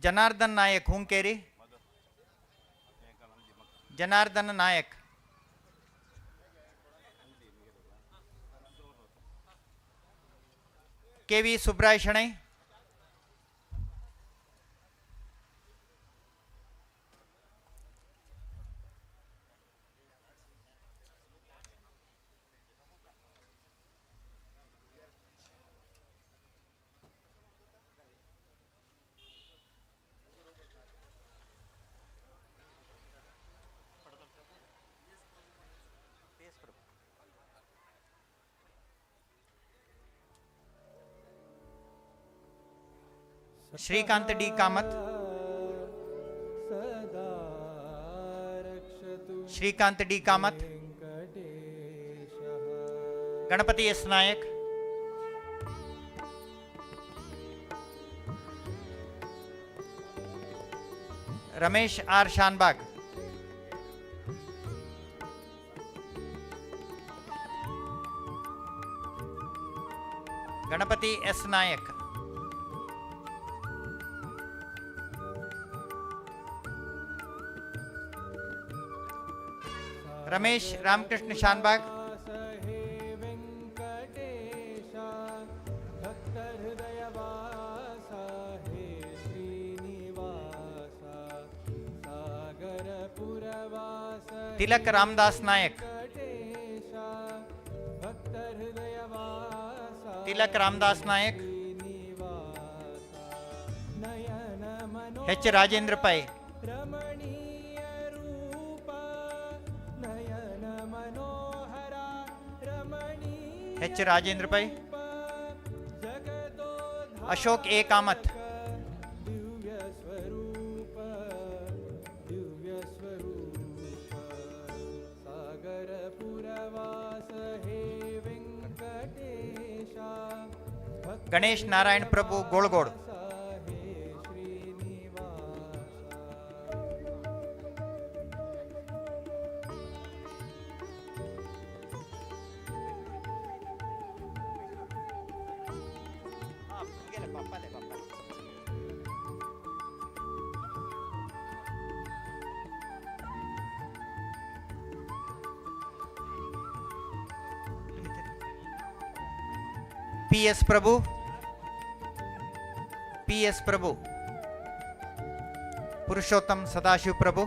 जनार्दन नायक हुंकेरी, जनार्दन नायक, केवी सुब्राय शणै, श्रीकांत डी कामत, सदा रक्षतु श्रीकांत डी कामत, वेङ्कटेशः गणपति एस नायक, रमेश आर शानबाग, गणपति एस नायक, रमेश रामकृष्ण शानबाग, हे वेङ्कटेश भक्तहृदयवासा हे श्रीनिवास सागरपुरवास तिलक रामदास नायक, वेङ्कटेश भक्तहृदयवासा तिलक रामदास नायक, श्रीनिवास नयन मनो एच राजेंद्र पै, रमणीय रूप नयन मनोहरा रमणीय एच राजेंद्र पै, जगदोद्धारक अशोक ए कामत, दिव्य स्वरूप सागर पुरवास हे वेंकटेश गणेश नारायण प्रभु गोळगोड, हे श्रीनिवास PS प्रभु, PS प्रभु, पुरुषोत्तम सदाशिव प्रभु,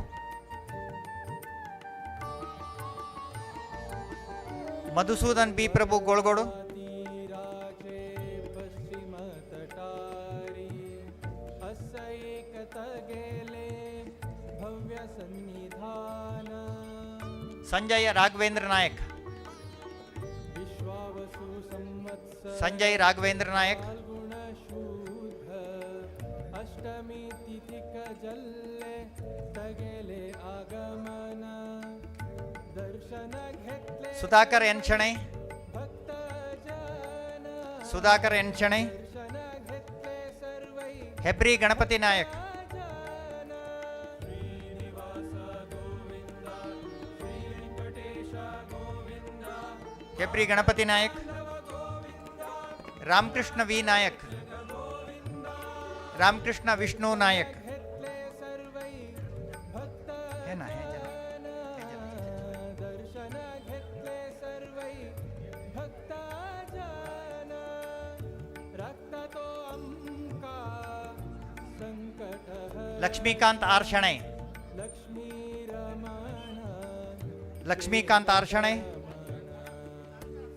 मधुसूदन बी प्रभु गोळगोडु, तीराचे पश्चिम तटारी अस एकत गेले भव्य सन्निधान संजय राघवेंद्र नायक, विश्वावसु संवत्सर संजय राघवेंद्र नायक, फाल्गुन शुद्ध अष्टमी तिथिक जल्ले तगेले आगमन दर्शन घेतले Sudhakar N Shenoy, Sudhakar N Shenoy, Hebri Ganapati Nayak, Hebri Ganapati Nayak, Ramakrishna V Nayak, Ramakrishna Vishnu Nayak, हे ना हे जरा, हे जरा. दर्शन घेतले सर्वै भक्ता जन रक्त तो अंका संकट लक्ष्मीकांत आर शणै, लक्ष्मी रमण लक्ष्मीकांत आर शणै,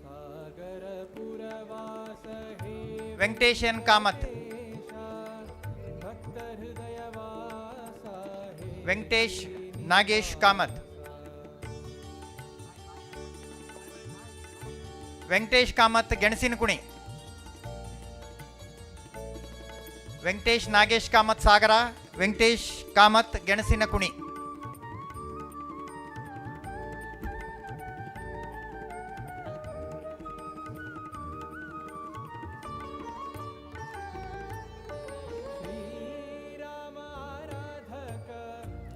सागर पुरवास हे वेंकटेश एन कामत, भक्त हृदय वासा हे वेंकटेश नागेश कामत, वेंकटेश कामत ಗೆಣಸಿನಕುಣಿ, ವೆಂಕಟೇಶ್ ನಾಗೇಶ್ ಕಾಮತ್ ಸಾಗರ, ವೆಂಕಟೇಶ್ ಕಾಮತ್ ಗೆಣಸಿನಕುಣಿ. श्रीराम आराधक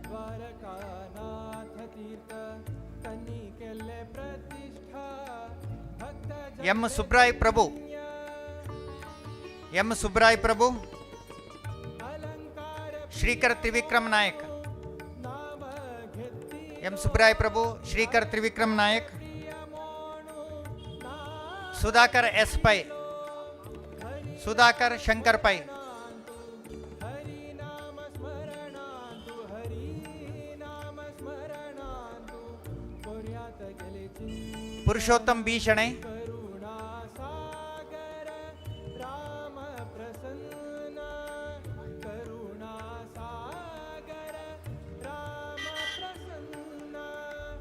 द्वारकानाथ तीर्थ तनी केले प्रतिष्ठा भक्त ಎಂ ಸುಬ್ರಾಯ್ ಪ್ರಭು, ಎಂ ಸುಬ್ರಾಯ್ ಪ್ರಭು, अलंकार ಶ್ರೀಕರ್ ತ್ರಿವಿಕ್ರಮ್ ನಾಯಕ್, नाम घेतली ಎಂ ಸುಬ್ರಾಯ್ ಪ್ರಭು, ಶ್ರೀಕರ್ ತ್ರಿವಿಕ್ರಮ್ ನಾಯಕ್, ಸುಧಾಕರ್ ಎಸ್ ಪೈ, ಸುಧಾಕರ್ ಶಂಕರ್ ಪೈ, हरि नाम स्मरणांतु हरि नाम स्मरणांतु कोर्यात गेले चिंत ಪುರುಷೋತ್ತಮ್ ಬಿ ಶಣೈ, करुणा सागर राम प्रसन्न करुणा सागर राम प्रसन्न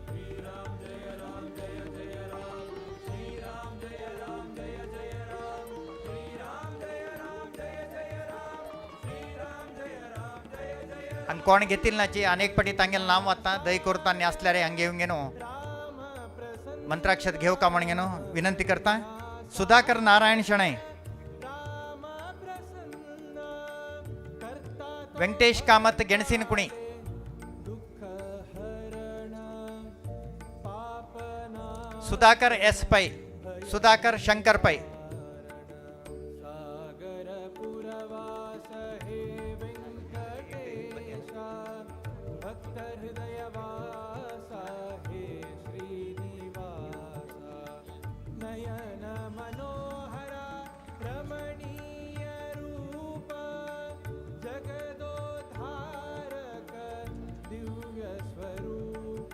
श्री राम जय राम जय जय राम श्री राम जय राम जय जय राम श्री राम जय राम जय जय राम श्री राम जय राम जय जय आणि कोण घेतील नाची अनेक पटी तांगेल नाव आता दही करताना असल्यारे हंगे हुंगेनो राम प्रसन्न मंत्राक्षत घेऊ का म्हणगेनो विनंती करता. सुधाकर नारायण शणै, राम प्रसन्न करता ವೆಂಕಟೇಶ್ ಕಾಮತ್ ಗೆಣಸಿನಕುಣಿ, दुःख हरण पापना ಸುಧಾಕರ್ ಎಸ್ ಪೈ, ಸುಧಾಕರ್ ಶಂಕರ್ ಪೈ, सागर पुरवास हे वेंकटेश भक्त हृदय वासा हे श्रीनिवास नयन मनोहरा रमणीय रूप जगदोद्धारक दिव्य स्वरूप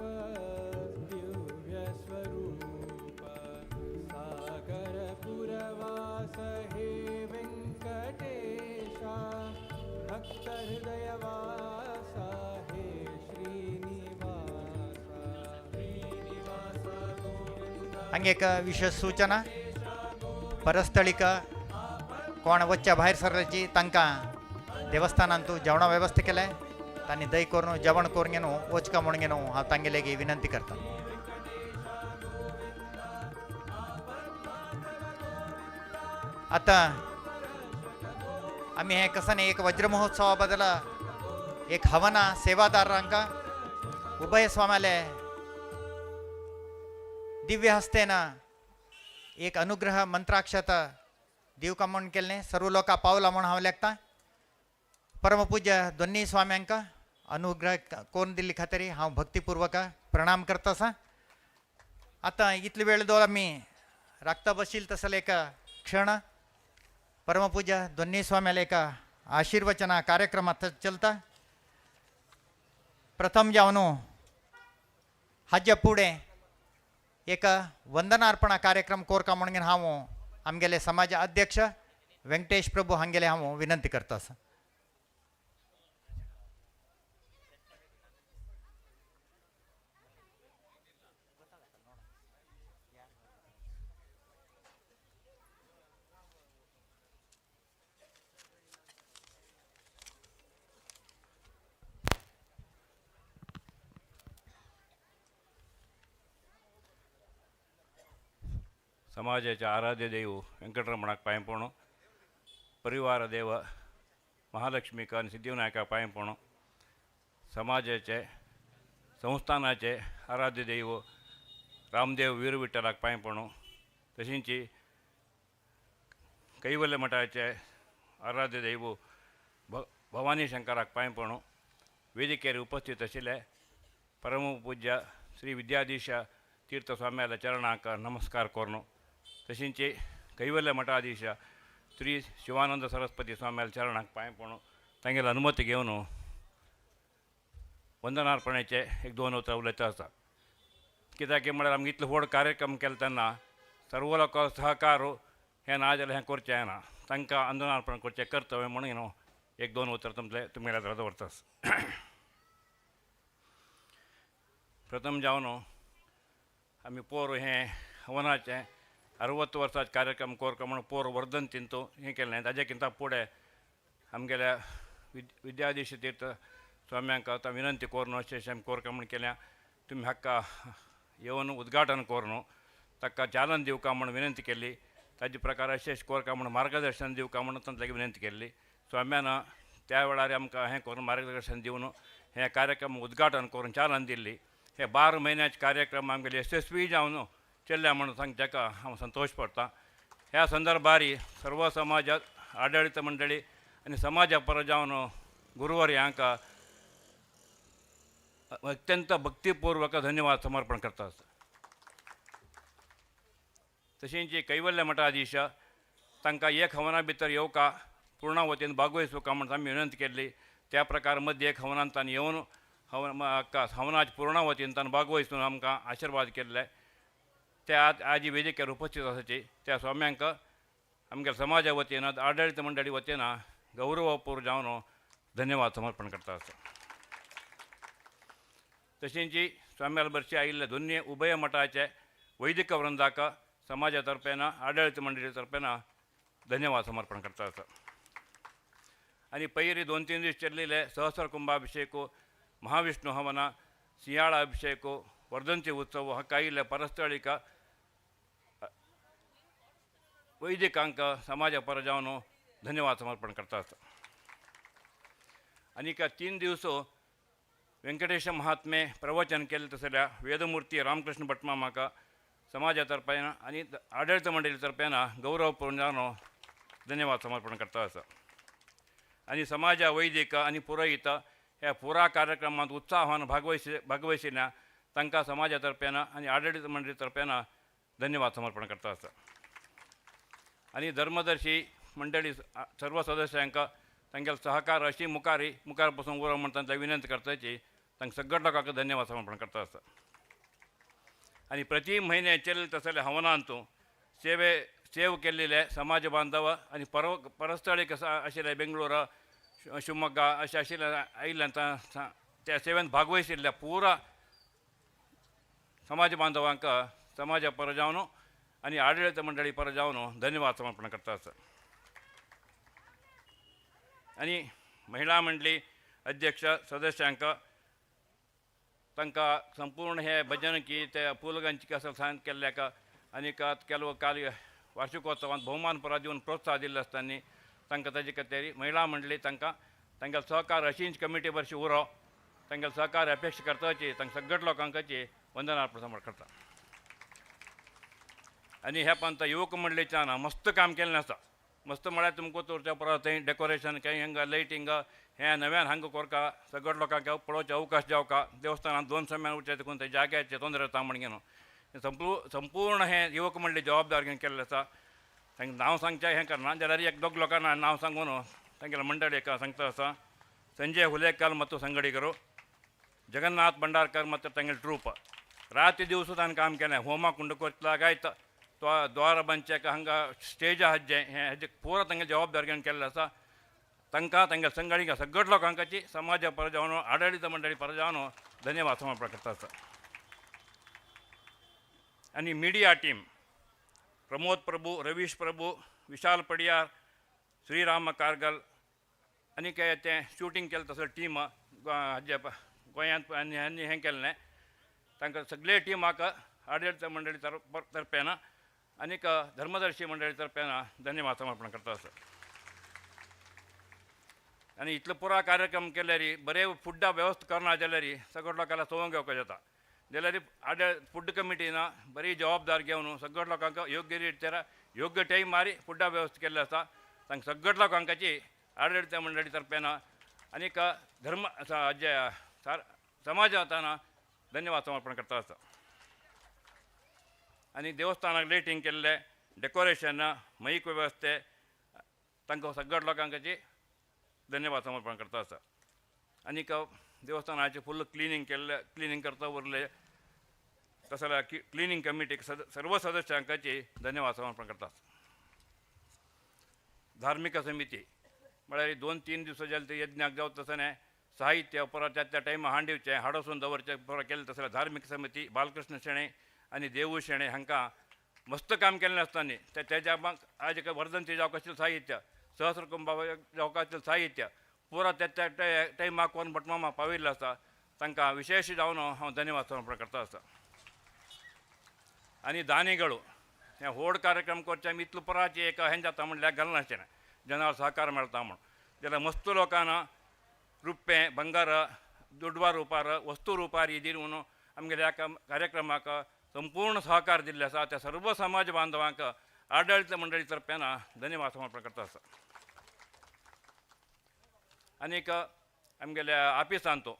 सागर पुरवास हे वेंकटेश भक्त हृदय वासा हे श्रीनिवास श्रीनिवास गोविंद हंगे एक विशेष सूचना परस्थळिक कोण वच्च्या बाहेर सरल्याची तांकां देवस्थानांतू जेवणा व्यवस्था केल्या तांणी दही करून जेवण करून घेनो वचका म्हणून घेनो हांव तांगेले विनंती करता. आता आम्ही हे कसं नाही एक वज्र महोत्सवाबद्दल एक हवना सेवादारांका उभय स्वामाले दिव्य हस्तेना एक अनुग्रह मंत्राक्षत देव का म्हणून केले सर्व लोक पावला म्हणून हांव लेखता. परमपूज्य दोन्ही स्वाम्यांका अनुग्रह कोण दिल्ली खातीर हांव भक्तीपूर्वक प्रणाम करता आसा. आता इतली वेळ दो आमी राखता बसशील तसले एक क्षण परमपूज्य दोन्ही स्वाम्याला एक आशीर्वचना कार्यक्रमात चलता. प्रथम जावन हाज्या फुडें एक वंदनार्पणा कार्यक्रम कोरका म्हणून हांव आमगेले समाज अध्यक्ष वेंकटेश प्रभू हांगेले हांव विनंती करता आसा. समाजाचे आराध्य देव वेंकटरमणाक पांय पडूं, परिवार देव महालक्ष्मीक आनी सिद्धिविनायकाक पांय पडूं, समाजाचे संस्थानाचे आराध्य देव रामदेव वीर विठ्ठलाक पांय पडूं, तशींच कैवल्य मठाचे आराध्य देव भवानी शंकराक पांय पडूं, वेदिकेर उपस्थित आशिल्ले परमपूज्य श्री विद्याधीश तीर्थस्वाम्याला चरणाक नमस्कार करून, तशींच कैवल्य मठाधीश श्री शिवानंद सरस्वती स्वाम्याला चरणाक पांय पडूं तांगेली अनुमती घेवन वंदनार्पणेचे एक दोन उतर उलयता आसा. कित्याक म्हळ्यार आमगे इतलो व्हड कार्यक्रम केलो तेन्ना सर्व लोक सहकार हें ना जाल्यार हें करचें ना, तांकां वंदनार्पण करचें कर्तव्य म्हणून न्हू एक दोन उतर तुमगे दवरतास. प्रथम जावन आमी पोर हें हवनाचें 60 वर्सांचें कार्यक्रम कोरता म्हणून पोर वर्धन तिंतू हें केलें. ताजेकिंता फुडें आमगेल्या विद्याधीश तीर्थ स्वाम्यांक आतां विनंती करून अशें आमी कोरता म्हूण केल्या. तुमी हाका येवन उद्घाटन करून ताका चालन दिवका म्हणून विनंती केल्ली. ताजे प्रकार अशें कोरता म्हणून मार्गदर्शन दिवका म्हणून तांकां विनंती केल्ली. स्वाम्यान त्या वेळार आमकां हें करून मार्गदर्शन दिवन हें कार्यक्रम उद्घाटन करून चालन दिल्ली. हे 12 म्हयन्याचे कार्यक्रम आमगेले यशस्वी जावन चल्ल्या म्हणून सांगच्याका हांव संतोश पडटा. ह्या संदर्भार सर्व समाज आडळीत मंडळी आनी समाजा पर जावन गुरुवर्यांक अत्यंत भक्तीपूर्वक धन्यवाद समर्पण करतात. तशेंच कैवल्य मठाधीश तांकां एक हवना भितर येवका पूर्ण वतीन भागवयसुका म्हणून आमी विनंती केल्ली. त्या प्रकार मध्य एक हवनांत ताणें येवन हवनाचे पूर्ण वतीन ताणें भागवयसून आमकां आशिर्वाद केल्ले. त्या आजी वेदिकेर उपस्थित आसाची त्या स्वाम्यांक आमगे समाजा वतीन आडळीत मंडळी वतीन गौरवपूर्व जावन धन्यवाद समर्पण करता. तशेंच स्वाम्याल बरशी आयिल्ले दोनूय उभय मठाचे वैदिक वृंदाक समाजा तर्फेन आडळीत मंडळी तर्फेन धन्यवाद समर्पण करता. आनी पयलीं 2-3 दीस चल्लेले सहस्र कुंभाभिषेक, महाविष्णू हवन, सिंहाळा अभिषेक, वर्धंती उत्सव हाका आयिल्ले परस्थळीक वैदिकांक समाजा पर जावन धन्यवाद समर्पण करतात. आनीक 3 दीस व्यंकटेश महात्मे प्रवचन केले तसल्या वेदमूर्ती रामकृष्ण भट मामाका समाजा तर्फेन आनी आडळीत मंडळी तर्फेन गौरवपूर्ण जावन धन्यवाद समर्पण करता. आनी समाजा वैदिक आनी पुरोहित ह्या पुरा कार्यक्रमांत उत्साहान भागवयशिल्ल्या तांकां समाजा तर्फेन आनी आडळीत मंडळी तर्फेन धन्यवाद समर्पण करता. आनी धर्मदर्शी मंडळी सर्व सदस्यांक तांगेलो सहकार अशी मुखार पासून उरो म्हणून तांकां विनंती करताची तांकां सगळ्या लोकांक धन्यवाद समर्पण करता. आनी प्रति म्हयने चल्ले तसले हवनांत सेव केल्लेले समाज बांधव आनी परस्थळीक आशिल्ले बेंगळूर, शिवमोग्गा अशें आशिल्ले आयिल्ल्यान त्या सेवेंत भागवयशिल्ल्या पुरा समाज बांधवांक समाजा पर जावन आनी आडळीत मंडळी पर जावन धन्यवाद समर्पण करता. आनी महिला मंडळी अध्यक्ष सदस्यांक तांकां संपूर्ण हे भजन की ते पुलगांची कसं केल्ल्याक आनीक केलो काल वार्षिकोत्सवांत भोवमान पुरा दिवन प्रोत्साह दिल्ले आसतना तांकां ताजे खातीर महिला मंडळी तांकां तांगेलो सहकार अशींच कमिटी बरशी उरो तांगेलो सहकार अपेक्षा करताची तांकां सगळ्या लोकांची वंदनार्पण समर्पण करता. आनी हे पंत युवक मंडळीच्यान मस्त काम केल्लें आसा. मस्त म्हळ्यार तुमकां तुमच्या परत थंय डेकोरेशन काही हांगा लायटींग हें नव्यान हांगा कोरका सगळ्या लोकांक पळोवचे अवकाश जावका. देवस्थानांत 2 समय उरचे देखून ते जाग्याचे तोंदरे जाता म्हण घेवन संपूर्ण हें युवक मंडळी जबाबदार घेवन केल्लें आसा. तांकां नांव सांगचें हें करना जाल्यार एक 2 लोकांना नांव सांगून तांगेल्या मंडळीक सांगता आसा. संजय हुलेकर ಮತ್ತು ಸಂಗಡಿಗರು, जगन्नाथ भंडारकर ಮತ್ತು तांगेली ट्रूप रात दिवस ताणें काम केलें. होमा कुंड करतलागायत तो द्वार बांदचेक हांगा स्टेज हेजें हेजे पुरो तांगेली जबाबदार घेवन केल्लें आसा. तांकां तांगेल्या संगडीक सगळ्या लोकांची समाजा पर जावन आडळीत मंडळी पर जावन धन्यवाद समर्पण करता. आनी मिडिया टीम प्रमोद प्रभू, रवीश प्रभू, विशाल पडियार, श्रीराम कारगल आनी तें शूटिंग केलें तसलें टीम हाजे गोंयांत आनी हें केल्लें तांकां सगळे टिमाक आडळीत मंडळी तर्फेन अनेक धर्मदर्शी मंडळीतर्फे धन्यवाद समर्पण करता असं. आणि इतलो पुरा कार्यक्रम केल्यारी बरे फुड्डा व्यवस्था करना जाल्यार सगळ्या लोकांना सोवंक घेवपाक जाता. जाल्यार आडळ फूड कमिटीन बरी जबाबदार घेवन सगळ्या लोकांक योग्य रितीन योग्य टायम मारी फुड्डा व्यवस्था केल्ले आसा. तांकां सगळ्या लोकांची आडळिता मंडळी तर्फेन आनीक धर्म जे समाजान धन्यवाद समर्पण करता आसा. आनी देवस्थानाक लायटिंग केल्ले डेकोरेशन मैक वेवस्थे तांकां सगळ्या लोकांची धन्यवाद समर्पण करता आसा. आनीक देवस्थानाचें फुल्ल क्लिनींग करता उरले तसल्या क्लिनींग कमिटीक सर्व सदस्यांकाची धन्यवाद समर्पण करता. धार्मिक समिती म्हळ्यार 2-3 दिवस जाले ते यज्ञाक जावं तसने साहित्य परत त्या टायमा हांडिवचें हाडोसून दवरचें परत केलें तसल्या धार्मिक समिती बालकृष्ण शेणे आनी देवू शेणे हांकां मस्त काम केल्लें आसतना तेज्या आज वर्धंती जावंक आशिल्लें साहित्य सहस्रकुंभा जावंक आशिल्लें साहित्य पुरा त्या टायमाक कोण भटमामा पाविल्लो आसा तांकां विशेश जावन हांव धन्यवाद समर्पण करता आसा. आनी दानिಗಳು हे व्हड कार्यक्रम करचे आमी इतलो पुराची एक हें जाता म्हणल्यार घालनाशें जनावर सहकार मेळटा म्हूण जाल्यार मस्त लोकांना रुपें बंगार दुडवा रुपार वस्तू रुपार ही दिवन आमगेल्या कार्यक्रमाक संपूर्ण सहकार दिल्ले आसा. त्या सर्व समाज बांधवांक आडळित मंडळी तर्फेन धन्यवाद समर्पण करता आसा. आनीक आमगेल्या ऑफिसांतो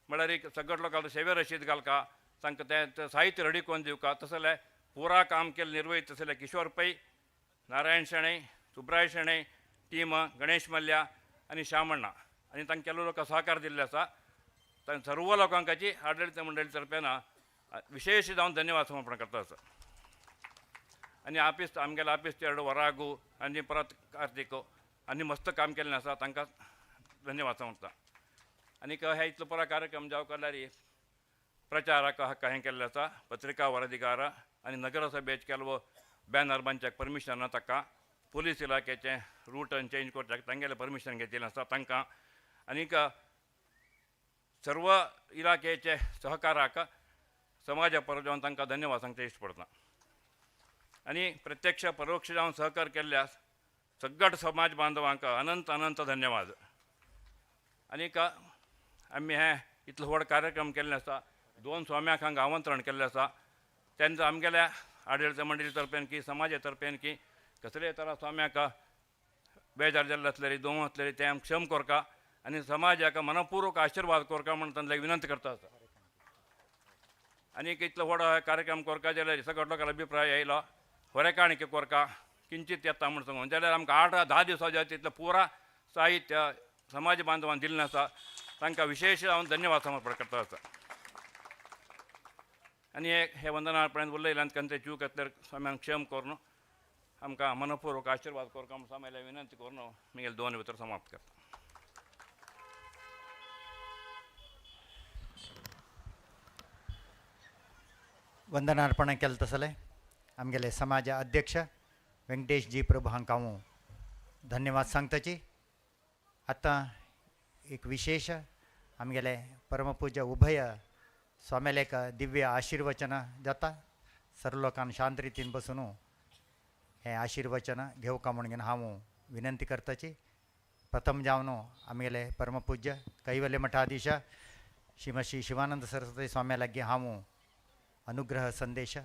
म्हळ्यार एक सगळ्या लोकांक सेवे रशीद घालका तांकां तें साहित्य रेडी करून दिवका तसले पुरा काम केलें निर्वहित तसले किशोर पै नारायण शेणे सुब्राय शेणे टीम गणेश मल्ल्या आनी श्यामण्णा आनी तांकां केल्लो लोक सहकार दिल्ले आसा. तांकां सर्व लोकांची आडळित मंडळी तर्फेन विशेष जावन धन्यवाद समर्पण करता आसा. आनी ऑफिस आमगेल्या ऑफिस चेड वरागू आनी परत कार्तिको आनी मस्त काम केल्लें आसा तांकां धन्यवाद समजता. आनीक हे इतलो पुरा कार्यक्रम जावंक लागल्यार प्रचाराक हक्क हें केल्लें आसा. पत्रिका वराधिकार आनी नगरसभेचे केल्लो बॅनर बांदच्याक परमिशन ताका पुलीस इलाक्याचें रूट चेंज करच्याक तांगेलें परमिशन घेतिल्लें आसा तांकां आनीक सर्व इलाक्याचे सहकाराक समाजा परत जावन तांकां धन्यवाद सांगचे इश्ट पडटा. आनी प्रत्यक्ष परोक्ष जावन सहकार केल्ल्या सगळ्या समाज बांधवांक अनंत अनंत धन्यवाद. आनीक आमी हे इतलो व्हड कार्यक्रम केल्ले आसा 2 स्वाम्याक हांगा आमंत्रण केल्लें आसा. तेंचा आमगेल्या आडळित मंडळी तर्फेन की समाजा तर्फेन की कसलेय तरा स्वाम्याक बेजार जाल्ले आसल्यार दोन आसल्यार ते आमकां क्षम करता आनी समाजाक मनपूर्वक आशिर्वाद करता म्हणून तांकां विनंती करता आसा. आनीक इतलो व्हड कार्यक्रम करता जाल्यार सगळ्या लोकांचो अभिप्राय येयलो खरें काणके करता किंचित येता म्हूण सांगून जाल्यार आमकां 8-10 दिवसां जाय तितलें पुरा साहित्य समाज बांधवान दिल्लें आसा. तांकां विशेश हांव धन्यवाद समर्पण करता आसा. आनी हे वंदनापर्यंत उरलेल्यांत खंयचे चूक आसल्यार स्वाम्यान क्षम करून आमकां मनपूर्वक आशिर्वाद करता म्हूण स्वाम्याला विनंती करून म्हगेले 2 उतर समाप्त करता. वंदनार्पण केलें तसलें आमगेले समाज अध्यक्ष वेंकटेश जी प्रभू हांकां हांव धन्यवाद सांगताची. आतां एक विशेष आमगेले परमपूज्य उभय स्वाम्याले एक दिव्य आशिर्वचन जाता. सर्व लोकांनी शांत रितीन बसून हे आशिर्वचन घेवका म्हणून हांव विनंती करताची. प्रथम जावन आमगेले परमपूज्य कैवल्य मठाधीश श्रीमती शिवानंद सरस्वती स्वाम्या लागीं हांव अनुग्रह संदेश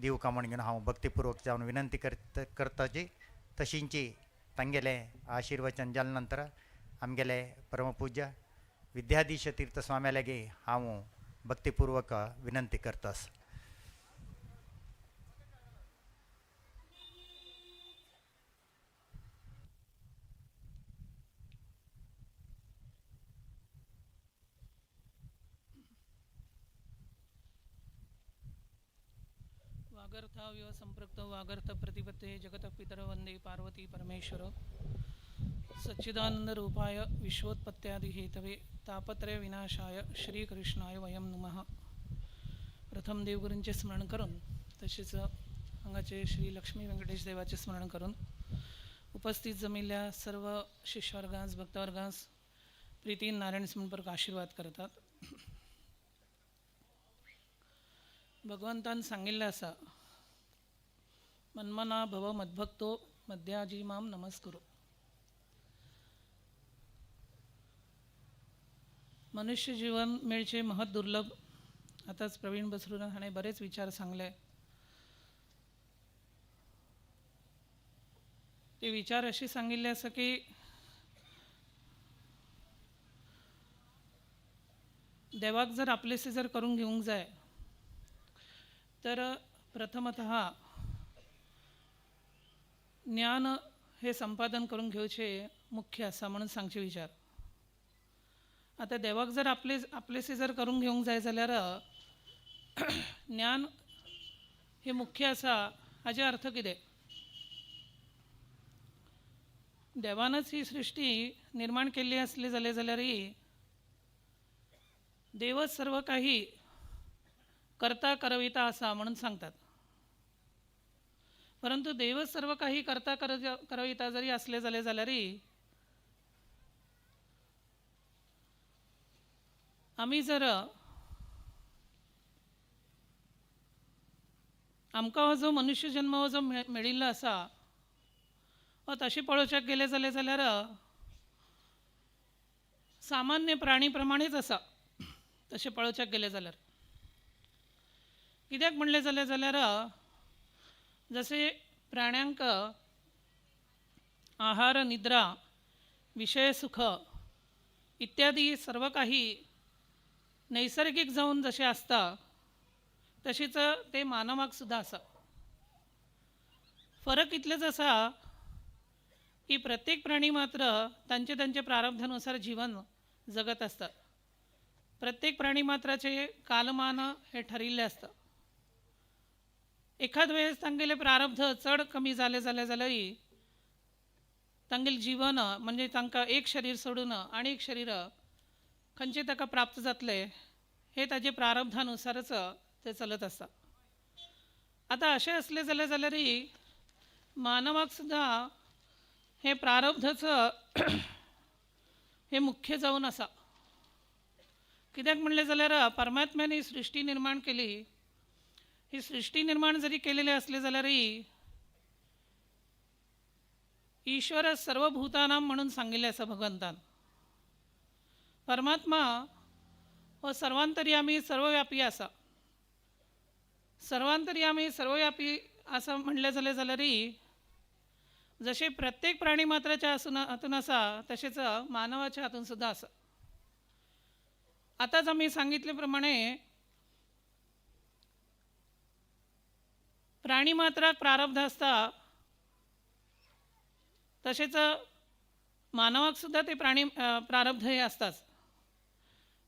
दिवका म्हणून हांव भक्तीपूर्वक जावन विनंती करताची. तशींची तांगेले आशिर्वचन जाले नंतर आमगेले परमपूज्य विद्याधीश तीर्थ स्वाम्या लागीं हांव भक्तीपूर्वक विनंती करतास. वागर्थाव्य संपृक्त वागर्थ प्रतिपत्ते जगत पितर वंदे पार्वती परमेश्वर सच्चिदानंद रूपाय विश्वोत्पत्त्यादि हेतवे तापत्रय विनाशाय श्रीकृष्णाय वयम नमः. प्रथम देवगुरूंचे स्मरण करून तसेच हांगाचे श्री लक्ष्मी व्यंकटेश देवाचे स्मरण करून उपस्थित जमिल्ल्या सर्व शिष्यवर्गांस भक्तवर्गांस प्रितीन नारायण स्मरणपूर्वक आशीर्वाद करतात. भगवंतान सांगिल्लें आसा मन्मना भव मद्भक्तो मध्याजी माम नमस्कुरु. मनुष्य जीवन मिळचे महत् दुर्लभ. आताच प्रवीण बसरूर हाणे बरेच विचार सांगले. ते विचार असे सांगितले असं की देवाक जर आपलेसे जर करून घेऊंक जाय तर प्रथमतः ज्ञान हे संपादन करून घेवचे मुख्य असा म्हणून सांगचे विचार. आता देवाक जर आपलेसे जर करून घेऊंक जाय जाल्यार ज्ञान हे मुख्य असा हाचे अर्थ कितें. देवानच ही सृष्टी निर्माण केल्ली असली जाल्यारही देवच सर्व काही करता करविता असा म्हणून सांगतात. परंतु देवच सर्व काही करता करविता जरी असले जाल्यारही आमी जर आमकां हो जो मनुष्य जन्म हो जो मेळिल्लो आसा हो तशें पळोवच्याक गेले जाल्यार सामान्य प्राणी प्रमाणेच आसा. तशें पळोवच्याक गेले जाल्यार कित्याक म्हणलें जाल्यार जसे प्राण्यांक आहार निद्रा विषय सुख इत्यादी सर्व काही नैसर्गिक जावन जशें आसता तशीच ते मानवाक सुद्धा आसा. फरक इतलेच आसा की प्रत्येक प्राणी मात्र तांचे प्रारब्धानुसार जीवन जगत असतात. प्रत्येक प्राणी मात्राचे कालमान हे ठरिल्ले असता. एखाद वेळेस तांगेले प्रारब्ध चढ कमी जाले जाल्यारही तांगेले जीवन म्हणजे तांकां एक शरीर सोडून आनी एक शरीर खंयचे ताका प्राप्त जातले हे ताजे प्रारब्धानुसारच ते चलत आसता. आता अशें असले जाल्यारही मानवाक सुद्धा हे प्रारब्धच हे मुख्य जावन आसा. कित्याक म्हणलें जाल्यार परमात्म्याने सृष्टी निर्माण केली. ही सृष्टी निर्माण जरी केलेली असले जाल्यारही ईश्वर सर्वभूतानां म्हणून सांगिल्लें आसा भगवंतान. परमात्मा हो सर्वांतर्यामी सर्वव्यापी आसा. सर्वांतर्यामी सर्वव्यापी असं म्हणलें जाल्यारही जसे प्रत्येक प्राणी मात्राच्या हातून आसा तसेच मानवाच्या हातून सुद्धा आसा. आताच आम्ही सांगितले प्रमाणे प्राणी मात्राक प्रारब्ध असता तसेच मानवाक सुद्धा ते प्रारब्ध हे असताच.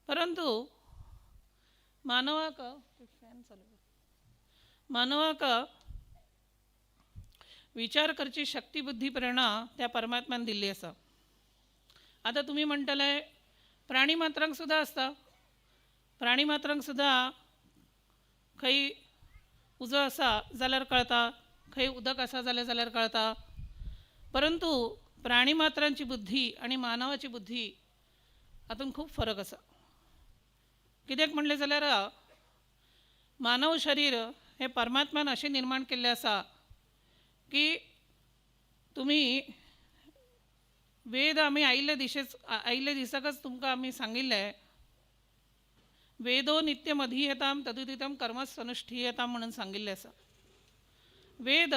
परंतु मानवाक विचार करची शक्ती बुद्धी प्रेरणा त्या परमात्म्यान दिल्ली आसा. आता तुम्ही म्हणटले प्राणी मात्रांक सुद्धा असता. प्राणी मात्रांक सुद्धा खंय उजो आसा जाल्यार कळता, खंय उदक आसा जाल्यार कळता. परंतु प्राणी मात्रांची बुद्धी आणि मानवाची बुद्धी हातून खूप फरक आसा. कित्याक म्हणलें जाल्यार मानव शरीर हे परमात्म्यान अशें निर्माण केल्लें आसा की तुम्ही वेद आमी आयिल्ले दिसाकच तुमकां आमी सांगिल्लें वेदो नित्यम अधीयताम तदुदितम कर्मस्वनुष्ठीयताम म्हणून सांगिल्लें आसा. वेद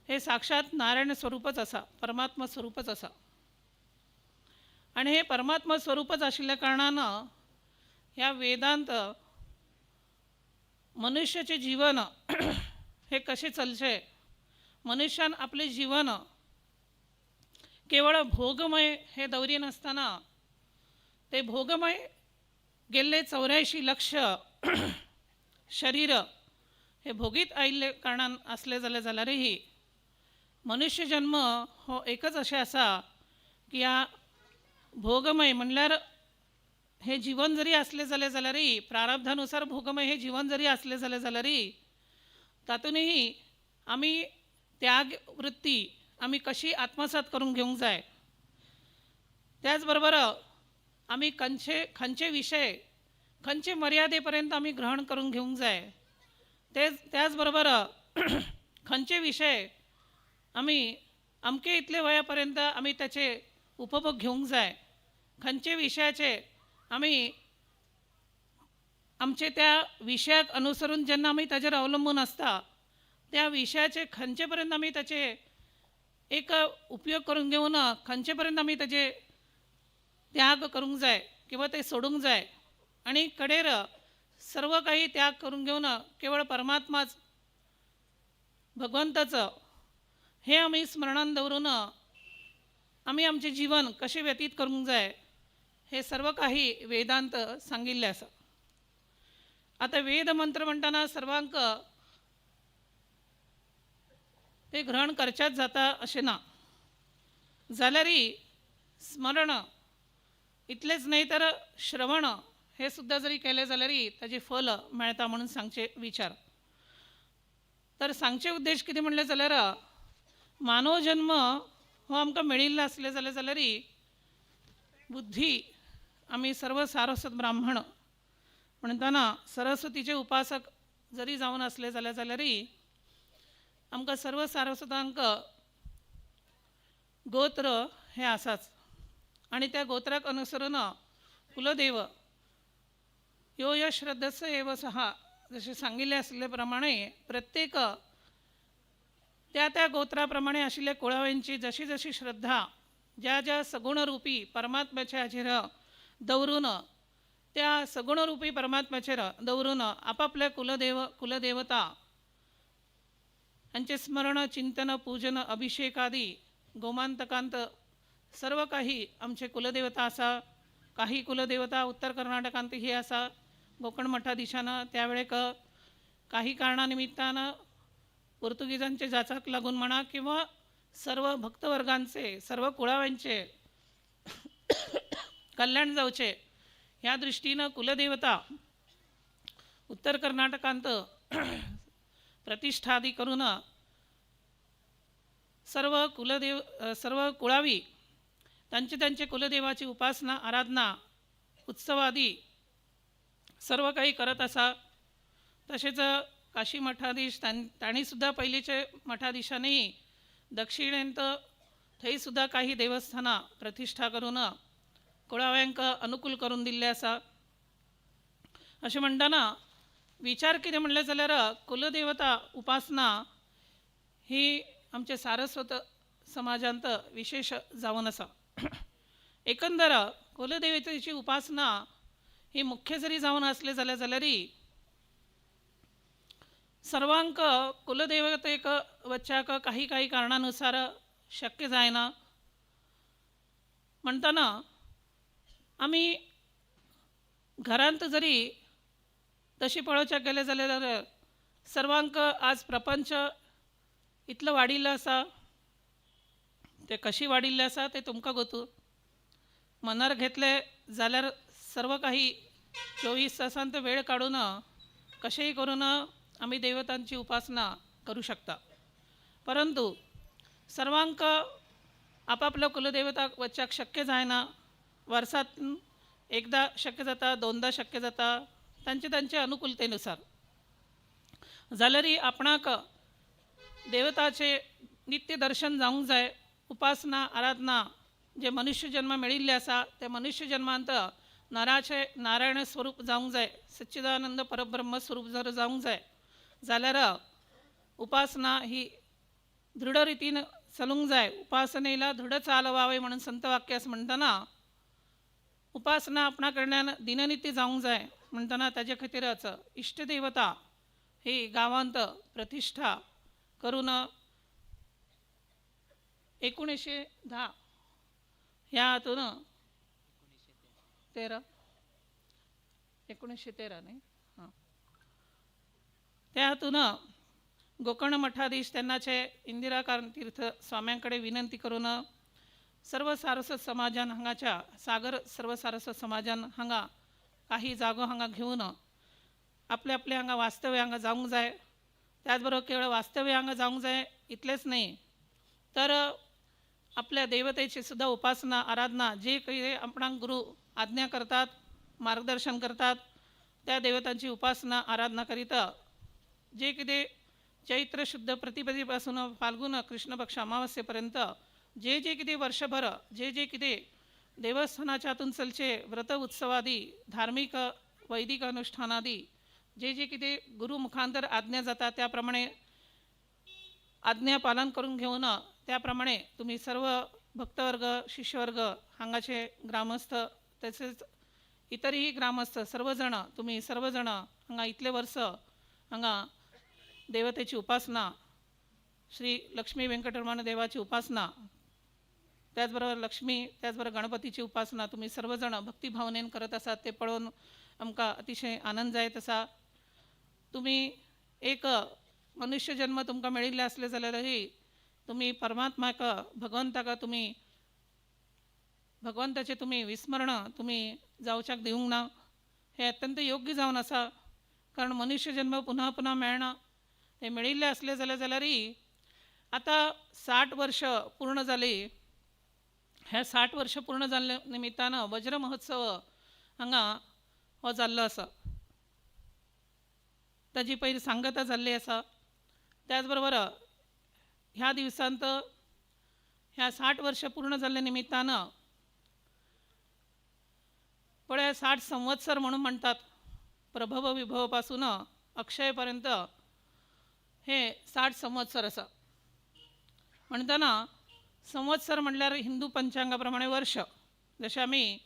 हे साक्षात नारायण स्वरूपच आसा, परमात्मा स्वरूपच आसा. आणि हे परमात्मा स्वरूपच आशिल्ल्या कारणान ह्या वेदांत मनुष्याचे जीवन हे कशें चलचे, मनुष्यान आपले जीवन केवळ भोगमय हे दवरी नासतना ते भोगमय गेल्ले 84 लक्ष शरीर हे भोगीत आयिल्ले कारणान असले जाल्यारही मनुष्य जन्म हो एकच अशें आसा की ह्या भोगमय म्हणल्यार हे जीवन जरी असले जाल्यारही प्रारब्धानुसार भोगमय हे जीवन जरी असले जाल्यारही तातूनही आमी त्याग वृत्ती आमी कशी आत्मसात करून घेवंक जाय. त्याचबरोबर आमी खंयचे विषय खंयचे मर्यादे पर्यंत आमी ग्रहण करून घेवंक जाय. त्याचबरोबर खंयचे विषय आमी अमके इतले वयापर्यंत आमी त्याचे उपभोग घेवंक जाय, खंयचे विशयाचे आमी आमचे त्या विशयाक अनुसरून जेन्ना आमी ताजेर अवलंबून आसता त्या विशयाचे खंयचे पर्यंत आमी ताचे एक उपयोग करून घेवन खंयचे पर्यंत आमी ताजे त्याग करूंक जाय किंवा ते सोडूंक जाय आणि कडेर सर्व काही त्याग करून घेवन केवळ परमात्माच भगवंताचं हे आमी स्मरणान दवरून आमी आमचें जीवन कशें व्यतीत करूंक जाय हे सर्व काही वेदांत सांगिल्लें आसा. आतां वेद मंत्र म्हणटना सर्वांक ते ग्रहण करचेच जाता अशें ना, जाल्यारय स्मरण इतलेंच न्हय तर श्रवण हे सुद्दां जरी केलें जाल्यारय ताजें फल मेळटा म्हणून सांगचे विचार. तर सांगचे उद्देश कितें म्हणलें जाल्यार मानव जन्म हो आमकां मेळिल्लो आसलें जाल्यारय बुद्धी आमी सर्व सारस्वत ब्राह्मण म्हणटना सरस्वतीचे उपासक जरी जावन असले जाल्यारय आमकां सर्व सारस्वतांक गोत्र हे आसाच आणि त्या गोत्राक अनुसरून कुलदेव यो यो श्रद्धस्य एव सहा जसे सांगिल्ले असले प्रमाणे प्रत्येक त्या गोत्राप्रमाणे आशिल्ल्या कुळाव्यांची जशी जशी श्रद्धा ज्या सगुणरूपी परमात्म्याच्या हाचेर दवरून त्या सगुणरूपी परमात्म्याचेर दवरून आपापल्या कुलदेवता हांचे स्मरण चिंतन पूजन अभिषेक आदी गोमांतकांत सर्व काही आमचे कुलदेवता आसा. काही कुलदेवता उत्तर कर्नाटकांत ही आसा, कोकण मठाधीशान त्या वेळेक काही कारणा निमित्तान पोर्तुगीजांचे जाचाक लागून म्हणा किंवा सर्व भक्तवर्गांचे सर्व कुळाव्यांचे कल्याण जावचे ह्या दृष्टीनं कुलदेवता उत्तर कर्नाटकांत प्रतिष्ठादी करून सर्व कुळावी त्यांचे कुलदेवाची उपासना आराधना उत्सवादी सर्व काही करत असा. तसेच काशी मठाधीश तांणी सुद्धा पयलींचे मठाधीशांनी दक्षिणेंत थंय सुद्धा काही देवस्थानां प्रतिष्ठा करून कुळाव्यांक अनुकूल करून दिल्ले आसा. अशें म्हणटना विचार कितें म्हणलें जाल्यार कुलदेवता उपासना ही आमच्या सारस्वत समाजांत विशेष जावन आसा. एकंदर कुलदेवतेची उपासना ही मुख्य जरी जावन असले जाल्यारय सर्वांक कुलदेवतेक वच्चाक काही कारणानुसार शक्य जायना. म्हणटना आमी घरांत जरी तशी पळोवच्याक गेले जाल्यार सर्वांक आज प्रपंच इतलो वाडिल्लो आसा. ते कशी वाडिल्ले आसा ते तुमकां गोतू. मनार घेतले जाल्यार सर्व काही 24 तासांत वेळ काडून कशेंय करून आमी देवतांची उपासना करू शकता. परंतु सर्वांक आपापल्या कुलदेवताक वचपाक शक्य जायना. वर्सात एकदा शक्य जाता, दोनदा शक्य जाता, तांचे अनुकूलतेनुसार. जाल्यारय आपणाक देवताचे नित्य दर्शन जावंक जाय. उपासना आराधना जे मनुष्य जन्म मेळिल्ले आसा ते मनुष्य जन्मांत नराचे नारायण स्वरूप जावंक जाय, सच्चिदानंद परब्रह्म स्वरूप जर जावंक जाय जाल्यार उपासना ही दृढ रितीन चलूंक जाय. उपासनेला दृढ चालवावे म्हणून संत वाक्यास म्हणटना उपासना आपणा कडल्यान दिननित्य जावंक जाय. म्हणटना ताजे खातीरच इष्टदेवता ही गांवांत प्रतिष्ठा करून 1910 ह्या हातून 1913 न्ही हां त्या हातून गोकर्ण मठाधीश तेन्नाचे इंदिराकांत तीर्थ स्वाम्यांकडे विनंती करून सर्व सारस्वत समाजान हांगाच्या सागर सर्व सारस्वत समाजान हांगा काही जागो हांगा घेवन आपले आपले हांगा वास्तव्य हांगा जावंक जाय. त्याच बरोबर केवळ वास्तव्य हांगा जावंक जाय इतलेंच न्ही तर आपल्या देवतेची सुद्धा उपासना आराधना जे काही आपणाक गुरु आज्ञा करतात मार्गदर्शन करतात त्या देवतांची उपासना आराधना करीत जे कितें चैत्र शुद्ध प्रतिपदेपासून फाल्गुन कृष्ण पक्ष अमावस्येपर्यंत जे जे किती वर्षभर जे जे किती देवस्थानाच्या हातून चलचे व्रत उत्सवादी धार्मिक वैदिक अनुष्ठानादी जे जे किती गुरुमुखांतर आज्ञा जातात त्याप्रमाणे आज्ञा पालन करून घेऊन त्याप्रमाणे तुम्ही सर्व भक्तवर्ग शिष्यवर्ग हांगाचे ग्रामस्थ तसेच इतरही ग्रामस्थ सर्वजण तुम्ही सर्वजण हांगा इतले वर्ष हांगा देवतेची उपासना श्री लक्ष्मी व्यंकटरमण देवाची उपासना त्याचबरोबर लक्ष्मी त्याचबरोबर गणपतीची उपासना तुम्ही सर्वजण भक्तिभावनेन करत आसात ते पळोवन आमकां अतिशय आनंद जायत आसा. तुम्ही एक मनुष्य जन्म तुमकां मेळिल्ले आसले जाल्यारही तुम्ही परमात्म्याक भगवंताक तुम्ही भगवंताचे तुम्ही विस्मरण तुम्ही जावच्याक दिवंक ना. हे अत्यंत योग्य जावन आसा कारण मनुष्य जन्म पुन्हा पुन्हा मेळना. ते मेळिल्ले असले जाल्यारही आता 60 वर्ष पूर्ण जाली. ह्या 60 वर्ष पूर्ण जाल्ल्या निमित्तानं वज्र महोत्सव हांगा हो जाल्लो आसा. ताजी पयली सांगता जाल्ली आसा. त्याचबरोबर ह्या दिवसांत ह्या 60 वर्ष पूर्ण जाल्ल्या निमित्तानं पळय 60 संवत्सर म्हणून म्हणतात. प्रभव विभव पासून अक्षयपर्यंत हे 60 संवत्सर आसा. म्हणटना संवत्सर म्हणल्यार हिंदू पंचांगाप्रमाणे वर्ष. जशें आमी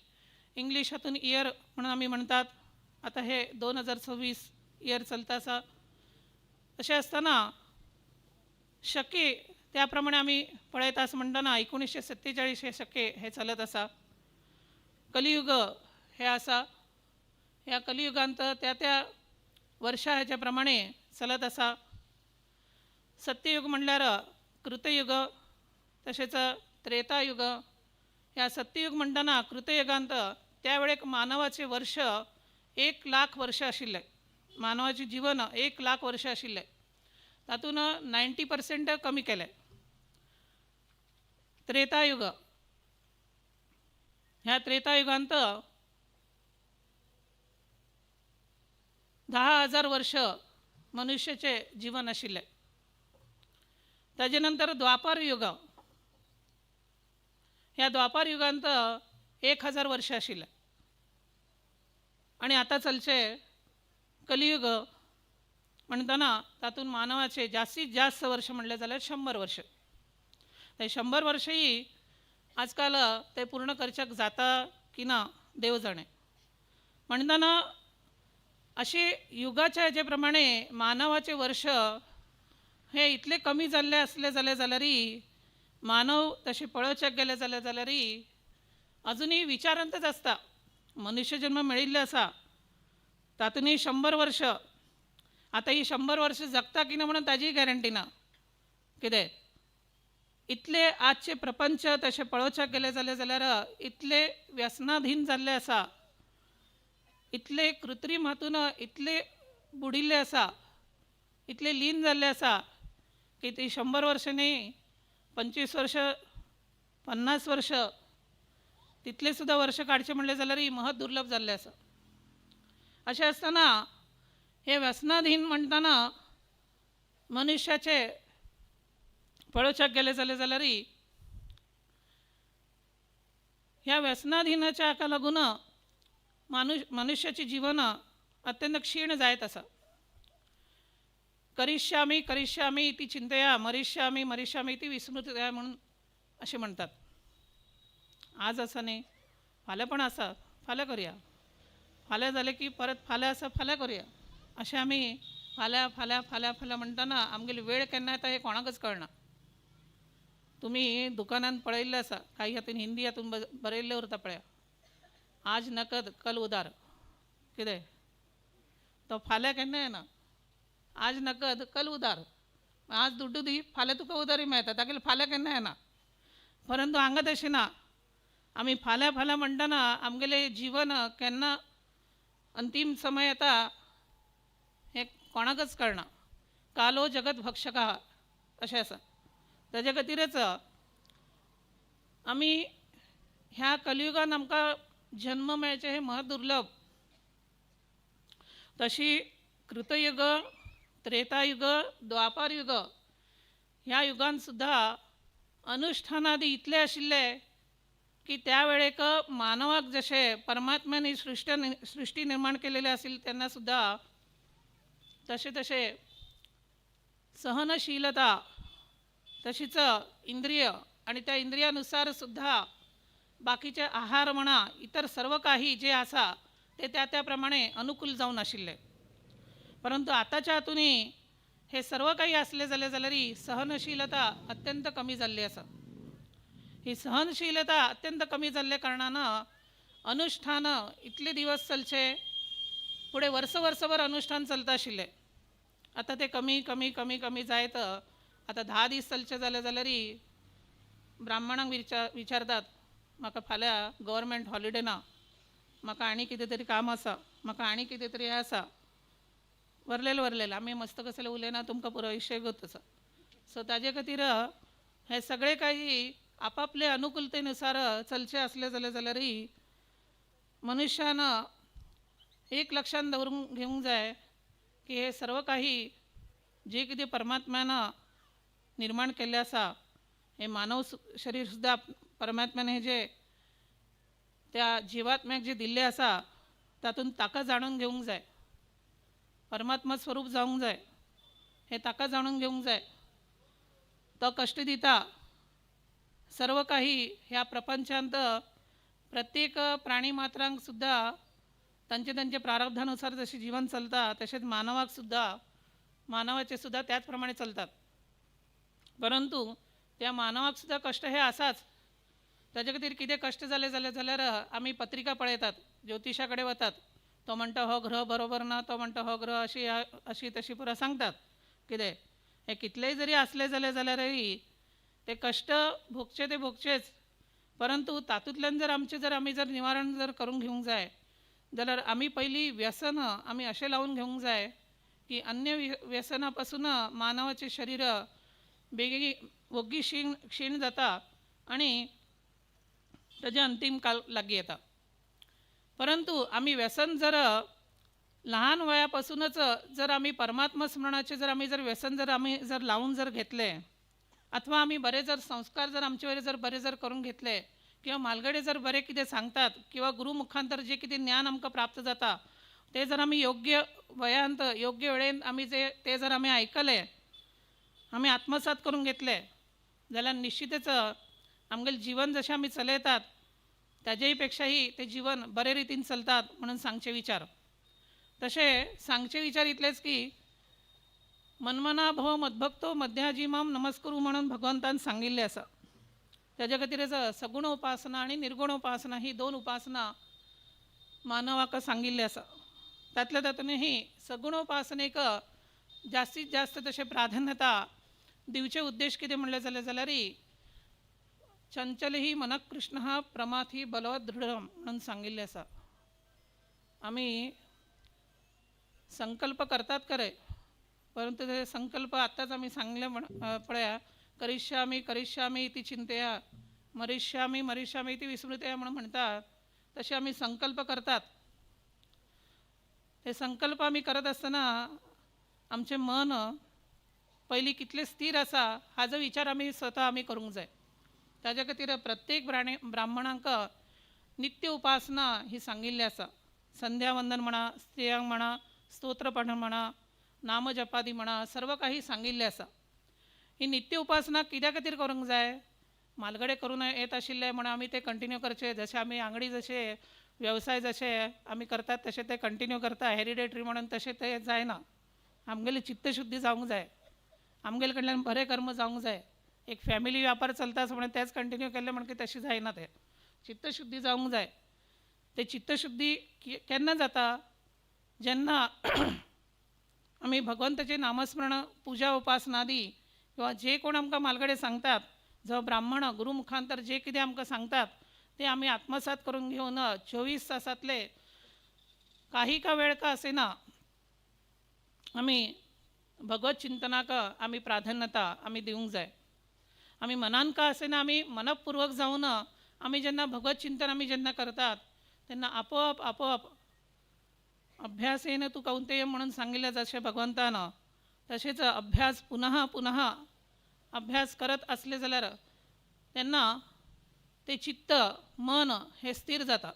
इंग्लीश हातून इयर म्हणून आमी म्हणटात. आता हे 2026 इयर चलता आसा. अशें आसतना शके त्या प्रमाणे आमी पळयता आसा म्हणटना 1947 हे शके हे चलत आसा. कलियुग हे आसा. ह्या कलियुगांत त्या वर्षा हेच्या प्रमाणे चलत आसा. सत्ययुग म्हणल्यार कृतयुग तशेंच त्रेतायुग. ह्या सत्ययुग म्हणटना कृतयुगांत त्या वेळेक मानवाचे वर्ष 1,00,000 वर्ष आशिल्ले. मानवाचे जीवन 1,00,000 वर्ष आशिल्ले. तातून 90% कमी केले. त्रेतायुग ह्या त्रेतायुगांत 10,000 वर्ष मनुष्याचे जीवन आशिल्ले. ताजे नंतर द्वापार युग. ह्या द्वापार युगांत 1,000 वर्ष आशिल्ले. आणि आता चलचे कलियुग म्हणटना तातूंत मानवाचे जास्तीत जास्त वर्ष म्हणले जाल्यार 100 वर्ष. ते 100 वर्षही आजकाल ते पूर्ण करच्याक जाता की ना देव जाणे. म्हणटना अशे युगाच्या हेजे प्रमाणे मानवाचे वर्ष हे इतले कमी जाल्ले असले जाल्यारही मानव तसे पळोवच्याक गेले जाल्यारही अजुनही विचारांतच आसता. मनुष्य जन्म मेळिल्ले आसा तातूंतय 100 वर्ष. आता ही 100 वर्ष जगता की ना म्हणून ताजी गॅरंटी ना. कितें इतले आजचे प्रपंच तसे पळोवच्याक गेले जाल्यार इतले व्यसनाधीन जाल्ले आसा. इतले कृत्रीम हातून इतले बुडिल्ले आसा. इतले लीन जाल्ले आसा की ती 100 वर्ष न्ही 25 वर्ष 50 वर्ष तितले सुद्धा वर्ष काडचे म्हणले जाल्यार महत दुर्लभ जाल्ले आसा. अशें आसतना हे व्यसनाधीन म्हणटना मनुष्याचे पळोवच्याक गेले जाल्यारही ह्या व्यसनाधीनाच्या हाका लागून मनुष्याचे जीवन अत्यंत क्षीण जायत आसा. करिष्यामी करिष्यामी इति चिंतया मरिष्यामी मरिष्यामी इति विस्मृतया म्हणून अशें म्हणटात. आज आसा न्ही फाल्यां पण आसा फाल्यां करुया. फाल्यां जालें की परत फाल्यां आसा फाल्यां करुया. अशें आमी फाल्यां फाल्यां फाल्यां फाल्यां म्हणटना आमगेली वेळ केन्ना येता हें कोणाकच कळना. तुमी दुकानांत पळयल्लें आसा काही हातून हिंदी हातून बरयल्लें उरता पळया. आज नकद कल उदार. कितें तो फाल्यां केन्ना येना. आज नकद कल उदार. आज दुड्डू दी फाल्यां तुका उदारी मेळटा तागेले फाल्यां केन्ना येना. परंतु हांगा तशें ना. आमी फाल्यां फाल्यां म्हणटना आमगेलें जीवन केन्ना अंतीम समय येता हें कोणाकच कळना. कालो जगत भक्षका अशें आसा. ताजे खातीरच आमी ह्या कलियुगान आमकां जन्म मेळचे हें महत दुर्लभ. तशी कृतयुग त्रेतायुग द्वापारयुग ह्या युगांतसुद्धा अनुष्ठानादी इतले आशिल्ले की त्या वेळेक मानवाक जशे परमात्म्याने सृष्टी निर्माण केलेले आशिल्ले तेन्ना सुद्धा तसे तसे सहनशीलता तशीच इंद्रिय आणि त्या इंद्रियानुसार सुद्धा बाकीचे आहार म्हणा इतर सर्व काही जे आसा ते त्या त्याप्रमाणे अनुकूल जावन आशिल्ले. परंतु आताच्या हातूंनी हे सर्व काही असले जाल्यार सहनशीलता अत्यंत कमी जाल्ली आसा. ही सहनशीलता अत्यंत कमी जाल्ल्या कारणानं अनुष्ठान इतले दिवस चलचे, पुढे वर्सभर अनुष्ठान चलता आशिल्ले. आता ते कमी कमी कमी कमी जायत आता 10 दीस चलचे जाल्यार ब्राह्मणांक विचारतात म्हाका फाल्यां गव्हर्मेंट हॉलिडे ना, म्हाका आनी कितें तरी काम आसा, म्हाका आनी कितें तरी आसा. वरलेलं आमी मस्त कसले उलयना तुमकां पुरो विशय गोत आसा. सो ताजे खातीर हे सगळे काही आपापले अनुकूलतेनुसार चलचे असले जाल्यार मनुष्यान एक लक्षात दवरून घेवंक जाय की हे सर्व काही जे कितें परमात्म्यानं निर्माण केल्लें आसा, हे मानव शरीर सुद्धा परमात्म्याने हे जे त्या जिवात्म्याक जे दिल्ले आसा तातूंत ताका जाणून घेवंक जाय, परमात्मा स्वरूप जावंक जाय, हे ताका जाणून घेवंक जाय. तो कश्ट दिता. सर्व काही ह्या प्रपंचांत प्रत्येक प्राणी मात्रांक सुद्धा तांचे प्रारब्धानुसार जसे जीवन चलता तसेच मानवाचे सुद्धा त्याच प्रमाणे चलतात. परंतु त्या मानवाक सुद्धा कष्ट हे आसाच. ताजे खातीर कितें कश्ट जाले जाल्यार आमी पत्रिका पळयतात, ज्योतिशा कडेन वतात, तो म्हणटा हो ग्रह बरोबर ना, तो म्हणटा हो ग्रह अशी तशी पुरा सांगतात. कितें हे कितलेय जरी असले जाल्यारय ते कष्ट भोगचे ते भोगचेच. परंतु तातूंतल्यान जर आमी निवारण करून घेवंक जाय जाल्यार आमी पयलीं व्यसन आमी अशें लावून घेवंक जाय की अन्य व्यसना पासून मानवाचे शरीर वोग्गी क्षीण जाता आणि ताजे अंतिम काल लागीं येता. परंतु आमी व्यसन लहान वयापासूनच आमी परमात्मा स्मरणाचे आमी व्यसन लावून घेतले, अथवा आमी बरे संस्कार आमचे वयर बरे करून घेतले, किंवा म्हालगडे बरे कितें सांगतात, किंवा गुरु मुखांतर जे कितें ज्ञान आमकां प्राप्त जाता ते आमी योग्य वयांत योग्य वेळेन आमी ते आमी आयकले, आमी आत्मसात करून घेतले जाल्यार निश्चितच आमगेलें जीवन जशें आमी चलयतात ताजेय पेक्षाही ते जीवन बरे रितीन चलतात म्हणून सांगचे विचार. तसे सांगचे विचार इतलेच की मनमना भव मद्भक्तो मध्याजीमाम नमस्कुरू म्हणून भगवंतान सांगिल्ले आसा. त्याच्या खातीरच सगुण उपासना आणि निर्गुण उपासना ही 2 उपासना मानवाक सांगिल्ले आसा. तातूंतही सगुण उपासनेक जास्तीत जास्त तशें प्राधान्यता दिवचे उद्देश कितें म्हणले जाल्यार चंचल ही मनः कृष्ण प्रमाथ ही बलवत दृढ म्हणून सांगिल्ले आसा. आमी संकल्प करतात खरे, परंतु ते संकल्प आत्ताच आमी सांगले पळया, करिष्यामी इति चिंतया मरिष्यामी इति विस्मृतया म्हणून म्हणतात. तसे आमी संकल्प करतात. ते संकल्प आमी करत आसतना आमचे मन पयलीं कितले स्थिर आसा हाजो विचार आमी स्वता करूंक जाय. ताज्या खातीर प्रत्येक ब्राह्मणांक नित्य उपासना ही सांगिल्ली आसा. संध्यावंदन म्हणा, स्त्रियांक म्हणा, स्तोत्रपठण म्हणा, नामजपादी म्हणा, सर्व काही सांगिल्ले आसा. ही नित्य उपासना कित्या खातीर करूंक जाय? म्हालगडे करून येत आशिल्ले म्हणून आमी ते कंटिन्यू करचे. जशे आमी आंगडी जशे व्यवसाय जशे आमी करतात तशे ते कंटिन्यू करता हेरिडेटरी म्हणून, तशें ते जायना. आमगेली चित्तशुद्धी जावंक जाय, आमगेले कडल्यान बरे कर्म जावंक जाय. एक फॅमिली व्यापार चलता म्हणून तेच कंटिन्यू केले म्हणून तशी जायना. ते चित्तशुद्धी जावंक जाय. ते चित्तशुद्धी केन्ना जाता? जेन्ना आमी भगवंताचें नामस्मरण पुजा उपासनादी किंवा जे कोण आमकां म्हालगडे सांगतात, जो ब्राह्मण गुरु मुखांतर जे कितें आमकां सांगतात ते आमी आत्मसात करून घेवन 24 तासांतले काही का वेळ का असेना आमी भगवत चिंतनाक आमी प्राधान्यता आमी दिवंक जाय. आमी मनान का असेना आमी मनपूर्वक जावन आमी जेन्ना भगवत चिंतन आमी जेन्ना करतात तेन्ना आपोआप अभ्यासेन तू कौंतेय म्हणून सांगिल्लें जशें भगवंतान तसेच अभ्यास पुनः पुनः अभ्यास करत असले जाल्यार त्यांना ते चित्त मन हे स्थिर जाता.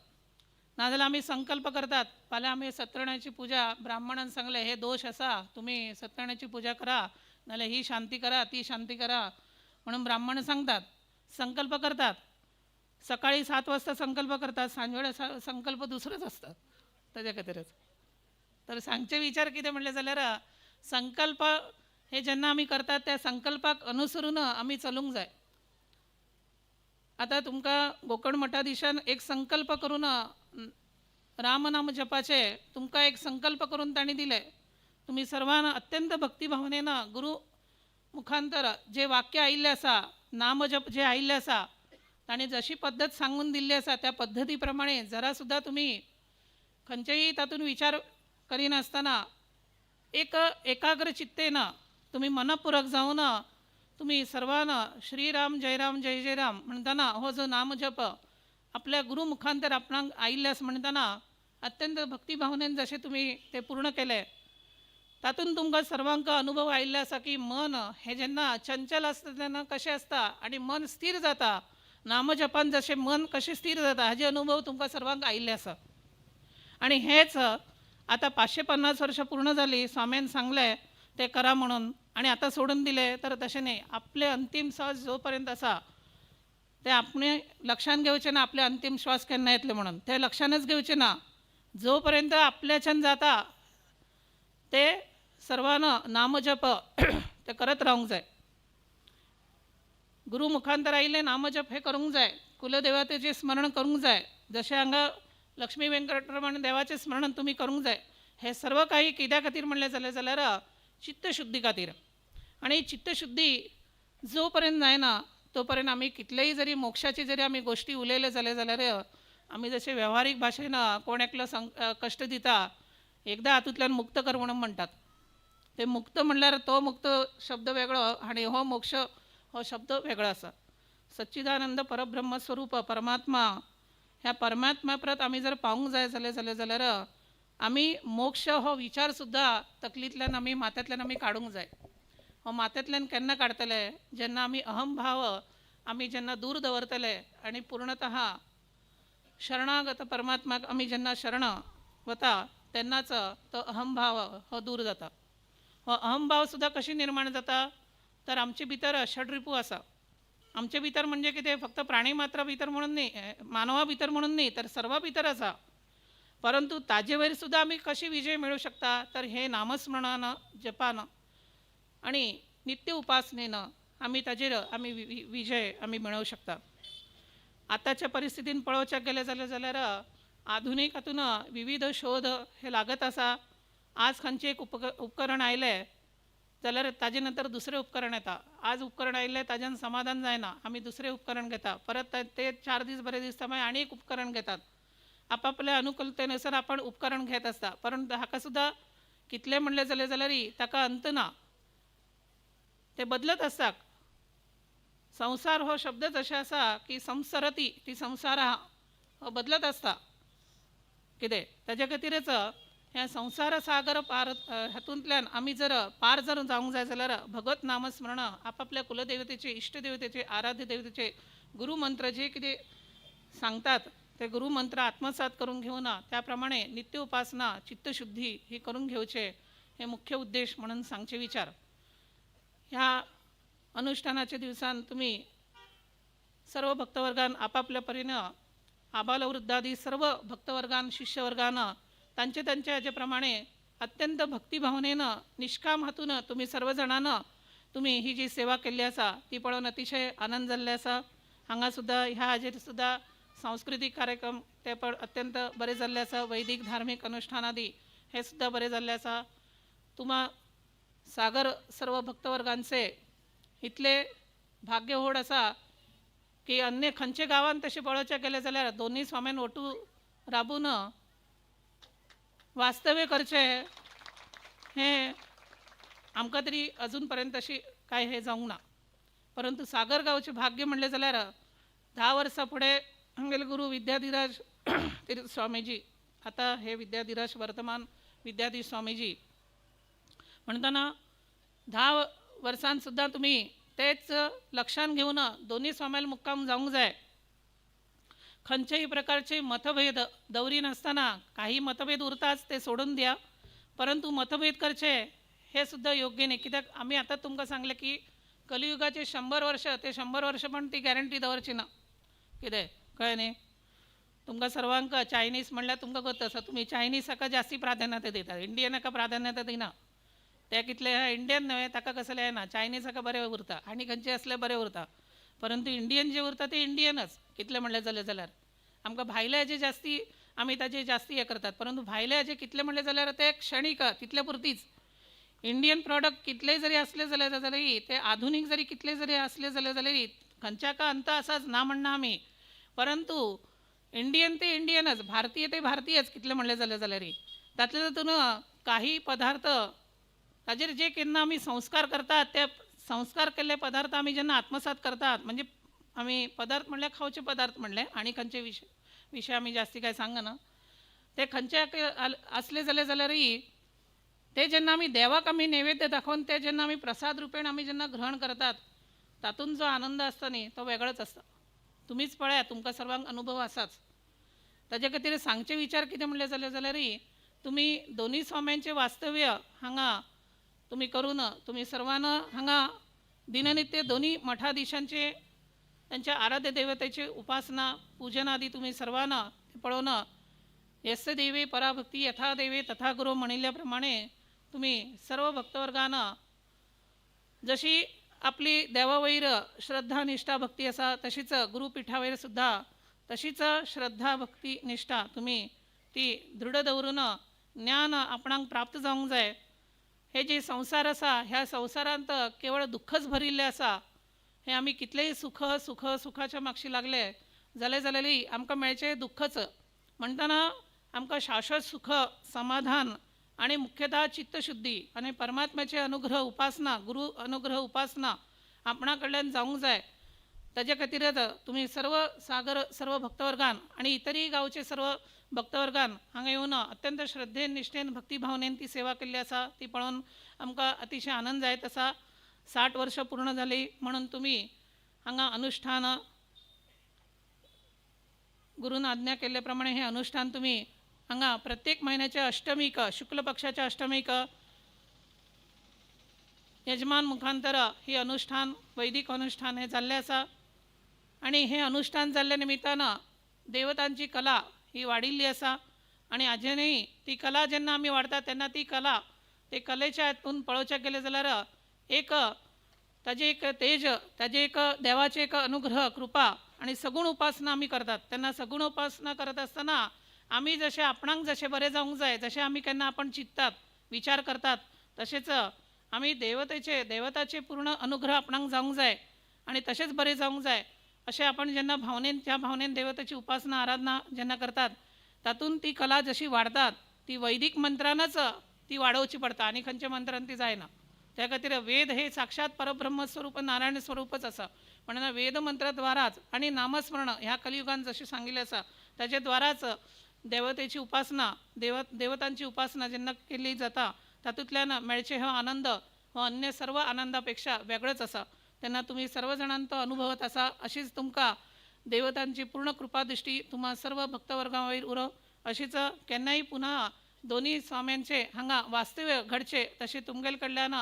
नाजाल्यार आमी संकल्प करतात, फाल्यां आमी सत्यनारायणाची पूजा, ब्राह्मणान सांगले हे दोष आसा, तुमी सत्यनारायणाची पूजा करा, नाजाल्यार ही शांती करा, ती शांती करा म्हणून ब्राह्मण सांगतात. संकल्प करतात, सकाळी 7 वाजता संकल्प करतात, सांजवेळे संकल्प दुसरेच असतात ताच्या खातीरच. तर सांगचे विचार कितें म्हणले जाल्यार संकल्प हे जेन्ना आमी करतात त्या संकल्पाक अनुसरून आमी चलूंक जाय. आता तुमकां गोकर्ण मठाधीशान एक संकल्प करून रामनाम जपाचे तुमकां एक संकल्प करून तांणी दिले. तुम्ही सर्वान अत्यंत भक्तिभावनेन गुरु मुखांतर जे वाक्य आयिल्ले आसा, नामजप जे आयिल्ले आसा, तांणी जशी पद्दत सांगून दिल्ली आसा त्या पद्दती प्रमाणे जरा सुद्धा तुम्ही खंयचेय तातूंत विचार करिनासतना एक एकाग्र चित्तेन तुम्ही मनपूर्वक जावन तुम्ही सर्वान श्रीराम जय राम म्हणटना हो जो नामजप आपल्या गुरु मुखांतर आपणाक आयिल्ले आसा म्हणटना अत्यंत भक्तिभावनेन जशें तुम्ही ते पूर्ण केले, तातूंत तुमकां सर्वांक अनुभव आयिल्ले आसा की मन हे जेन्ना चंचल आसता तेन्ना कशें आसता आनी मन स्थिर जाता. नामजपान जशें मन कशें स्थिर जाता हाचे अनुभव तुमकां सर्वांक आयिल्ले आसा. आणि हेच आता 550 वर्ष पूर्ण झाली, स्वामीन सांगले ते करा म्हणून आणि आता सोडून दिले तर तशें नाही. आपले अंतिम श्वास जोपर्यंत आसा ते आपणे लक्षात घेवचे ना आपले अंतिम श्वास केन्ना येतले म्हणून, ते लक्षानच घेवचे ना. जोपर्यंत आपल्याच्यान जाता ते सर्वान नामजप ते करत रावंक जाय. गुरु मुखांतर आयिल्ले नामजप हे करूंक जाय. कुलदेवतेचे स्मरण करूंक जाय. जशें हांगा लक्ष्मी वेंकटरमण देवाचें स्मरण तुम्ही करूंक जाय. हे सर्व काही कित्या खातीर म्हणलें जाल्यार चित्तशुद्धी खातीर. आणि चित्तशुद्धी जोपर्यंत जायना तोपर्यंत आमी कितलेय जरी मोक्षाची जरी आमी गोश्टी उलयले जाल्यार आमी जशें वेव्हारीक भाशेन कोण एकलो कश्ट दिता एकदा हातूंतल्यान मुक्त कर म्हणून म्हणटात. ते मुक्त म्हणल्यार तो मुक्त शब्द वेगळो आणि हो मोक्ष हो शब्द वेगळो आसा. सच्चिदानंद परब्रह्म स्वरूप परमात्मा ह्या परमात्म्या परत आमी जर पावूंक जाय जाल्यार आमी मोक्ष हो विचार सुद्धा तकलींतल्यान आमी माथ्यांतल्यान आमी काडूंक जाय. हो माथ्यांतल्यान केन्ना काडटले जेन्ना आमी अहंभाव आमी जेन्ना दूर दवरतले आणि पूर्णतः शरणागत परमात्म्याक आमी जेन्ना शरण वता तेन्नाच तो अहंभाव हो दूर जाता. हो अहंभाव सुद्धा कशी निर्माण जाता तर आमचे भितर षड्रिपू आसा. आमचे भितर म्हणजे कितें फक्त प्राणी मात्रा भितर म्हणून न्ही, मानवा भितर म्हणून न्ही तर सर्व भितर आसा. परंतु ताजे वयर सुद्धा आमी कशी विजय मेळू शकता तर हे नामस्मरणान जपान आणि नित्य उपासनेन आमी ताजेर आमी विजय आमी मेळोवंक शकता. आताच्या परिस्थितीन पळोवचें गेलें जाल्यार आधुनीक हातून विविध शोध हे लागत आसा. आज खंयचे एक उपकरण आयले जाल्यार ताजे नंतर दुसरें उपकरण येता. आज उपकरण आयिल्लें ताज्यान समाधान जायना, आमी दुसरें उपकरण घेता, परत ते 4 दीस बरें दिसता मागीर आनी एक उपकरण घेतात. आपापल्या अनुकूलतेनुसार आपण उपकरण घेत असता. परंतु हाका सुद्धा कितले म्हणले जाल्यार ताका अंत ना, ते बदलत असतात. संसार हो शब्दच अशें आसा की संसरती ती संसार हो बदलत आसता. कितें ताजे खातीरच ह्या संसार सागर पार हातूंतल्यान आमी जर पार जर जावंक जाय जाल्यार भगवत नामस्मरण आपापल्या कुलदेवतेचे इष्टदेवतेचे आराध्य देवतेचे गुरुमंत्र जे कितें सांगतात ते गुरुमंत्र आत्मसात करून घेऊन त्याप्रमाणे नित्य उपासना चित्तशुद्धी ही करून घेवचे हे मुख्य उद्देश म्हणून सांगचे विचार. ह्या अनुष्ठानाच्या दिवसान तुम्ही सर्व भक्तवर्गान आपापल्या परीनं आबालवृद्धादी सर्व भक्तवर्गान शिष्यवर्गान तांचे हाजे प्रमाणे अत्यंत भक्तिभावनेनं निष्काम हातून तुम्ही सर्वजणांना तुम्ही ही जी सेवा केल्ली आसा ती पळोवन अतिशय आनंद जाल्ले आसा. हांगा सुद्धा ह्या हाजेर सुद्धा सांस्कृतिक कार्यक्रम ते पण अत्यंत बरे जाल्ले आसा. वैदिक धार्मिक अनुष्ठानादी हे सुद्धा बरे जाल्ले आसा. तुम्हा सागर सर्व भक्तवर्गांचे इतले भाग्य व्हड आसा की अन्य खंयचे गांवांत तशें पळोवचें गेलें जाल्यार दोनूय स्वाम्यान ओटू राबून वास्तव्य करचे हे आमकां तरी अजून पर्यंत अशी काय हे जावंक ना. परंतु सागर गांवचे भाग्य म्हणले जाल्यार 10 वर्सां फुडें हांगेले गुरु विद्याधिराज तीर्थ स्वामीजी, आता हे विद्याधिराज वर्तमान विद्याधीश स्वामीजी म्हणटना 10 वर्सांसुद्धा तुम्ही तेच लक्षात घेऊन दोन्ही स्वाम्याला मुक्काम जाऊंक जाय. खंयच्याही प्रकारचे मतभेद दौरी नसताना काही मतभेद उरताच ते सोडून द्या, परंतु मतभेद करचे हे सुद्धा योग्य नाही. कित्याक आम्ही आता तुमकां सांगले की कलियुगाचे 100 वर्ष ते 100 वर्ष पण ती गॅरंटी दवरची ना. कितें कळ्ळें न्ही तुमकां सर्वांक. चायनीज म्हणल्यार तुमकां कळत आसा, तुमी चायनीजाका जास्ती प्राधान्यता दितात, इंडियनाका प्राधान्यता दिना. ते कितले इंडियन न्हय ताका कसले येना, चायनीजाका बरें उरता आनी खंयचे असले बरें उरता, परंतु इंडियन जे उरता ते इंडियनच कितले म्हणलें जाल्यार आमकां भायले हेजे जास्ती आमी ताजे जास्ती हे करतात, परंतु भायले हेजे कितले म्हणलें जाल्यार ते क्षणिक तितले पुरतीच. इंडियन प्रॉडक्ट कितले जरी असले जाल्यार ते आधुनीक जरी कितले जरी असले जाल्यार खंयच्याका अंत असाच ना म्हणना आमी, परंतु इंडियन ते इंडियनच, भारतीय ते भारतीयच कितले म्हणलें जाल्यार तातले तातून काही पदार्थ ताजेर जे केन्ना आमी संस्कार करतात ते संस्कार केल्ले पदार्थ आमी जेन्ना आत्मसात करतात, म्हणजे आमी पदार्थ म्हणल्यार खावचे पदार्थ म्हणले आनी खंयचे विशय आमी जास्ती काय सांगना, ते खंयचे असले जाल्यारय ते जेन्ना आमी देवाक आमी नैवेद्य दाखोवन ते जेन्ना आमी प्रसाद रुपेण आमी जेन्ना ग्रहण करतात तातूंत जो आनंद आसता न्ही तो वेगळोच आसता. तुमीच पळया, तुमकां सर्वांक अनुभव आसाच. ताजे खातीर सांगचे विचार कितें म्हणले जाल्यारय तुमी दोन्ही स्वाम्यांचे वास्तव्य हांगा तुमी करून तुमी सर्वान हांगा दिननित्य दोन्ही मठाधीशांचे त्यांच्या आराध्य देवतेची उपासना पूजन आदी तुम्ही सर्वांना पळोवन यस्य देवे पराभक्ती यथा देवे तथा गुरु म्हणिल्ल्याप्रमाणे तुम्ही सर्व भक्तवर्गांना जशी आपली देवावयर श्रद्धा निष्ठा भक्ती आसा तशीच गुरुपीठावयर सुद्धा तशीच श्रद्धा भक्ती निष्ठा तुम्ही ती दृढ दवरून ज्ञान आपणाक प्राप्त जावंक जाय. हे जे संसार आसा ह्या संसारांत केवळ दुःखच भरिल्लें आसा. हे आमी कितलेय सुखाच्या मागशी लागले जाल्यारय आमकां मेळचें दुःखच. म्हणटना आमकां शाश्वत सुख समाधान आणि मुख्यतः चित्तशुद्धी आणि परमात्म्याचे अनुग्रह उपासना गुरु अनुग्रह उपासना आपणा कडल्यान जावंक जाय. ताजे खातीरच तुम्ही सर्व भक्तवर्गान आणि इतरही गांवचे सर्व भक्तवर्गान हांगा येवन अत्यंत श्रद्धेन निश्ठेन भक्तिभावनेन ती सेवा केल्ली आसा ती पळोवन आमकां अतिशय आनंद जायत आसा. 60 वर्ष पूर्ण जाली म्हणून तुम्ही हांगा अनुष्ठान गुरून आज्ञा केल्ले प्रमाणे हे अनुष्ठान तुम्ही हांगा प्रत्येक म्हयन्याच्या अष्टमीक शुक्ल पक्षाच्या अष्टमीक यजमान मुखांतर ही अनुष्ठान वैदिक अनुष्ठान हे जाल्लें आसा. आणि हे अनुष्ठान जाल्ल्या निमित्तान देवतांची कला ही वाडिल्ली आसा आणि आजूनय ती कला जेन्ना आमी वाडटा तेन्ना ती कला ते कलेच्या हातून पळोवचें गेलें जाल्यार एक ताजे एक तेज ताजे एक देवाचे एक अनुग्रह कृपा आणि सगुण उपासना आमी करतात. तेन्ना सगुण उपासना करत आसतना आमी जशें आपणाक जशें बरें जावंक जाय जशें आमी केन्ना आपण चिंततात विचार करतात तशेंच आमी देवताचे पूर्ण अनुग्रह आपणाक जावंक जाय आणि तशेंच बरें जावंक जाय अशें आपण जेन्ना ज्या भावनेन देवताची उपासना आराधना जेन्ना करतात तातूंत ती कला जशी वाडतात ती वैदिक मंत्रानच ती वाडोवची पडटा आनी खंयच्या मंत्रान ती जायना. त्या खातीर वेद हे साक्षात परब्रह्म स्वरूप नारायण स्वरूपच आसा. म्हणून वेद मंत्राद्वाराच आणि नामस्मरण ह्या कलियुगान जशें सांगिल्लें आसा ताचे द्वाराच देवतेची उपासना देवतांची उपासना जेन्ना केल्ली जाता तातूंतल्यान मेळचे हो आनंद हो अन्य सर्व आनंदापेक्षा वेगळोच आसा. तेन्ना तुम्ही सर्व जाणांनी तो अनुभवत आसा. अशीच तुमकां देवतांची पूर्ण कृपा दृष्टी तुम्हा सर्व भक्तवर्गां वयर उरो. अशीच केन्नाय पुन्हा दोन्ही स्वाम्यांचे हांगा वास्तव्य घडचे तशी तुमगेल कडल्यान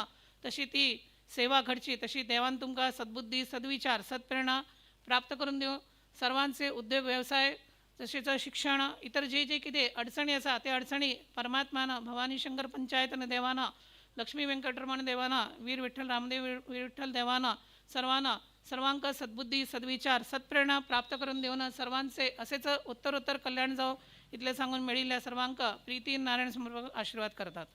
तशी ती सेवा घडची तशी देवान तुमकां सद्बुद्धी सद्विचार सत्प्रेरणा प्राप्त करून दिवं. सर्वांचे उद्योग व्यवसाय तसेच शिक्षण इतर जे कितें अडचणी आसा ते अडचणी परमात्मान भवानी शंकर पंचायतन देवाना लक्ष्मी व्यंकटरमण देवाना वीर विठ्ठल रामदेव वीर विठ्ठल देवाना सर्वांक सद्बुद्धी सद्विचार सत्प्रेरणा प्राप्त करून देऊन सर्वांचे असेच उत्तरोत्तर कल्याण जावं इतले सांगून मेळिल्ल्या सर्वांक प्रीती नारायण समर्पक आशीर्वाद करतात.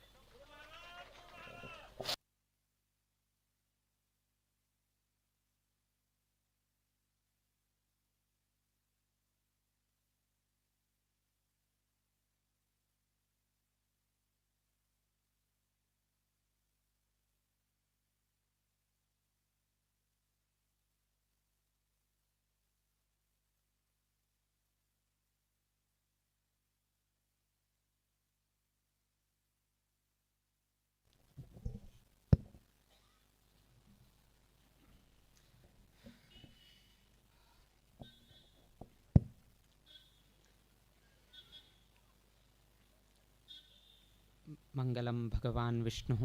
मङ्गलं भगवान् विष्णुः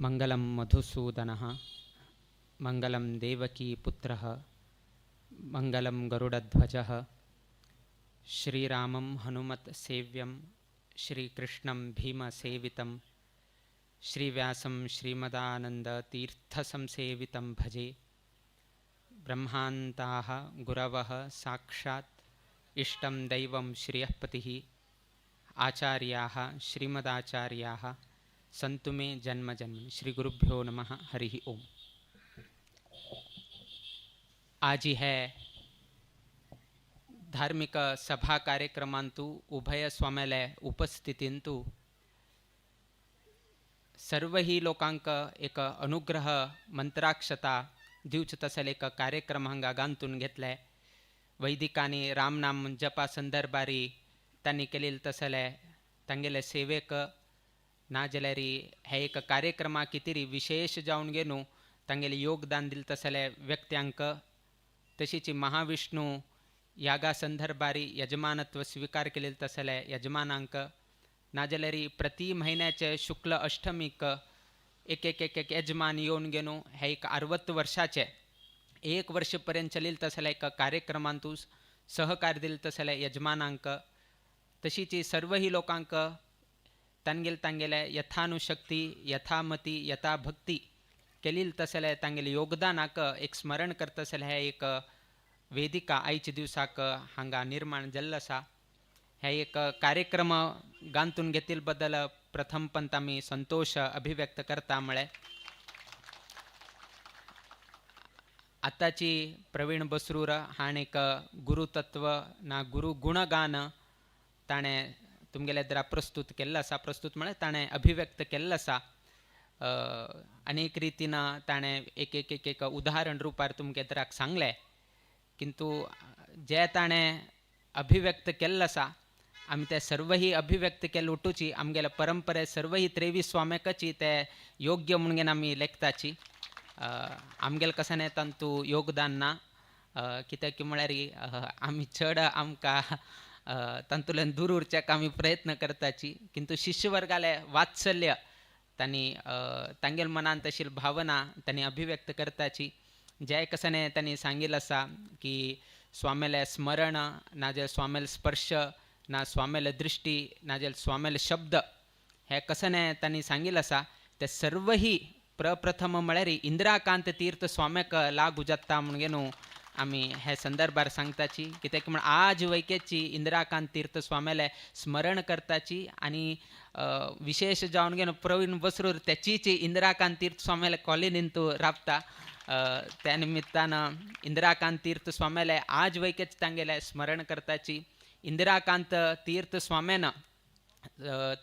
मङ्गलं मधुसूदनः मङ्गलं देवकीपुत्रः मङ्गलं गरुडध्वजः श्रीरामं हनुमत्सेव्यं श्रीकृष्णं भीमसेवितं श्रीव्यासं श्रीमदानन्दतीर्थसंसेवितं भजे ब्रह्मान्ताः गुरवः साक्षात् इष्टं दैवं श्रियःपतिः आचार्याः श्रीमदाचार्याः सन्तु मे जन्म जन्म श्री गुरुभ्यो नमः हरि ओम। आज है धार्मिक सभा कार्यक्रमांतू उभय स्वाम्याले उपस्थितींतू सर्वही लोकांक एक अनुग्रह मंत्राक्षता दिवच तसले एक कार्यक्रम हांगा गांतून घेतले। वैदिकांनी रामनाम जपा संदर्भारी त्यांनी केलेले तसले तांगेले सेवेक ना जाल्यारी हे एक कार्यक्रमा कितेरी विशेष जावन गेनू तांगेले योगदान दिले तसले व्यक्त्यांक तशीच महाविष्णू यागा संदर्भारी यजमानत्व स्वीकार केलेले तसले यजमानांक ना जाल्यारी प्रति महिन्याचे शुक्ल अष्टमीक एक एक एक एक यजमान येवन गेनू हे एक 60 वर्षाचे 1 वर्षपर्यंत चलील तसले एक कार्यक्रमांतू सहकार दिले तसले यजमानांक तशीच सर्वही लोकांक तांगेले यथानुशक्ती यथामती यथाभक्ती केलील तसले तांगेले योगदानाक एक स्मरण करतसले हे एक वेदिका आयच्या दिवसाक हांगा निर्माण जाल्लो आसा। हे एक कार्यक्रम गांतून घेतिल बद्दल प्रथम पंत आमी संतोष अभिव्यक्त करता। म्हळे आताची प्रवीण बसरूर हाण एक गुरुतत्व ना गुरु गुणगान ताणे तुमगेले द्वारा प्रस्तुत केल्लो आसा। प्रस्तुत म्हळ्यार ताणें अभिव्यक्त केल्लो आसा। अनेक रितीन ताणें एक एक एक एक उदाहरण रुपार तुमगे द्राक सांगलें, किंतु जे ताणें अभिव्यक्त केल्लो आसा आमी ते सर्वही अभिव्यक्त केले उठूची आमगेले परंपरे सर्वही 23 स्वाम्याकची ते योग्य म्हणून आमी लेखताची। आमगेले कसाने तांतू योगदान ना कित्याक म्हळ्यार आमी चड आमकां तांतूंतल्यान दूर उरच्याक आमी प्रयत्न करताची, किंतु शिष्यवर्गाले वात्सल्य तांणी तांगेल मनांत आशिल्ली भावना तांणी अभिव्यक्त करताची। जे कसाने तांणी सांगिल्लें आसा की स्वाम्याले स्मरण नाजाल्यार स्वाम्याले स्पर्श ना स्वाम्याले दृष्टी नाजाल्यार स्वाम्याले शब्द हे कसाने तांणी सांगिल्लें आसा ते सर्वही प्रप्रथम म्हळ्यार इंदिराकांत तीर्थ स्वाम्याक लागू जाता म्हणून घेनू आमी हे संदर्भार सांगताची। कित्याक म्हण आज वैकेची इंदिराकांत तीर्थ स्वाम्याले स्मरण करताची आनी विशेष जावन घेवन प्रवीण बसरूर त्याचीच इंदिराकांत तीर्थ स्वाम्याले कॉलनींतू राबता। त्या निमित्तान इंदिराकांत तीर्थ स्वाम्याले आज वैकेच तांगेले स्मरण करताची। इंदिराकांत तीर्थ स्वाम्यान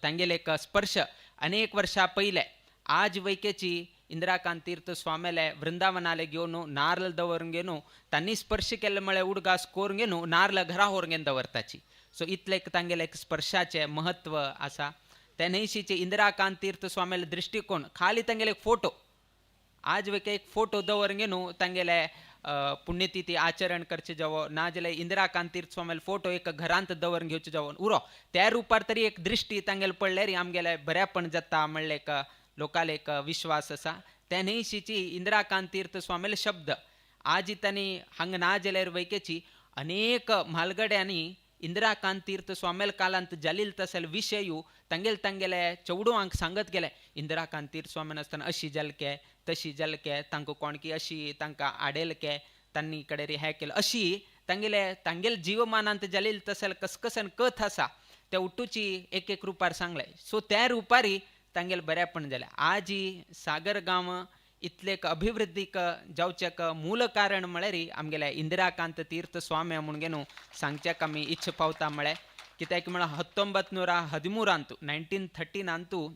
तांगेले एक स्पर्श अनेक वर्षा पयले आज वैकेची इंदिराकांत तीर्थ स्वाम्याले वृंदावनाले घेवन नारळ दवरून घेवन तांणी स्पर्श केले म्हळ्यार उडगास करून घेवन नारळ घरा व्हरून दवरताची। सो इतले तांगेले एक स्पर्शाचे महत्व आसा। त्या नैशीचे इंदिराकांत तीर्थ स्वाम्याले दृष्टिकोन खाली तांगेले एक फोटो आज वेके एक फोटो दवरून घेवन तांगेले पुण्यतिथी आचरण करचे जावो ना जाल्यार इंदिराकांत तीर्थ स्वाम्याले फोटो एक घरांत दवरून घेवचे जावो उरो त्या रुपार तरी एक दृष्टी तांगेले पडल्यार आमगेले बरेपण जाता म्हणले एक लोकांले एक विश्वास आसा। त्या नैशीची इंदिराकांत तीर्थ स्वाम्याले शब्द आज तांणी हांगा ना जाल्यार वैकेची अनेक म्हालगड्यांनी इंदिराकांत तीर्थ स्वाम्याल कालांत जालील तसले विशयू तांगेले चौडवांक सांगत गेले। इंदिराकांत तीर्थ स्वाम्यान आसतना अशी जालके तशी जालके तांकां कोणकी अशी तांकां आडेलके तांणी कडेन हे केलें अशी तांगेले जीवमानांत जालील तसले कसकसन कथ आसा ते उठूची एक एक रुपार सांगले। सो त्या रुपारी तांगेले बरेपण जालें। आज ही सागर गांव इतले अभिवृद्धीक जावचेक मूल कारण म्हळ्यार आमगेले इंदिराकांत तीर्थ स्वामी म्हणून घेवन सांगच्याक आमी इच्छ पावता। म्हळ्यार कित्याक म्हळ्यार 1913 1913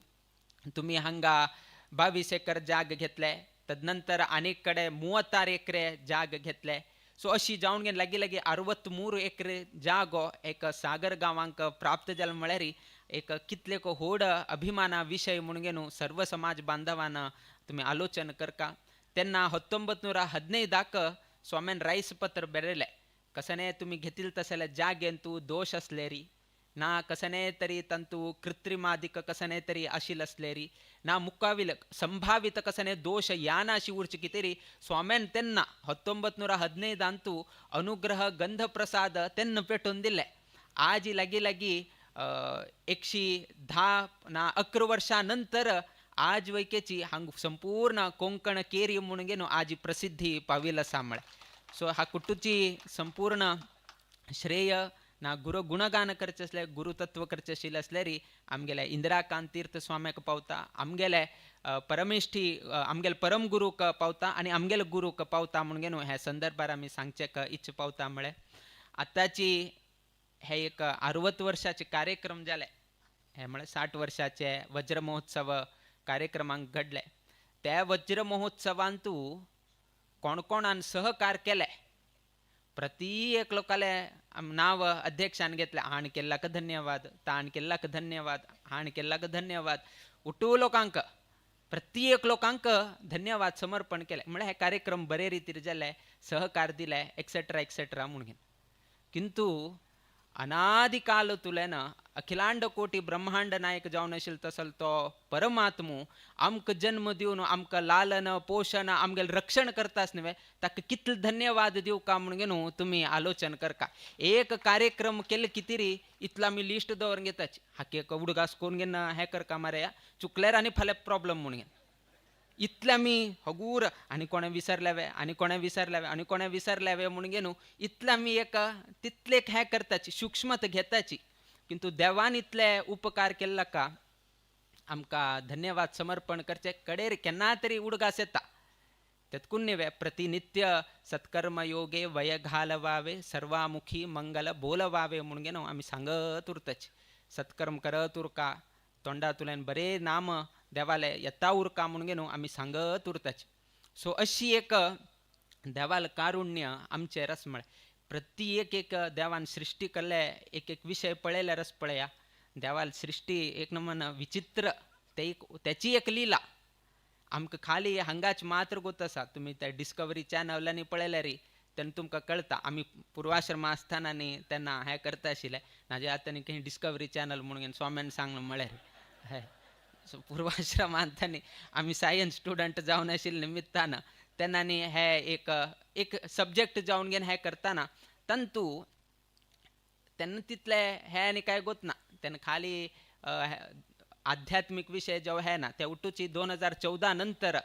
तुमी हांगा 22 एकर जाग घेतले, तदनंतर आनीक कडेन 36 एकरे जाग घेतले। सो अशी जावन घेवन लागी 63 एकर जागो एक सागर गांवांक प्राप्त जालो म्हळ्यार एक कितलेक व्हड अभिमाना विशय म्हणून घेवन सर्व समाज बांधवान तुमी आलोचन करका। तेन्ना 1915 स्वाम्यान रायस पत्र बरयलें कसाने तुमी घेतिल तसले जागेन तूं दोश असले री ना कसने तरी तंतु कृत्रिमादिक कसने तरी आशिल असलेरी ना मुक्काविल संभावित कसने दोष यानाशी उर्ची कितेरी स्वाम्यान त्यांना 1915 ಅಂತೂ ಅನುಗ್ರಹ ಗಂಧ ಪ್ರಸಾದ ತೆನ್ನ ಪೆಟ್ಟೊಂದಿಲ್ಲ ಆಜಿ ಲಗಿ ಲಗಿ 110 ना 11 वर्षानंतर आज वैकेची हांग संपूर्ण कोंकण केरी म्हणून आजी प्रसिद्धी पाविला सामळे सो हा कुटुची संपूर्ण श्रेय ना गुरु गुणगान करचे असले गुरुतत्व करचे आशिल्ले असल्यारी आमगेले इंदिराकांत तीर्थ स्वाम्याक पावता आमगेले परमेष्ठी आमगेले परम गुरूक पावता आनी आमगेले गुरूक पावता म्हणून ह्या संदर्भार आमी सांगचेक इच्छ पावता म्हळे आताची हे एक 60 वर्षाचे कार्यक्रम जाले हे म्हळे 60 वर्षाचे वज्र महोत्सव कार्यक्रमांक घडले त्या वज्र महोत्सवांतू कोण कोणान सहकार केले प्रति एक लोकाले नाव अध्यक्षान घेतले हाण केल्लाक धन्यवाद ताण केल्लाक धन्यवाद हाण केल्लाक धन्यवाद उटू लोकांक प्रत्येक लोकांक धन्यवाद समर्पण केले म्हळ्यार हे कार्यक्रम बरे रितीर जाले सहकार दिले एक्सेट्रा एक्सेट्रा म्हणून किंतु अनादि काल तुलेन अखिलांड कोटी ब्रह्मांड नायक जावन आशिल्लो तसलो तो परमात्मो आमकां जन्म दिवन आमकां लालन पोषण आमगेलें रक्षण करतास न्हय ताका कितले धन्यवाद दिवका म्हणून तुमी आलोचन करका एक कार्यक्रम केले कितेरी इतलो आमी लिस्ट दवरून घेताची हाके उडगास कोण घेन हें करका मरे चुकल्यार आनी फाल्यां प्रॉब्लम म्हणून इतले आमी हगूर आनी कोणें विसरलेवे आनी कोणें विसरलेवे आनी कोणें विसरलेवे म्हणून इतले आमी एक तितलेक हें करताची सूक्ष्मत घेताची किंतु देवान इतले उपकार केल्ला का आमकां धन्यवाद समर्पण करचे कडेर केन्ना तरी उडगास येता तेतकून न्हय प्रतिनित्य सत्कर्म योगे वय घालवावे सर्वामुखी मंगल बोलवावे म्हणून आमी सांगत उरताची सत्कर्म करत उरका तोंडातुल्यान बरे नाम देवाले येता उरका म्हणून आमी सांगत उरताची सो अशी एक देवाल कारुण्य आमचेर आसा म्हळ्यार प्रत्येक एक देवान सृश्टी केल्ले एक एक विशय पळयल्यार रस पळया देवाल सृश्टी एक नमन विचित्र त्याची एक लीला आमकां खाली हांगाच मात्र गोत आसा तुमी त्या डिस्कवरी चॅनलांनी पळयल्यार तेन्ना तुमकां कळटा आमी पुर्वाश्रमा आसतना न्ही तेन्ना हें करता आशिल्ले नाजाल्यार आतां खंय डिस्कवरी चॅनल म्हणून स्वाम्यान सांगलें म्हळ्यार हय सो पूर्वाश्रमांत आमी सायन्स स्टुडंट जावन आशिल्ले निमित्तान तेन्ना न्ही हे एक सब्जेक्ट जावन घेवन हें करतना तंतू तेन्ना तितले हें आनी कांय गोतना तेन्ना खाली आध्यात्मीक विशय जो हे ना ते उठूची 2014 नंतर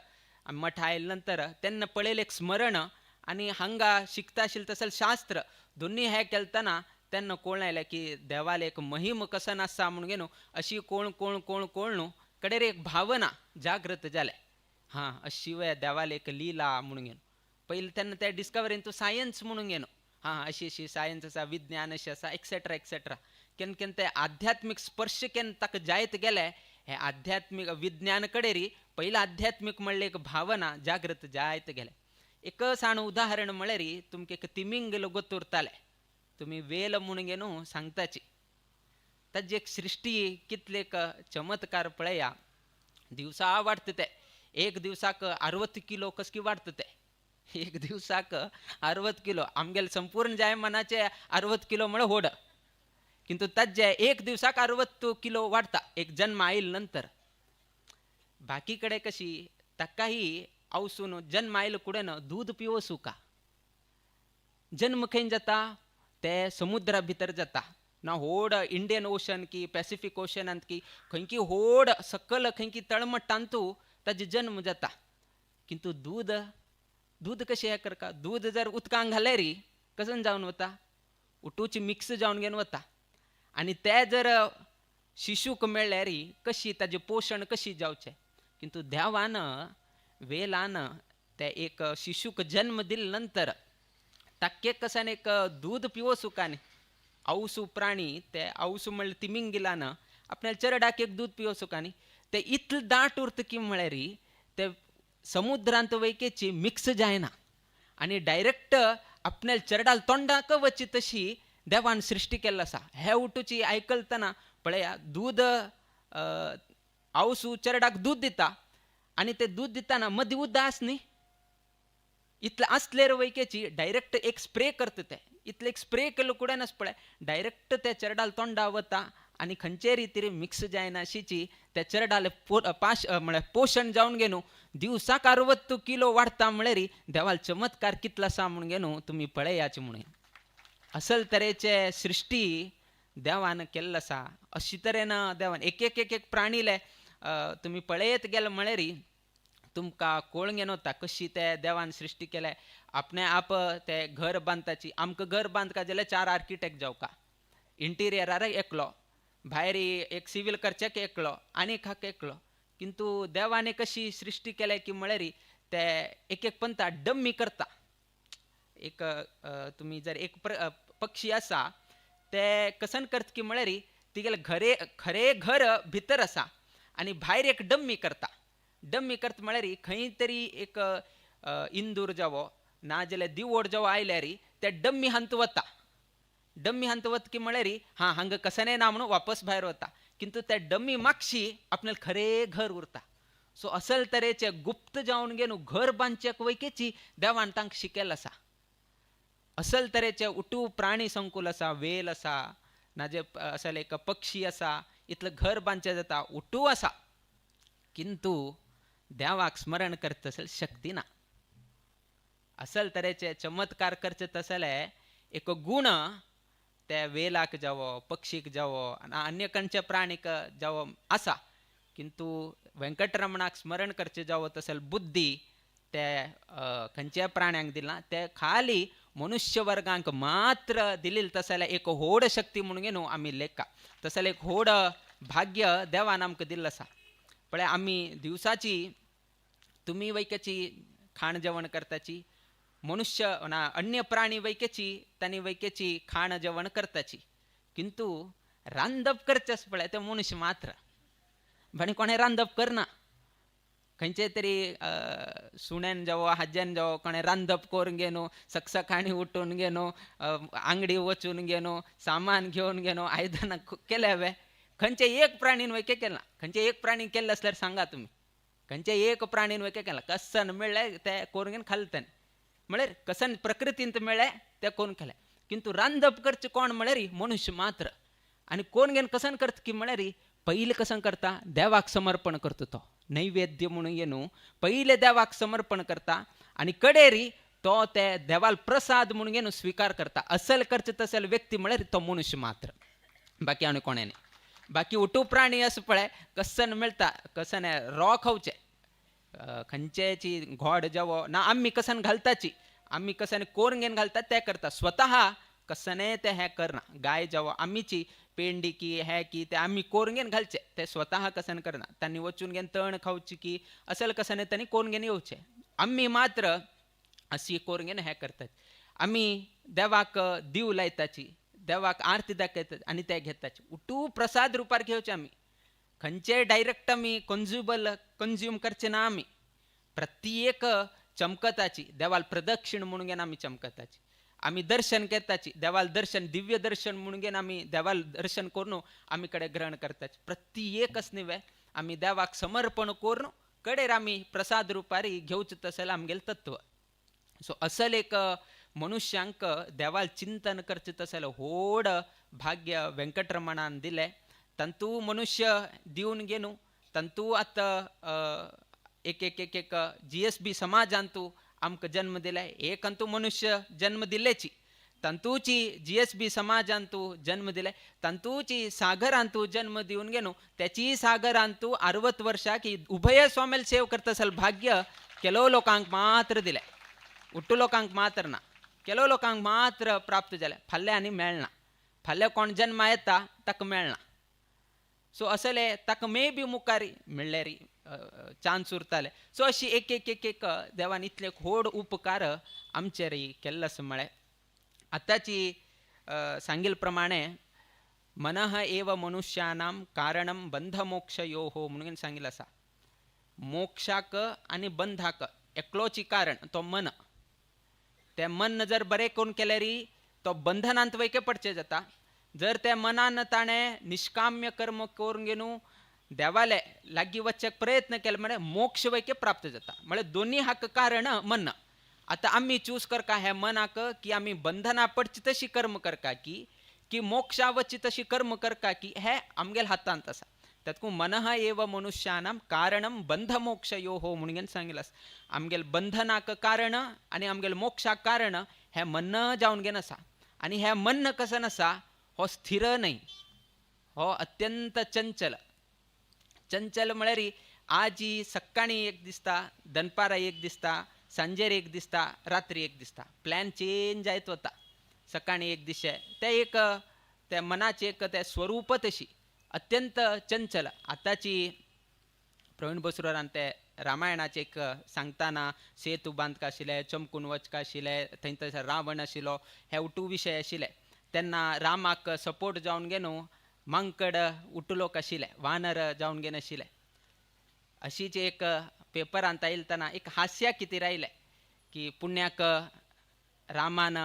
मठ आयले नंतर तेन्ना पळयलें एक स्मरण आनी हांगा शिकता आशिल्ले तसले शास्त्र दोनी हें केलतना तेन्ना कळलें की देवाल एक महिम कसन आसा म्हणून अशी कोण कोण कोण कोण न्हू कडेर एक भावना जागृत जाले हां अशी वे देवाल एक लीला म्हणून पयलीं तेन्ना ते डिस्कवरीन तूं सायन्स म्हणून हां अशी अशी सायन्स आसा विज्ञान अशें आसा एक्सेट्रा एक्सेट्रा केन्ना केन्ना ते आध्यात्मीक स्पर्श केन्ना ताका जायत गेले हे आध्यात्मीक विज्ञान कडेरी पयलीं आध्यात्मीक म्हणल्यार एक भावना जागृत जायत गेले एक साण उदाहरण म्हळ्यार तुमकां एक तिमिंग गोत उरताले तुमी वेल म्हणून सांगताची ताजी एक सृश्टी कितलेक चमत्कार पळया दिवसा वाडता ते एक दिवसाक 60 किलो कसकी वाडता ते एक दिवसाक 60 किलो आमगेले संपूर्ण जायमानाचे 60 किलो म्हळ्यार व्हड किंतु ताजे एक दिवसाक 60 किलो वाडता एक जन्म आयिल्ले नंतर बाकी कडेन कशी ताकाही आवसून जन्म आयले कुडेन दूध पिवोसू का जन्म खंय जाता ते समुद्रा भितर जाता ना व्हड इंडियन ओशन की पॅसिफीक ओशनांत की खंयकी व्हड सकल खंयकी तळमट्टांतू ताजे जन्म जाता किंतु दूध दूध कशें हें करता दूध जर उदकांत घालें री कसन जावन वता उठूची मिक्स जावन घेवन वता आनी ते जर शिशूक मेळ्ळे री कशी ताजें पोशण कशी जावचें किंतु देवान वेलान ते एक शिशूक जन्म दिले नंतर ताके कसान एक दूध पिवोसू का न्ही आवसू प्राणी ते आवसू म्हणल्यार तिमिंगिलान आपल्याला चरडाक एक दूध पिवोसू का न्ही ते इतले दाट उरता की म्हळ्यार ते समुद्रांत वयकेची मिक्स जायना आनी डायरेक्ट आपल्याला चरडाल तोंडाक वची तशी देवान सृश्टी केल्लो आसा हे उठूची आयकलतना पळया दूध आवसू चरडाक दूध दिता आनी ते दूध दिताना मदीं उदक आस न्ही इतले आसलेर वयकेची डायरेक्ट एक स्प्रे करता ते इतले एक स्प्रे केलो कुडेनच पळय डायरेक्ट त्या चेरडाल तोंडा वता आनी खंयचे रितीन मिक्स जायना अशीची त्या चेरडाले म्हळ्यार पोशण जावन गेनू दिवसाक 60 किलो वाडटा म्हळ्यार देवाल चमत्कार कितलो आसा म्हूण गेनू तुमी पळयाचे म्हणून असल तरेचे सृश्टी देवान केल्लो आसा. अशी तरेन देवान एक एक एक एक प्राणीले तुमी पळयत गेले म्हळ्यार तुमकां कळून येता कशी ते देवान सृश्टी केल्या. आपणे आप ते घर बांदताची आमकां घर बांदका जाल्यार 4 आर्किटेक्ट जावका इंटिरियरार एकलो भायर एक सिवील करचेक एकलो आनीक हाका एकलो किंतु देवाने कशी सृश्टी केल्या की म्हळ्यार ते एक एक पंता डम्मी करता. एक तुमी जर एक पक्षी आसा ते कसन करता की म्हळ्यार तिगेले खरे घर भितर आसा आनी भायर एक डम्मी करता. डम्मी करता म्हळ्यार खंय तरी एक इंदूर जावो नाजाल्यार दिवोड जावो आयल्यार ते डम्मी हंत वता. डम्मी हंत वता की म्हळ्यार हांगा कसने ना म्हणून वापस भायर वता किंतु त्या डम्मी मागशी आपल्याला खरे घर उरता. सो असल तरेचे गुप्त जावन गेनू घर बांदचेक वयकेची देवान तांकां शिकयला आसा. असल तरेचे उटू प्राणी संकुल आसा वेल आसा नाजे असल एक पक्षी आसा इतलें घर बांदचें जाता उटू आसा किंतु देवाक स्मरण करता तसले शक्ती ना. असल तरेचे चमत्कार करचे तसले एक गुण त्या वेलाक जावो पक्षीक जावो अन्य खंयच्या प्राणीक जावो आसा किंतु व्यंकटरमणाक स्मरण करचे जावो तसले बुद्धी ते खंयच्या प्राण्यांक दिला ते खाली मनुष्य वर्गांक मात्र दिलेली तसले एक होड शक्ती म्हणून घेवन आमी लेखा तसले एक होड भाग्य देवान आमकां दिल्लें आसा. पळय आमी दिवसाची तुमी वैकेची खाण जेवण करताची मनुष्य ना अन्य प्राणी वैकेची तांणी वैकेची खाण जेवण करताची किंतु रांदप करचें पळय ते मनुष्य मात्र आनी कोणें रांदप करना. खंयचे तरी सुण्यान जावो हाज्यान जावो कोणें रांदप करून गेनो सकाळी उठून गेनो आंगडी वचून गेनो सामान घेवन गेनो आयदनां केले हांवें खंयचे एक प्राणीन वैके केला. खंयचे एक प्राणी केल्ले आसल्यार सांगा तुमी खंयचे एक प्राणीन वैके केला. कसन मेळ्ळे ते करून घेवन खाल्ले म्हळ्यार कसन प्रकृतींत मेळ्ळे ते करून केले किंतु रांदप करचे कोण म्हळ्यार मनुष्य मात्र. आनी कोण घेवन कसन करता की म्हळ्यार पयलीं कसन करता देवाक समर्पण करता तो नैवेद्य म्हणून येनू पयले देवाक समर्पण करता आनी कडेरी तो ते देवाल प्रसाद म्हणून घेवन स्वीकार करता. असल करचे तसल व्यक्ती म्हळ्यार तो मनुष्य मात्र बाकी आनी कोणें न्ही. बाकी उटू प्राणी असं पळय कसन मेळटा कसन रो खावचे खंयचेची घोड जावो ना आमी कसन घालताची आमी कसन कोरून घेवन घालता ते करता स्वता कसने ते हे करना. गाय जावो आमीची पेंडी की हे की ते आमी कोरून घेवन घालचे ते स्वता कसन करना. तांणी वचून घेवन तण खावची की असल कसने तांणी कोरून घेवन येवचे. आमी मात्र अशी कोरून घेवन हे करतात. आमी देवाक दिव लायताची देवाक आरती दाखयतात आनी ते घेताचे उटू प्रसाद रुपार घेवचे. आमी खंयचे डायरेक्ट आमी कंज्यूम करचे ना. आमी प्रत्येक चमकताची देवाल प्रदक्षिण म्हणून घेवन आमी चमकताची. आमी दर्शन करताची देवाल दर्शन दिव्य दर्शन म्हणून घेवन आमी देवाल दर्शन करून आमी कडेन ग्रहण करताची. प्रत्येकच न्ही आमी देवाक समर्पण करून कडेर आमी प्रसाद रुपारी घेवचे तसले आमगेलें तत्व. सो असल एक मनुष्यांक देवाल चिंतन करचे तसले व्हड भाग्य व्यंकटरमणान दिलें. तंतू मनुष्य दिवन गेनू तंतू आतां एक एक एक एक GSB समाजांतू आमकां जन्म दिले. एकंतू मनुष्य जन्म दिल्लेची तंतूची GSB समाजांतू जन्म दिले. तंतूची सागरांतू जन्म दिवन गेनू त्याची सागरांतू 60 वर्सां की उभय स्वामेल सेव करता असल भाग्य केलो लोकांक मात्र दिले. उट्टू लोकांक मात्र ना. केलो लोकांक मात्र प्राप्त जाले. फाल्यां आनी मेळना. फाल्यां कोण जन्म येता ताका मेळना. सो असले ताका मे बी मुखारी म्हणल्यारी चान्स उरताले. सो अशी एक एक एक एक देवान इतले व्हड उपकार आमचेर केल्ले आसा. म्हळ्यार आतांची सांगिल्ले प्रमाणे मनः एव मनुष्यानां कारणं बंधमोक्षयोः म्हणून सांगिल्लें आसा. मोक्षाक आनी बंधाक एकलोची कारण तो मन. ते मन जर बरें करून केल्यार तो बंधनांत वयके पडचे जाता. जर त्या मनान ताणें निष्काम्य कर्म करून घेवन देवाले लागीं वचचे प्रयत्न केले म्हळ्यार मोक्ष वयके प्राप्त जाता. म्हळ्यार दोनी हाका कारण मन. आता आम्ही चूज करका हे मनाक की आम्ही बंधना पडची तशी कर्म करका की मोक्षावची तशी कर्म करका की हे आमगेल हातांत असा त्यातकू मनः एव मनुष्यानां कारणं बंध मोक्षयो हो म्हणून सांगितलं आमगेल बंधनाक कारण आणि आमगेल मोक्षाक कारण हे मन जाऊन गे नसा आणि हे मन कसं नसा हो स्थिर नाही हो अत्यंत चंचल चंचल म्हळ्यार आजी सकाळी एक दिसता दनपारा एक दिसता सांजेर एक दिसता रात्री एक दिसता प्लॅन चेंज जायत होता सकाळी एक दिशे ते एक त्या मनाचे एक त्या स्वरूप तशी अत्यंत चंचल आताची प्रवीण बसुरान ते रामायणाचे एक सांगताना सेतू बांदका आशिल्ले चमकून वचका आशिल्ले थंय तसो रावण आशिल्लो हे उटू विशय आशिल्ले तेन्ना रामाक सपोर्ट जावन गे न्हू मांकड उटलोक आशिल्ले वानर जावन गे नाशिल्ले अशीच एक पेपरांत आयलतना एक हास्य कितें रायलें की पुण्याक रामान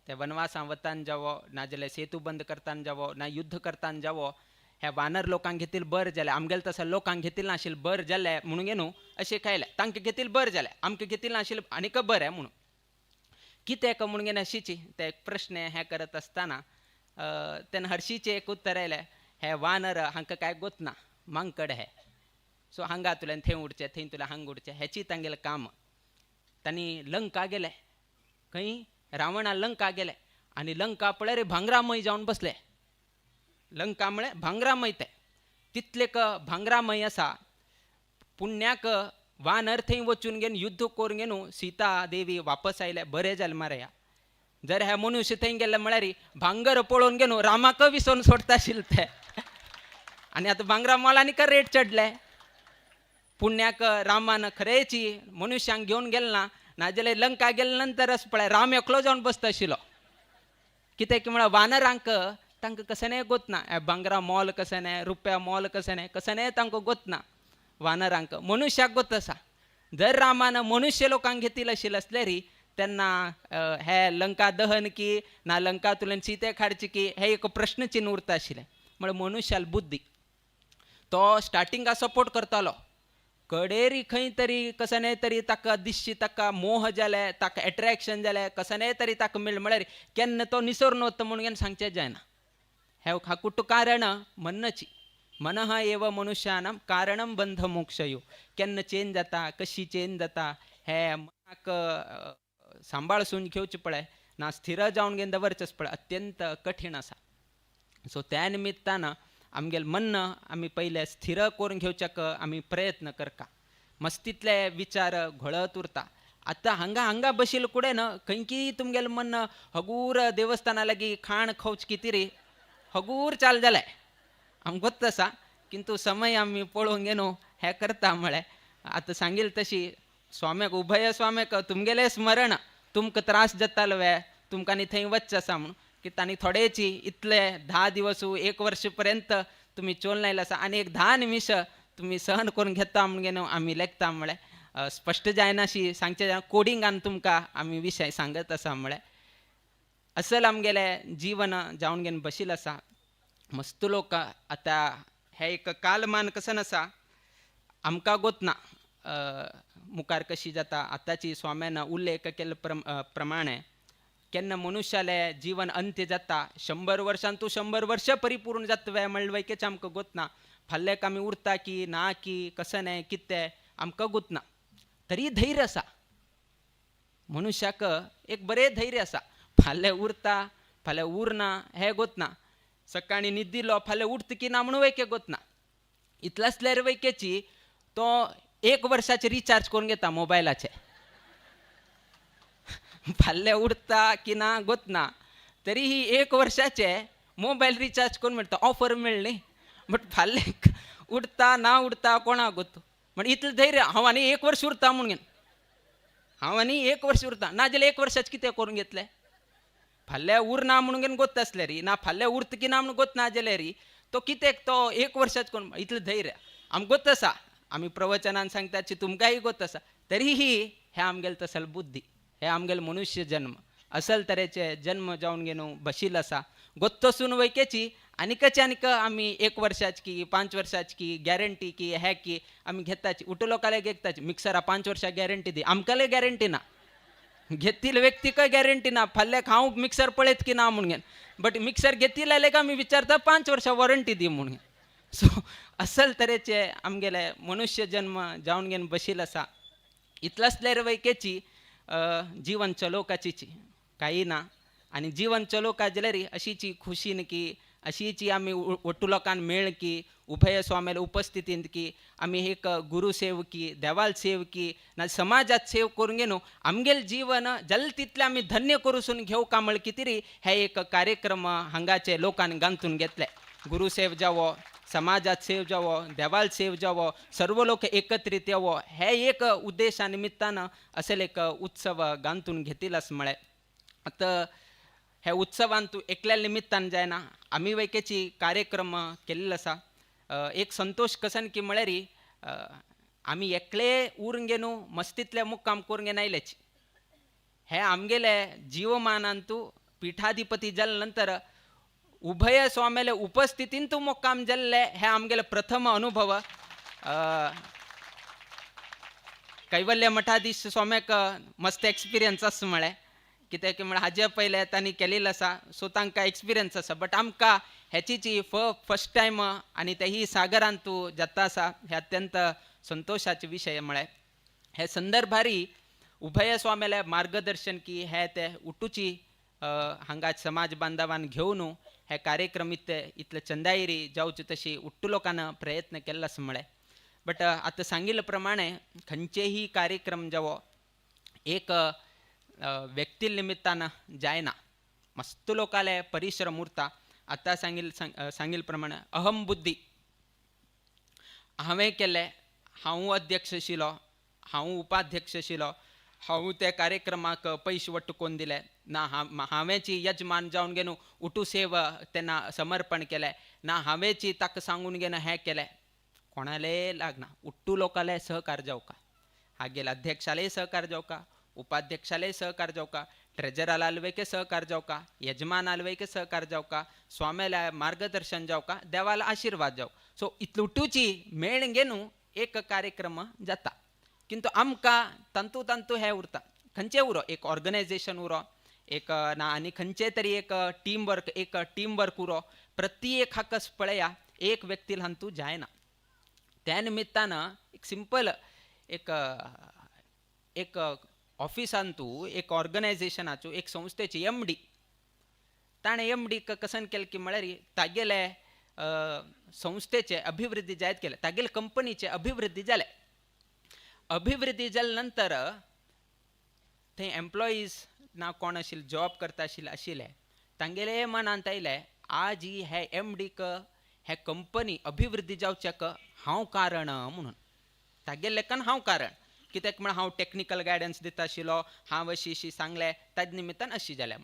ते वनवासां वतान जावो नाजाल्यार सेतू बंद करताना जावो ना युद्ध करताना जावो हे वानर लोकांक घेतील बरें जालें आमगेले तसो लोकांक घेतील नाशिल्लें बरें जालें म्हणून न्हू अशें खायलें तांकां घेतील बरें जालें आमकां घेतील नाशिल्लें आनीक बरें म्हणून कितें म्हणून घेन हरशीची ते एक प्रश्न हे करत आसतना तेन्ना हरशीचें एक उत्तर आयलें हे वानर हांकां कांय गोतना मांकड हे सो हांगा तुल्यान थंय उडचें थंय तुल्या हांगा उडचें हेची तांगेलें काम तांणी लंका गेले खंय रावणा लंका गेले आनी लंका पळय रे भांगरामय जावन बसले लंका म्हळ्यार भांगरामय ते तितलेक भांगरामय आसा पुण्याक वानर थंय वचून घेवन युद्ध करून घेवन सीता देवी वापस आयले बरें जालें मारया जर हे मनुश्य थंय गेले म्हळ्यार भांगर पळोवन घेवन रामाक विसरून सोडता आशिल्ले ते आनी आतां भांगरा मोलांनी का रेट चडले पुण्याक रामान खरेची मनुश्यांक घेवन गेले ना नाजाल्यार लंका गेले नंतरच पळय राम एकलो जावन बसता आशिल्लो कित्याक म्हळ्यार वानरांक तांकां कसलेंय गोतना भांगरा मोल कसलें रुपया मोल कसलेंय तांकां गोतना वानरांक मनुश्याक गोत आसा जर रामान मनुश्य लोकांक घेतील आशिल्ले आसल्यार तेन्ना हे लंका दहन की ना लंका तुल्यान सीते काडची की हे एक प्रश्न चिन्ह उरता आशिल्लें म्हळ्यार मनुश्याल बुद्धी तो स्टार्टिंगा सपोर्ट करतालो कडेरी खंय तरी कसलेंय तरी ताका दिसची ताका मोह जाले ताका एट्रॅक्शन जालें कसलेंय तरी ताका मेळ्ळें म्हळ्यार केन्ना तो निसरून वता म्हणून सांगचें जायना हे हाकुट्ट कारण मनची मनः एव मनुष्यानां कारणं बंध मोक्षयो केन्ना चेंज जाता कशी चेंज जाता हे मनाक सांबाळसून घेवचें पळय ना स्थिर जावन घेवन दवरचें पळय अत्यंत कठीण आसा सो त्या निमित्तान आमगेलें मन आमी पयले स्थिर करून घेवच्याक आमी प्रयत्न करता मस्तीतले विचार घोळत उरता आतां हांगा बशिल्ले कुडेन खंयकी तुमगेलें मन हगूर देवस्थाना लागीं खाण खावच कितें हगूर चाल जालें आमकां गोत आसा किंतु समय आमी पळोवंक घेवन हे करता म्हळ्यार आतां सांगिल्लें तशी स्वाम्याक उभय स्वाम्याक तुमगेलें स्मरण तुमकां त्रास जातालो वे तुमकां आनी थंय वचचें आसा म्हणून की तांणी थोडेची इतले 10 दिवस 1 वर्ष पर्यंत तुमी चोल लायला आसा आनी एक 10 निमिश तुमी सहन करून घेता म्हूण घेवन आमी लेखता म्हळ्यार स्पश्ट जायना अशी सांगचें जाल्यार कोडिंगान तुमकां आमी विशय सांगत आसा म्हळ्यार असल आमगेलें जीवन जावन घेवन बशिल्लें आसा मस्त लोक आतां हे एक कालमान कसन आसा आमकां गोतना मुखार कशी जाता आतांची स्वाम्यान उल्लेख केल्ले प्रमाणे केन्ना मनुश्यालें जीवन अंत्य जाता 100 वर्सां तूं 100 वर्ष परिपूर्ण जाता वे म्हणलें वैकेचें आमकां गोतना फाल्ल्याक आमी उरता की ना की कसलें कितें आमकां गोतना तरी धैर्य आसा मनुश्याक एक बरें धैर्य आसा फाल्यां उरता फाल्यां उरना हें गोतना सकाळी न्हिदिल्लो फाल्यां उरता की ना म्हणून वैके गोतना इतलें आसल्यार वैकेची तो 1 वर्साचें रिचार्ज करून घेता मोबायलाचें फाल्यां उरता की ना गोतना तरीही 1 वर्साचे मोबायल रिचार्ज करून मेळटा ऑफर मेळ्ळी बट फाल्यां उरता ना उरता कोणाक गोत म्हणजे इतलें धैर्य हांव आनी 1 वर्स उरता म्हणून हांव आनी 1 वर्स उरता ना जाल्यार 1 वर्साचें कितें करून घेतलें फाल्यां उरना म्हणून घेवन गोत आसल्यार ना फाल्यां उरता की ना म्हणून गोतना जाल्यार तो कित्याक तो 1 वर्साचें करून इतलें धैर्य आमकां गोत आसा आमी प्रवचनान सांगताची तुमकांय गोत आसा तरीही हे आमगेलें तसल बुद्धी हे आमगेलें मनुश्य जन्म असल तरेचे जन्म जावन घेवन बशिल्लो आसा गोत्तसून वैकेची आनीक आमी 1 वर्साची की 5 वर्साची की गॅरंटी की हे की आमी घेताची उठो लोकांना घेताची मिक्सरा 5 वर्सां गॅरंटी दी आमकांय गॅरंटी ना घेतील व्यक्तीक गॅरंटी ना फाल्याक हांव मिक्सर पळयत की ना म्हणून बट मिक्सर घेतील आले का आमी विचारता 5 वर्सां वॉरंटी दी म्हणून सो असल तरेचे आमगेले मनुष्य जन्म जावन घेवन बशील आसा इतल्यासलेर वैकेची जीवन चलोवपाची काही ना आणि जीवन चलोवका जाल्यार अशीची खुशीन की अशीची आमी ಒಟ್ಟು लोकांक मेळ की उभय स्वामीला उपस्थितींत की आमी एक गुरु सेवकी देवाल सेवकी ना समाजात सेव करून घेनो आमगेल जीवन जल तितले आमी धन्य करूसून घेऊ का म्हळ कितेरी हे एक कार्यक्रम हांगाचे लोकांनी गांथून घेतले गुरु सेव जावो समाजात सेव जावो देवाल सेव जावो सर्व लोक एकत्रित येवो हे एक उद्देशा निमित्तान असेल एक उत्सव गांथून घेतील असं म्हळे आता हे उत्सवान तूं एकल्या निमित्तान जायना आमी वैकेची कार्यक्रम केल्लो आसा एक संतोष कसन की म्हळ्यार आमी एकले उरून घेनू मस्तीतले मुक्काम करून घेवन आयलेच हे आमगेले जीवमानान तूं पीठाधिपती जाले नंतर उभय स्वामीले उपस्थितीन तूं मुक्काम जाल्ले हे आमगेले प्रथम अनुभव कैवल्य मठाधीश स्वाम्याक मस्त एक्सपिरियन्स आसा म्हळें कित्याक म्हळ्यार हाजे पयले तांणी केलेलो आसा सो तांकां एक्सपिरियन्स आसा बट आमकां हेची फर्स्ट टायम आनी तेही सागरांत तूं जाता आसा हे अत्यंत संतोशाचे विशय म्हळ्यार हे संदर्भारी उभय स्वामीले मार्गदर्शन की हे ते उठूची हांगा समाज बांधवान घेवन हे कार्यक्रम इतले चंदायरी जावचे तशी उट्टू लोकांना प्रयत्न केल्लो आसा म्हळें बट आतां सांगिल्ले प्रमाणे खंयचेही कार्यक्रम जावो एक व्यक्ती निमित्तान जायना मस्त लोकाले परिश्रम उरता आतां सांगिल्ले प्रमाणे अहम बुद्धी हांवें केलें हांव अध्यक्ष आशिल्लो हांव उपाध्यक्ष आशिल्लो हांव त्या कार्यक्रमाक पयशे वट्ट कोन्न दिले ना हांवेंची यजमान जावन घेवन उठू सेव तेन्ना समर्पण केलें ना हांवेंची ताका सांगून घेवन हें केलें कोणाले लागना उट्टू लोकाले सहकार जावका हागेल अध्यक्षालय सहकार जावका उपाध्यक्षालय सहकार जावका ट्रेजरल आलवेके सहकार जावका यजमान आलवेके सहकार जावका स्वामीला मार्गदर्शन जावका देवाला आशीर्वाद जाव सो इतलुटूची मेळ घेनू एक कार्यक्रम जाता किंतु आमकां तंतू हे उरता खंयचे उरो एक ऑर्गनायझेशन उरो एक ना आनी खंयचे तरी एक टीम वर्क उरो प्रत्येक हाकस पळया एक व्यक्ती हांतू जायना त्या निमित्तान एक सिंपल एक ऑफिसान तूं एक ऑर्गनायझेशनाचो एक संस्थेची MD ताणें MD कसन केलें की म्हळ्यार तागेले संस्थेचे अभिवृद्धी जायत केले तागेले कंपनीचे अभिवृद्धी जाले नंतर थंय एम्प्लॉईज ना कोण आशिल्ले जॉब करता आशिल्ले तांगेले मनांत आयलें आज ही हे MDक हे कंपनी अभिवृद्धी जावच्याक हांव कारण म्हणून तागेले लेखान हांव कारण कित्याक म्हळ्यार हांव टॅक्निकल गायडन्स दिता आशिल्लो हांव अशी सांगलें ताजे निमित्तान अशी जालें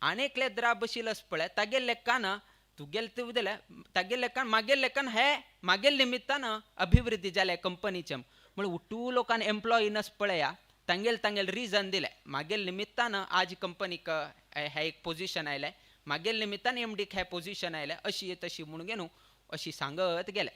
आनी एकले द्रा बशिल्लो आसा पळय तागेले लेखान तुगेले तूं दिलें तागेले लेखान मागेले लेखान हे मागेले निमित्तान अभिवृद्धी जाले कंपनीचे म्हळ्यार उट्टू लोकांनी एम्प्लॉई नस पळया तांगेले रिजन दिले मागेले निमित्तान आज कंपनीक हे एक पोजिशन आयलें मागेले निमित्तान MDक हे पोजिशन आयलें अशी तशी म्हणून घेवन अशी सांगत गेले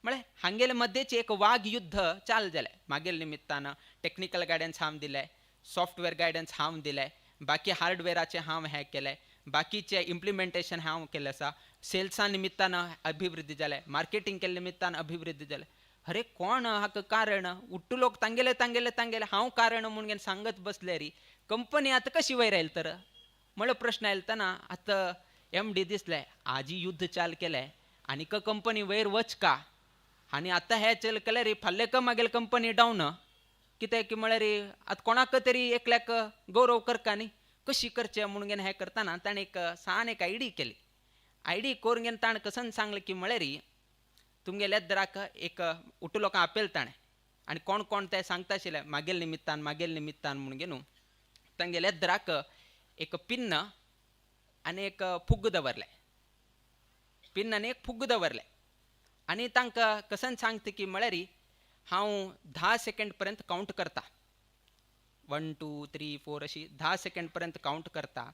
म्हळ्यार हांगेले मध्येची एक वाग युद्ध चाल जालें मागेले निमित्तान टॅक्निकल गायडन्स हांव दिलें सॉफ्टवेअर गायडन्स हांव दिलें बाकी हार्डवेअराचें हांव हें केलें बाकीचे इम्प्लिमेंटेशन हांव केलें आसा सेल्सा निमित्तान अभिवृद्धी जालें मार्केटिंग केले निमित्तान अभिवृद्धी जालें अरे कोण हाका कारण उट्टू लोक तांगेले हांव कारण म्हणून घेवन सांगत बसले री कंपनी आतां कशी वयर आयली तर म्हळ्यार प्रश्न आयलो तेन्ना आतां MD दिसलें आजी युद्ध चाल केलें आनीक कंपनी वयर वचका आनी आतां हे चल केल्यार फाल्यां मागेली कंपनी डावन कित्याक की म्हळ्यार आतां कोणाक तरी एकल्याक गौरव करका न्ही कशी करचें म्हणून घेवन हें करतना ताणें एक आयडी केली आयडी करून घेवन ताणें कसन सांगलें की म्हळ्यार तुमगेल्या दराक एक उट्टू लोकांक आपयलें ताणें आनी कोण कोण ते सांगता आशिल्ले मागेले निमित्तान म्हणून घेवन तांगेल्या दराक एक पिन्न आनी एक फुग्ग दवरलें पिन्न आनी एक फुग्ग दवरलें आनी तांकां कसन सांगता की म्हळ्यार हांव 10 सेकंड पर्यंत कावंट करता 1 2 3 4 अशी 10 सेकंड पर्यंत कावंट करता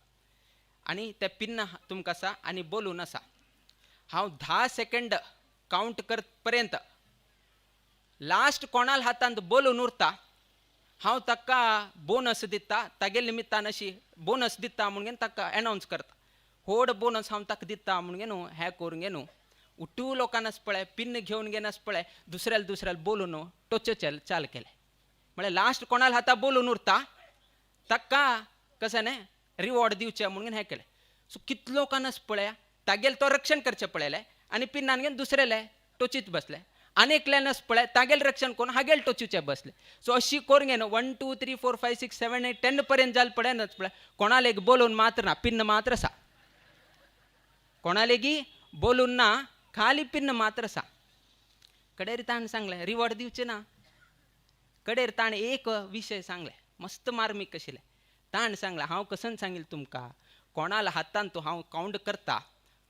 आनी ते पिन्न तुमकां आसा आनी बलून आसा हांव 10 सेकंड काउंट पर्यंत लास्ट कोणाल हातांत बोलून उरता हांव ताका बोनस दिता, तागे निमित्तान अशी बोनस दिता म्हणून ताका अनावन्स करता. व्हड बोनस हांव ताका दिता म्हणून न्हू हें करून गे न्हू उट्टू लोकांनाच पळय पिन्न घेवन घेनास पळय दुसऱ्याला बोलून टोचेल चाल केले म्हळ्यार लास्ट कोणाल हाता बोलून उरता ताका कशें न्ही रिवॉर्ड दिवचें म्हणून हें केलें. सो कितलो लोकांनाच पळया तागेले तो रक्षण करचें पळयलें आनी पिन्नान घेवन दुसरेले टोचीत बसले. आनेकल्यानच पळय तागेले रक्षण करून हागेले टोचूचे बसले. सो अशी करून घे न्हू 1 2 3 4 5 6 7 8 10 पर्यंत जाल पळयनच पळय कोणाला एक बोलून मात्र ना पिन्न मात्र आसा. कोणालेगी बोलून ना खाली पिन्न मात्र आसा. कडेर ताणें सांगलें रिवॉर्ड दिवचें ना. कडेर ताणें एक विशय सांगले मस्त मार्मीक आशिल्लें. ताणें सांगलें हांव कसन सांगिल्लें तुमकां कोणाल हातान तूं हांव काउंट करता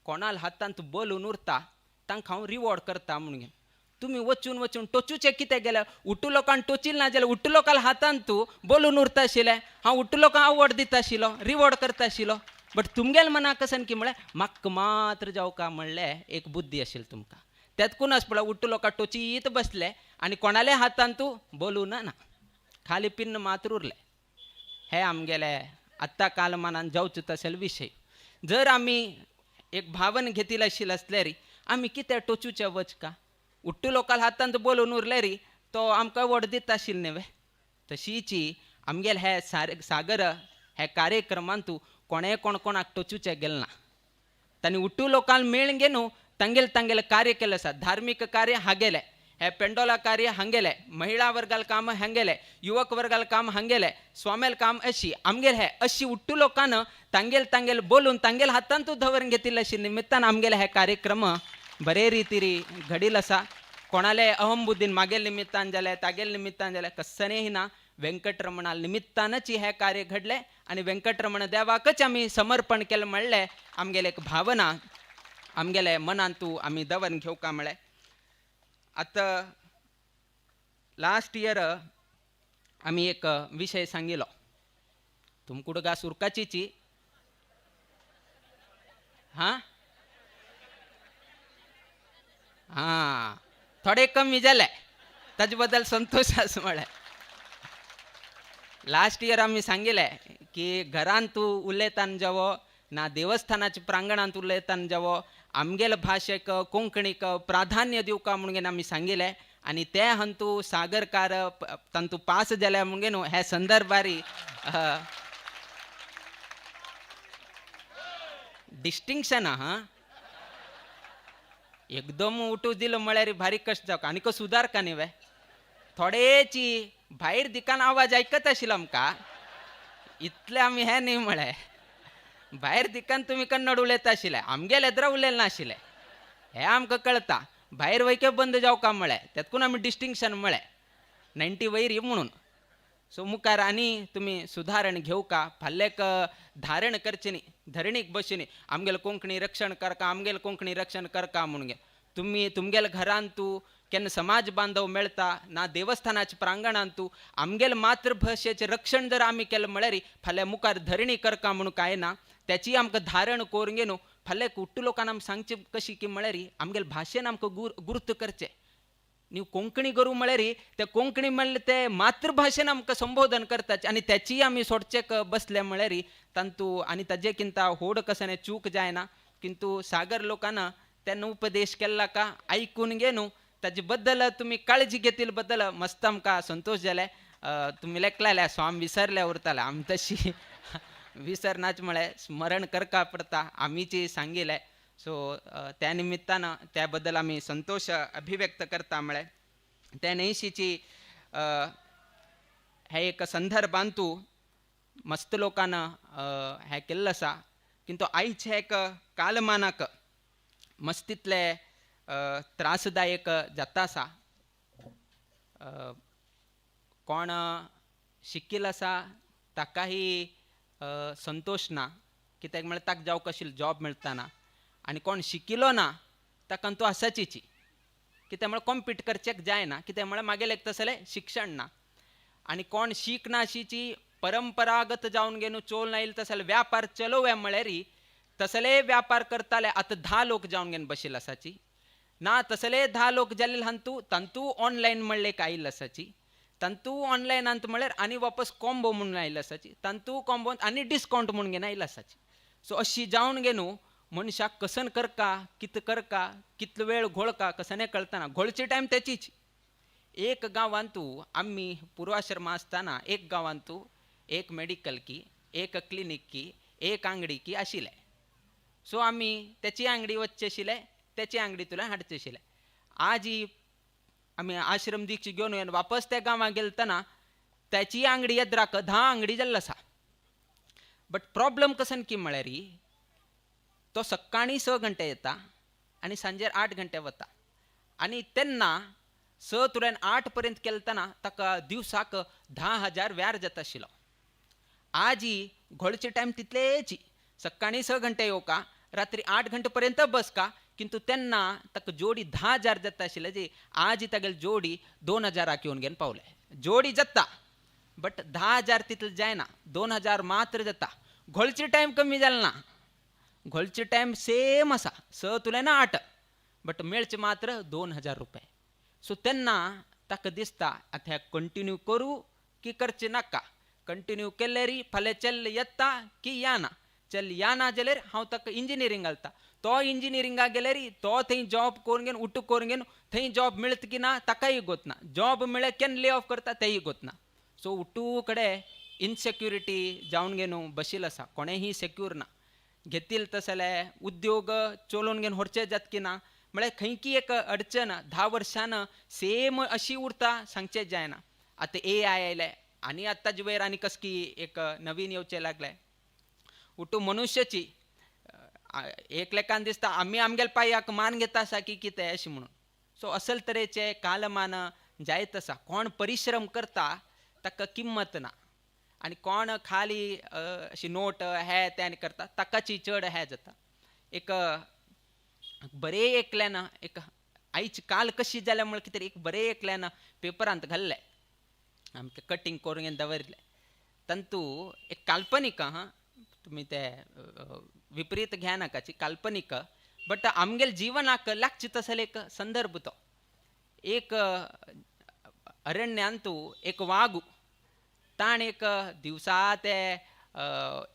कोणाल हातान तूं बोलून उरता तांकां हांव रिवॉर्ड करता म्हणून. तुमी वचून वचून टोचूचें कितें गेलें उट्टू लोकांक टोचिल ना जाल्यार उट्टू लोकांक हातान तूं बोलून उरता आशिल्लें. हांव उट्टू लोकांक अवॉर्ड दिता आशिल्लो रिवॉर्ड करता आशिल्लो. बट तुमगेले मनाक कसन की म्हळ्यार म्हाका मात्र जावका म्हणलें एक बुद्धी आशिल्ली तुमकां. तेतकूनच पळय उट्टू लोकांक टोचीत बसले आनी कोणाले हातान तूं बोलून ना खाली पिन्न मात्र उरले. हे आमगेले आत्ता कालमानान जावचो तशेल विशय. जर आमी एक भावन घेतिल आशिल्ले असल्यार आमी कितें टोचूचे वचका उट्टू लोकांक हातान बोलून उरले री तो आमकां वड दिता आशिल्लें न्ही. तशीची आमगेले हे सागर हे कार्यक्रमांत कोणें कोणाक टोचूचें गेलें ना. तांणी उट्टू लोकांक मेळून घे न्हू तांगेले कार्य केलें आसा. धार्मीक कार्य हांगेलें हे पेंडोला कार्य हांगेलें महिळा वर्गाल काम हांगेलें युवक वर्गाल काम हांगेलें स्वामेल काम अशी आमगेले हे अशी उट्टू लोकांना तांगेले बोलून तांगेले हातान तूं धरून घेतिल्ले अशी निमित्तान आमगेले हे कार्यक्रम बरे रितीरी घडील आसा. कोणाले अहमबुद्दीन मागेल निमित्तान जालें तागेले निमित्तान जालें कसनेय ना व्यंकटरमणा निमित्तानच हे कार्य घडलें आनी व्यंकटरमण देवाकच आमी समर्पण केलें म्हणलें आमगेले एक भावना आमगेले मनांतू आमी दवरून घेवका म्हळें. आतां लास्ट इयर आमी एक विशय सांगिल्लो तुमकुडगा सुरकाचीची हां हां थोडे कमी जाले ताजे बद्दल संतोश आसा म्हळें. लास्ट इयर आमी सांगिल्लें की घरांत तूं उलयताना जावो ना देवस्थानाच्या प्रांगणांत उलयताना जावो आमगेले भाशेक कोंकणीक प्राधान्य दिवका म्हणून आमी सांगिल्लें आनी ते हंतू सागरकार तंतू पास जाले म्हणून हे संदर्भारी डिस्टिंक्शन हां एकदम उठू दिलं म्हळ्यार भारी कश्ट जावं आनीक सुदार का न्ही वे थोडेची भायर दिकान आवाज आयकत आशिल्लो आमकां इतले आमी हे न्ही म्हळें भायर दिकान तुमी कन्नड उलयता आशिल्ले आमगेले येद्रा उलयले नाशिल्ले हे आमकां कळटा. भायर वयके बंद जावका म्हळें तेतकून आमी डिस्टिंक्शन म्हळें 90 वयर म्हणून. सो मुखार आनी तुमी सुदारण घेवका फाल्लेक धारण करचें न्ही धरणीक बसचें न्ही आमगेलें कोंकणी रक्षण करका आमगेलें कोंकणी रक्षण करका म्हणून तुमी तुमगेल्या घरांत तूं केन्ना समाज बांधव मेळटा ना देवस्थानाच्या प्रांगणांत तूं आमगेले मातृभाशेचें रक्षण जर आमी केलें म्हळ्यार फाल्यां मुखार धरणी करका म्हणून कांय ना. त्याची आमकां धारण करून न्हू फाल्यां कुट्टू लोकांना आमी सांगचें कशी की म्हळ्यार आमगेले भाशेन आमकां गुर्त करचें न्ही. कोंकणी करूं म्हळ्यार ते कोंकणी म्हणलें ते मातृभाशेन आमकां संबोधन करताचे आनी त्याची आमी सोडचेक बसले म्हळ्यार तांतू आनी ताजे किंता व्हड कशें चूक जायना. किंतु सागर लोकांना तेन्ना उपदेश केल्ला का आयकून घे न्हू ताजे बद्दल तुमी काळजी घेतिले बद्दल मस्त आमकां संतोश जाले. तुमी लेखलाले सो आमी विसरले उरताले आमी तशी विसरनाच म्हळें स्मरण करका पडटा आमीची सांगिल्लें. सो त्या निमित्तान त्या बद्दल आमी संतोश अभिव्यक्त करता म्हळें. त्या नैशीची हे एक संदर्भांतू मस्त लोकांना हे केल्लें आसा. किंतु आयच्या एक कालमानाक मस्तितले त्रासदायक जाता आसा. कोण शिकिल्लो आसा ताकाही संतोष ना कित्याक म्हळ्यार ताका जावंक आशिल्लो जॉब मेळटाना आनी कोण शिकिल्लो ना ताका तो आसाचीची कित्याक म्हळ्यार कॉम्पीट करचेक जायना कित्याक म्हळ्यार मागेलें एक तसलें शिक्षण ना. आनी कोण शीक नाशिची परंपरागत जावन घेवन चोल ना येयले तसले व्यापार चलोवया म्हळ्यार तसले व्यापार करताले आता 10 लोक जाऊन घेन बसेल असाची ना तसले 10 लोक जालेल हंतू तंतू ऑनलाईन म्हणले काय लसाची तंतू ऑनलाईन अंत म्हणल्यार आणि वापस कॉम्बो म्हणून आयला असाची तंतू कॉम्बो आणि डिस्काउंट म्हणून घेऊन आयला असाची सो अशी जाऊन घेनू मनशाक कसन करका कितलो वेळ घोळका कसं नाही कळताना घोळची टाईम त्याचीच एक गावांतू आम्ही पूर्वाश्रम असताना एक गावांतू एक मेडिकल की एक क्लिनिक की एक अंगडी की आशिले सो आम्ही त्याची अंगडी वच्चे शिले त्याची अंगडी तुला हाडचे शिले आज ही आम्ही आश्रम दीक्षी घेऊन येऊन वापस त्या गावात गेलतना त्याची अंगडी येद्राक 10 अंगडी जाल्लो आसा बट प्रॉब्लेम कसन की म्हळ्यार तो सकाळी 6 घंटे येता आणि सांजे 8 घंटे वता आणि तेन्ना 6 तुल्यान 8 पर्यंत केलतना ताका दिवसाक 10,000 व्यार जाता आशिल्लो आज ही घोळची टाईम तितलेची सकाळी 6 घंटे येवका रात्री 8 घंटे पर्यंत बसका किंतु तेन्ना ताका जोडी 10,000 जाता आशिल्ले जे आज तागेल जोडी 2,000 येवन घेवन पावले जोडी जाता बट 10,000 तितले जायना 2,000 मात्र जाता घोळची टाईम कमी जाला ना घोळची टाईम सेम आसा 6 तुल्यान 8 बट मेळचे मात्र 2,000 रुपये सो तेन्ना ताका दिसता आता हे कंटिन्यू करू की करचे नाका कंटिन्यू केल्यार फाल्यां चल येता की याना चल याना जाल्यार हांव ताका इंजिनियरींग घालता तो इंजिनियरिंगाक गेल्यार तो थंय जॉब करून घेवन उट्ट करून घेवन थंय जॉब मेळत की ना ताकाय गोतना जॉब मेळ्ळे केन्ना ले ऑफ करता तेय गोतना सो उट्टू कडेन इनसेक्युरिटी जावन घेवन बशील आसा कोणेही सेक्यूर ना घेतील तसले उद्योग चलोवन घेवन व्हरचे जात की ना म्हळ्यार खंयकी एक अडचण 10 वर्षान सेम अशी उरता सांगचेच जायना आतां AI आयले आनी आतांचे वेळार आनी कसकी एक नवीन येवचे लागले उट्टू मनुश्याची एक लेखान दिसता आमी आमगेल्या पांयाक मान घेता आसा की कितें अशें म्हणून सो असल तरेचे कालमान जायत आसा कोण परिश्रम करता ताका किंमत ना आनी कोण खाली अशी नोट हे तें करता ताकाची चड हे जाता एक बरे एकल्यान एक आयची काल कशी जाल्या म्हळ्यार कितें एक बरे एकल्यान पेपरांत घाल्ले आमकां कटींग करून दवरले तंतू एक काल्पनीक हां तुमी ते विपरीत घ्या नाकाची काल्पनीक बट आमगेल जीवनाक लागची तसले एक संदर्भ तो एक अरण्यांतू एक वाघ ताण एक दिवसा ते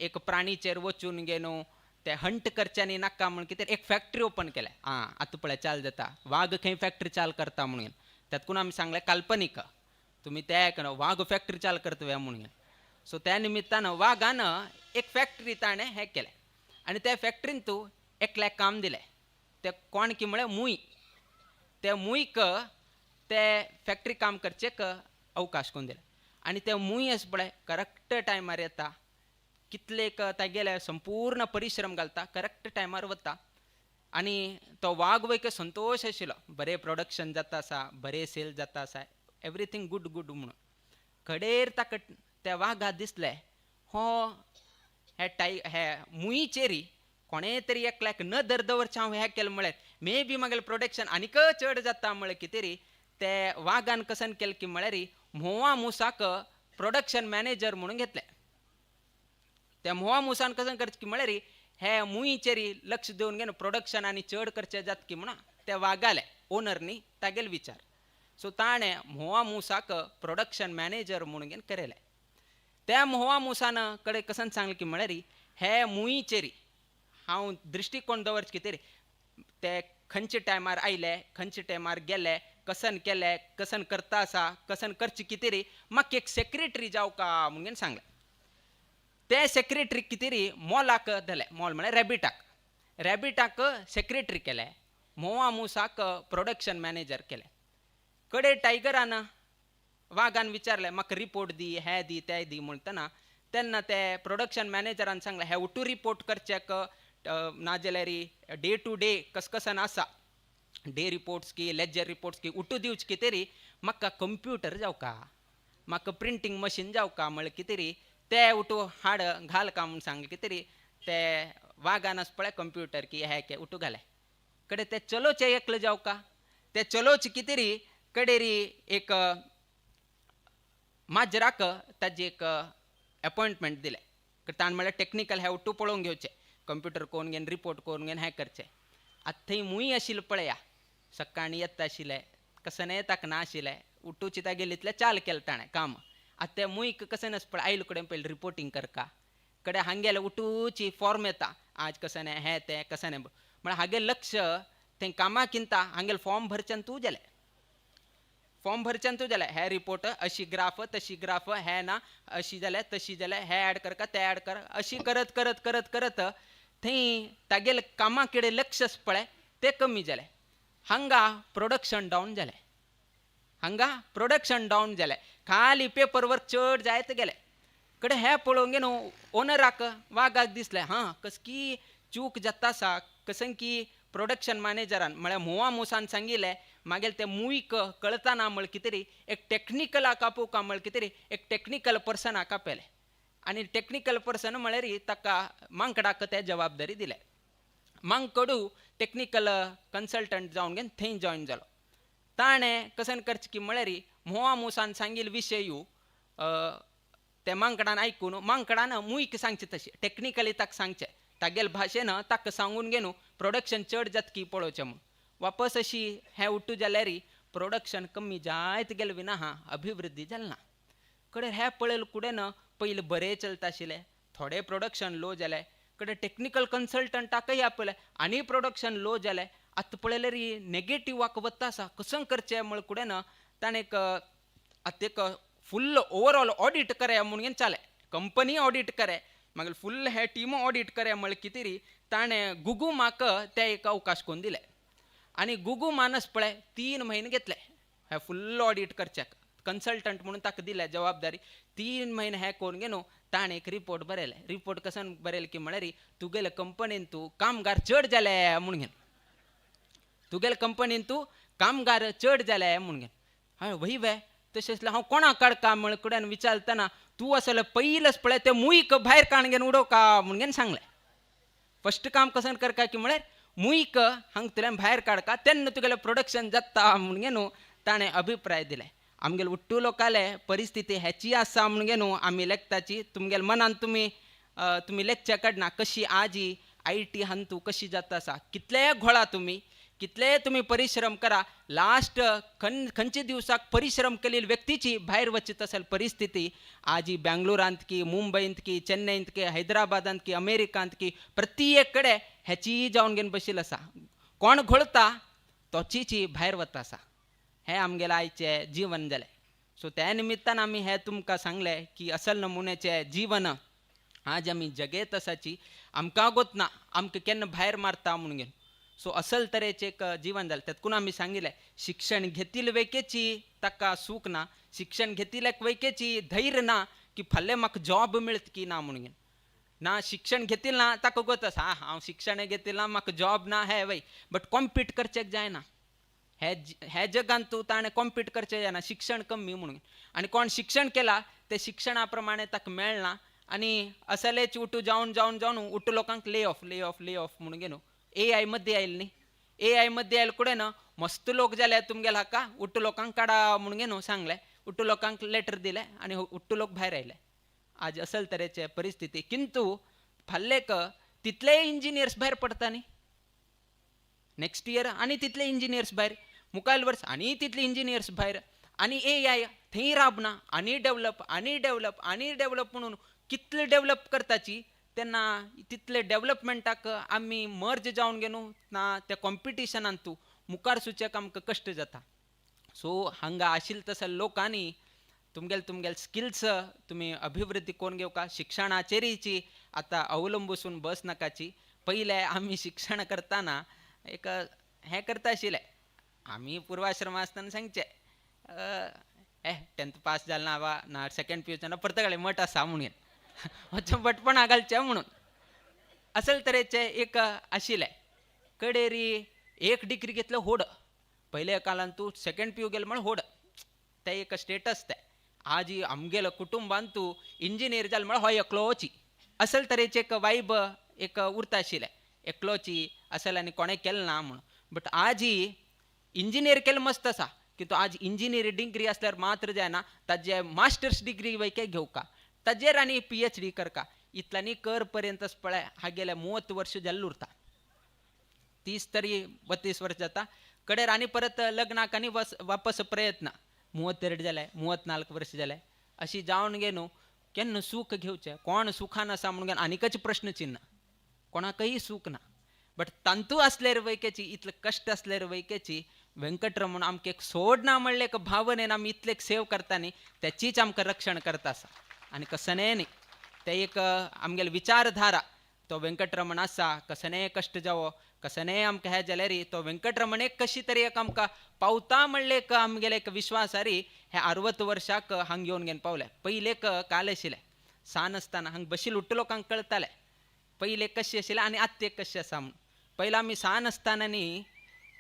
एक प्राणीचेर वचून गेलो ते हंट करच्यांनी नाका म्हणून कितें एक फॅक्टरी ओपन केल्या आतां पळय चाल जाता वाघ खंय फॅक्टरी चाल करता म्हणून तातूंत आमी सांगलें काल्पनीक तुमी ते वाघ फॅक्टरी चाल करता म्हणून सो त्या निमित्तान वाघान एक फॅक्टरी ताणें हें केलें आनी त्या फॅक्टरीन तूं एकल्याक काम दिलें ते कोण की म्हळ्यार मुई त्या मुईक ते फॅक्टरी काम करचेक अवकाश करून दिले आनी ते मुई अशें पळय करेक्ट टायमार येता कितलेक तागेले संपूर्ण परिश्रम घालता करेक्ट टायमार वता आनी तो वाघ वयक संतोश आशिल्लो बरें प्रोडक्शन जाता आसा बरें सेल जाता आसा एवरीथींग गूड म्हणून कडेर ताका त्या वाघाक दिसलें हो हे मुईचेरी कोणे तरी एकल्याक न दर दवरचें हांव हें केलें म्हळ्यार मे बी म्हगेलें प्रोडक्शन आनीक चड जाता म्हळ्यार कितें तरी ते वाघान कसन केलें की म्हळ्यार म्होवा मुसाक प्रोडक्शन मॅनेजर म्हणून घेतलें त्या म्होवा मुसान कसन करचें की म्हळ्यार हे मुईचेरी लक्ष दिवन घेवन प्रोडक्शन आनी चड करचें जाता की म्हणून त्या वाघाले ओनरनी तागेले विचार सो ताणें म्होवा मुसाक प्रोडक्शन मॅनेजर म्हणून घेवन केलें त्या म्होवा मुसान कडेन कसन सांगलें की म्हळ्यार हे मुईचेरी हांव दृश्टीकोन दवरचें कितें ते खंयचे टायमार आयले खंयचे टायमार गेले कसन केले कसन करता आसा कसन करचें कितें रे म्हाका एक सेक्रेटरी जावका म्हणून सांगलें ते सेक्रेटरी कितें रे मॉलाक धरलें मॉल म्हळ्यार रॅबिटाक सेक्रेटरी केलें म्होवा मुसाक प्रोडक्शन मॅनेजर केलें कडे टायगरान वाघान विचारलें म्हाका रिपोर्ट दी हे दी ते दी म्हणटना तेन्ना ते प्रोडक्शन मॅनेजरान सांगलें हे उटू रिपोर्ट करचेक नाजाल्यार डे टू डे कसन आसा डे रिपोर्ट्स की लेजर रिपोर्ट्स की उटू दिवचे कितें रे म्हाका कंप्युटर जावका म्हाका प्रिंटींग मशीन जावका म्हळ्यार कितें रे ते उटू हाड घाल का म्हूण सांगलें कितें रे ते वाघान पळय कंप्युटर की हे के उटू घाले कडे ते चलोवचे एकलो जावका ते चलोवचे कितें रे कडे रे एक माजराक ताजी एक अपॉइंटमेंट दिलें ताण म्हळ्यार टेक्निकल हे उट्टू पळोवन घेवचें कंप्युटर कोण घेन रिपोर्ट कोण घेन हें करचें आतां थंय मुय आशिल्लें पळया सकाळीं येता आशिल्लें कसं येताक ना आशिल्लें उठू चिता गेलीतलें चाल केलें ताणें काम आतां तें मुयक कसें नस पळय आयले कडेन पयलीं रिपोर्टींग करका कडेन हांगेलें उठूची फॉर्म येता आज कसं हें तें कसं म्हळ्यार हागे लक्ष थंय कामाक किंता हांगेले फॉर्म भरच्यान तूं जालें फॉर्म भरच्यान तूं जालें हे रिपोर्ट अशी ग्राफ तशी ग्राफ हे ना अशी जालें तशी जालें हे ॲड करका ते ॲड कर अशी करत करत करत करत थंय तागेले कामाक कितें लक्ष पळय तें कमी जालें हांगा प्रोडक्शन डावन जालें हांगा प्रोडक्शन डावन जालें खाली पेपर वर्क चड जायत गेलें कडेन हें पळोवंक न्हू ओनराक वागाक दिसलें हां कसकी चूक जाता आसा कसन की प्रोडक्शन मॅनेजरान म्हळ्यार मुवा मुसान सांगिल्लें मागीर ते मुयक कळतना म्हळ कितें तरी एक टॅक्निकलाक आपोवका म्हळ कितें तरी एक टॅक्निकल पर्सनाक आपयलें आनी टॅक्निकल पर्सन म्हळ्यार ताका मांकडाक ते जबाबदारी दिले मांकडू टॅक्निकल कन्सल्टंट जावन घेवन थंय जॉयन जालो ताणें कसन करचें की म्हळ्यार मुवा मुसान सांगिल्ले विशय ते मांकडान आयकून मांकडान मुयक सांगचें तशें टॅक्निकली ताका सांगचें तागेले भाशेन ताका सांगून घेवन प्रोडक्शन चड जाता की पळोवचें म्हूण वापस अशी हें उट्टू जाल्यार प्रोडक्शन कमी जायत गेलें विना अभिवृद्धी जालें ना कडेन हें पळयलें फुडें पयलीं बरें चलता आशिल्लें थोडें प्रोडक्शन लो जालें कडेन टॅक्निकल कन्सल्टंटाकय आपयलें आनी प्रोडक्शन लो जालें आतां पळयल्यार नेगेटिवाक वता आसा कसं करचें म्हण फुडें ताणें एक फुल्ल ओवरऑल ऑडिट करे म्हणून चालें कंपनी ऑडिट करे मागीर फुल्ल हे टीम ऑडिट करे म्हळ्यार कितें तरी ताणें गुगुमाक ते एक अवकाश करून दिलें आनी गुगुमानस पळय 3 म्हयने घेतले हे फुल्ल ऑडिट करच्याक कन्सल्टंट म्हणून ताका दिल्या जबाबदारी 3 म्हयने हे करून घेवन ताणें एक रिपोर्ट बरयलें रिपोर्ट कसन बरयलें की म्हळ्यार तुगेले कंपनीन तूं कामगार चड जाले म्हणून घेवन तुगेले कंपनीन तूं कामगार चड जाले म्हणून घेवन हांवें वही वे तशें आसल्यार हांव कोणाक काडका म्हण कडेन विचारतना तूं असले पयलच पळय ते मुयक भायर काण घेवन उडोवका म्हणून घेवन सांगलें फस्ट काम कसन करका की म्हळ्यार मुयक हांगतल्यान भायर काडका तेन्ना तुगेलें प्रोडक्शन जाता म्हणून घेवन ताणें अभिप्राय दिले आमगेले उट्टू लोकाले परिस्थिती हेची आसा म्हणून घेवन आमी लेखताची तुमगेले मनान तुमी लेखचे काडना कशी आजी IT हंतू कशी जाता आसा कितलेय घोळा कितले तुम्ही परिश्रम करा लास्ट खंयचे दिवसाक परिश्रम केलेली व्यक्तीची भायर वचत असेल परिस्थिती आज बेंगलोरांत की मुंबईंत की चेन्नईंत की हैदराबादांत की अमेरिकांत की प्रत्येक कडेन हेची जावन घेवन बशिल्लो आसा कोण घोळता तोचीची भायर वता आसा हें आमगेलें आयचें जीवन जालें सो त्या निमित्तान आमी हें तुमकां सांगलें की असल नमुन्याचें जीवन आज आमी जगेत आसाची आमकां गोत ना आमकां केन्ना भायर मारता म्हणून घेवन सो असल तरेचें एक जीवन जालें तातूंत आमी सांगिल्लें शिक्षण घेतिल्ले वैकेची ताका सूख ना शिक्षण घेतिल्ल्याक वैकेची धैर्य ना की फाल्यां म्हाका जॉब मेळत की ना म्हणून ना शिक्षण घेतिल्लें ना ताका गोत आसा हांव शिक्षण घेतिल्लें माका जॉब ना हे वय बट कॉम्पीट करचें जायना हे जगांत तूं ताणें कॉम्पीट करचें जायना शिक्षण कमी म्हणून आनी कोण शिक्षण केलां ते शिक्षणा प्रमाणे ताका मेळना आनी असलेच उठू जावन उठू लोकांक ले ऑफ म्हणून घेवन AI मध्ये आयल न्ही AI मध्ये आयल कुडेन मस्त लोक जाले तुमगेले हाका उट्टू लोकांक काडा म्हणून घेवन सांगलें उट्टू लोकांक लेटर दिलें आनी उट्टू लोक भायर आयले आज असल तरेचे परिस्थिती किंतु फाल्लेक तितले इंजिनियर्स भायर पडटा न्ही नेक्स्ट इयर आनी तितले इंजिनियर्स भायर मुखावेल वर्स आनी तितले इंजिनियर्स भायर आनी AI थंय राबना आनी डेवलप म्हणून कितले डेवलप करताची तेन्ना तितले डेवलपमेंटाक आमी मर्ज जावन घेवन ना त्या कॉम्पिटिशनांत तूं मुखार सुचेक आमकां कश्ट जाता सो हांगा आशिल्ले तसले लोकांनी तुमगेले स्किल्स तुमी अभिवृद्धी करून घेवका शिक्षणाचेरीची आतां अवलंबून बस नाकाची पयले आमी शिक्षण करतना एक हें करता आशिल्ले आमी पुर्वाश्रमा आसतना सांगचे 10th पास जालें ना सेकंड PUC परतगाळे मठ आसा म्हणून वचून बटपणा घालचें म्हणून असल तरेचे एक आशिल्लें कडेरी 1 डिग्री घेतलं होड पयल्या काळान तूं सेकंड PU गेलें म्हण होड तें एक स्टेटस तें आज आमगेलो कुटुंबान तूं इंजिनियर जालें म्हण हो एकलोची असल तरेचे एक वायब एक उरता आशिल्लें एकलोची असल आनी कोणें केलें ना म्हणून बट आज इंजिनियर केलें मस्त आसा की तो आज इंजिनियर डिग्री आसल्यार मात्र जायना ताजे मास्टर्स डिग्री वैके घेवका ताजेर आनी PhD करका इतलानी करपर्यंतच पळय हा गेल्या 30 वर्ष जल्ल उरता 30 तरी 32 वर्ष जाता कडेर आनी परत लग्नाक आनी वापस प्रयत्न 32 जाले 34 वर्ष जाले अशी जावन गे न्हू केन्ना सूख घेवचें कोण सुखान आसा म्हणून आनीकच प्रश्न चिन्ह कोणाकय सूख ना बट तांतू असलेर वैकेची इतले कष्ट असलेर वैकेची व्यंकटरमण आमकां एक सोडना म्हणले एक भावनेन आमी इतले सेव करता न्ही त्याचीच आमकां रक्षण करता आसा आनी कसने न्ही ते एक आमगेले विचारधारा तो व्यंकटरमण आसा कसने कश्ट जावो कसने आमकां हे जाल्यार तो व्यंकटरमण एक कशी तरी एक आमकां पावता म्हणले एक आमगेले एक विश्वासारी हे 60 वर्षाक हांग घेवन घेवन पावले पयले एक काल आशिल्ले सान आसतना हांग बशील उट्ट लोकांक कळटाले पयले कशें आशिल्लें आनी आत्ता एक कशें आसा म्हूण पयलीं आमी सान आसतना न्ही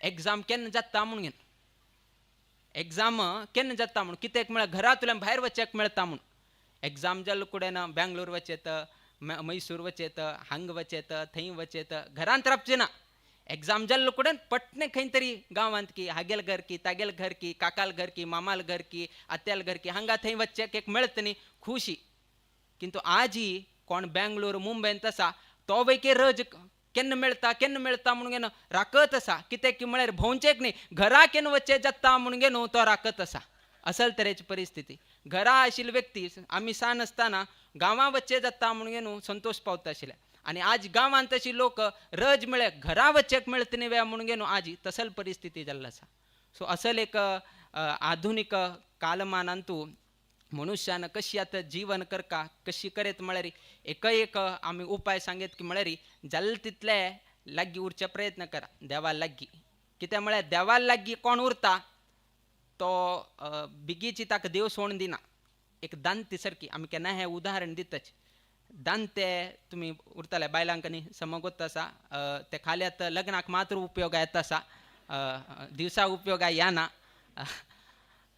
एग्जाम केन्ना जाता म्हणून घेवन एग्जाम केन्ना जाता म्हणून कित्याक म्हळ्यार घरांतल्यान भायर वचूंक मेळटा म्हणून एग्जाम जाल्ले कुडेन बेंगलोर वचेत मैसूर वचेत हांग वचेत थंय वचेत घरांत रावचें ना एग्जाम जाल्ले कुडेन पटने खंय तरी गांवांत की हागेल घर की तागेल घर की काकाल घर की मामाल घर की आत्याल घर की हांगा थंय वचचें एक मेळत न्ही खुशी किंतु आजी कोण बेंगलोर मुंबयंत आसा तो वैके रज केन्ना मेळटा म्हणून घेवन राखत आसा कित्याक की म्हळ्यार भोंवचेक न्ही घरा केन्ना वचचें जाता म्हणून घेवन तो राखत आसा असल तरेची परिस्थिती घरा आशिल्ले व्यक्ती आमी सान आसतना गांवां वचचें जाता म्हणून घेवन संतोष पावता आशिल्ले आनी आज गांवांत अशी लोक रज म्हळ्यार घरा वचचेक मेळटा न्ही म्हणून घेवन आजी तसल परिस्थिती जाल्ली आसा सो असल एक आधुनीक कालमानांतू मनुष्यान कशी आतां जीवन करता कशी करेत म्हळ्यार एक आमी उपाय सांगेत की म्हळ्यार जाल्ले तितले लागीं उरचे प्रयत्न करा देवा लागीं कित्याक म्हळ्यार देवा लागीं कोण उरता तो बेगीची ताका देव सोडून दिना एक दांते सारकी आमी केन्ना हें उदाहरण दिताच दांते तुमी उरताले बायलांक न्ही समगोत आसा ते खाली आतां लग्नाक मात्र उपयोग येता आसा दिवसा उपयोग येना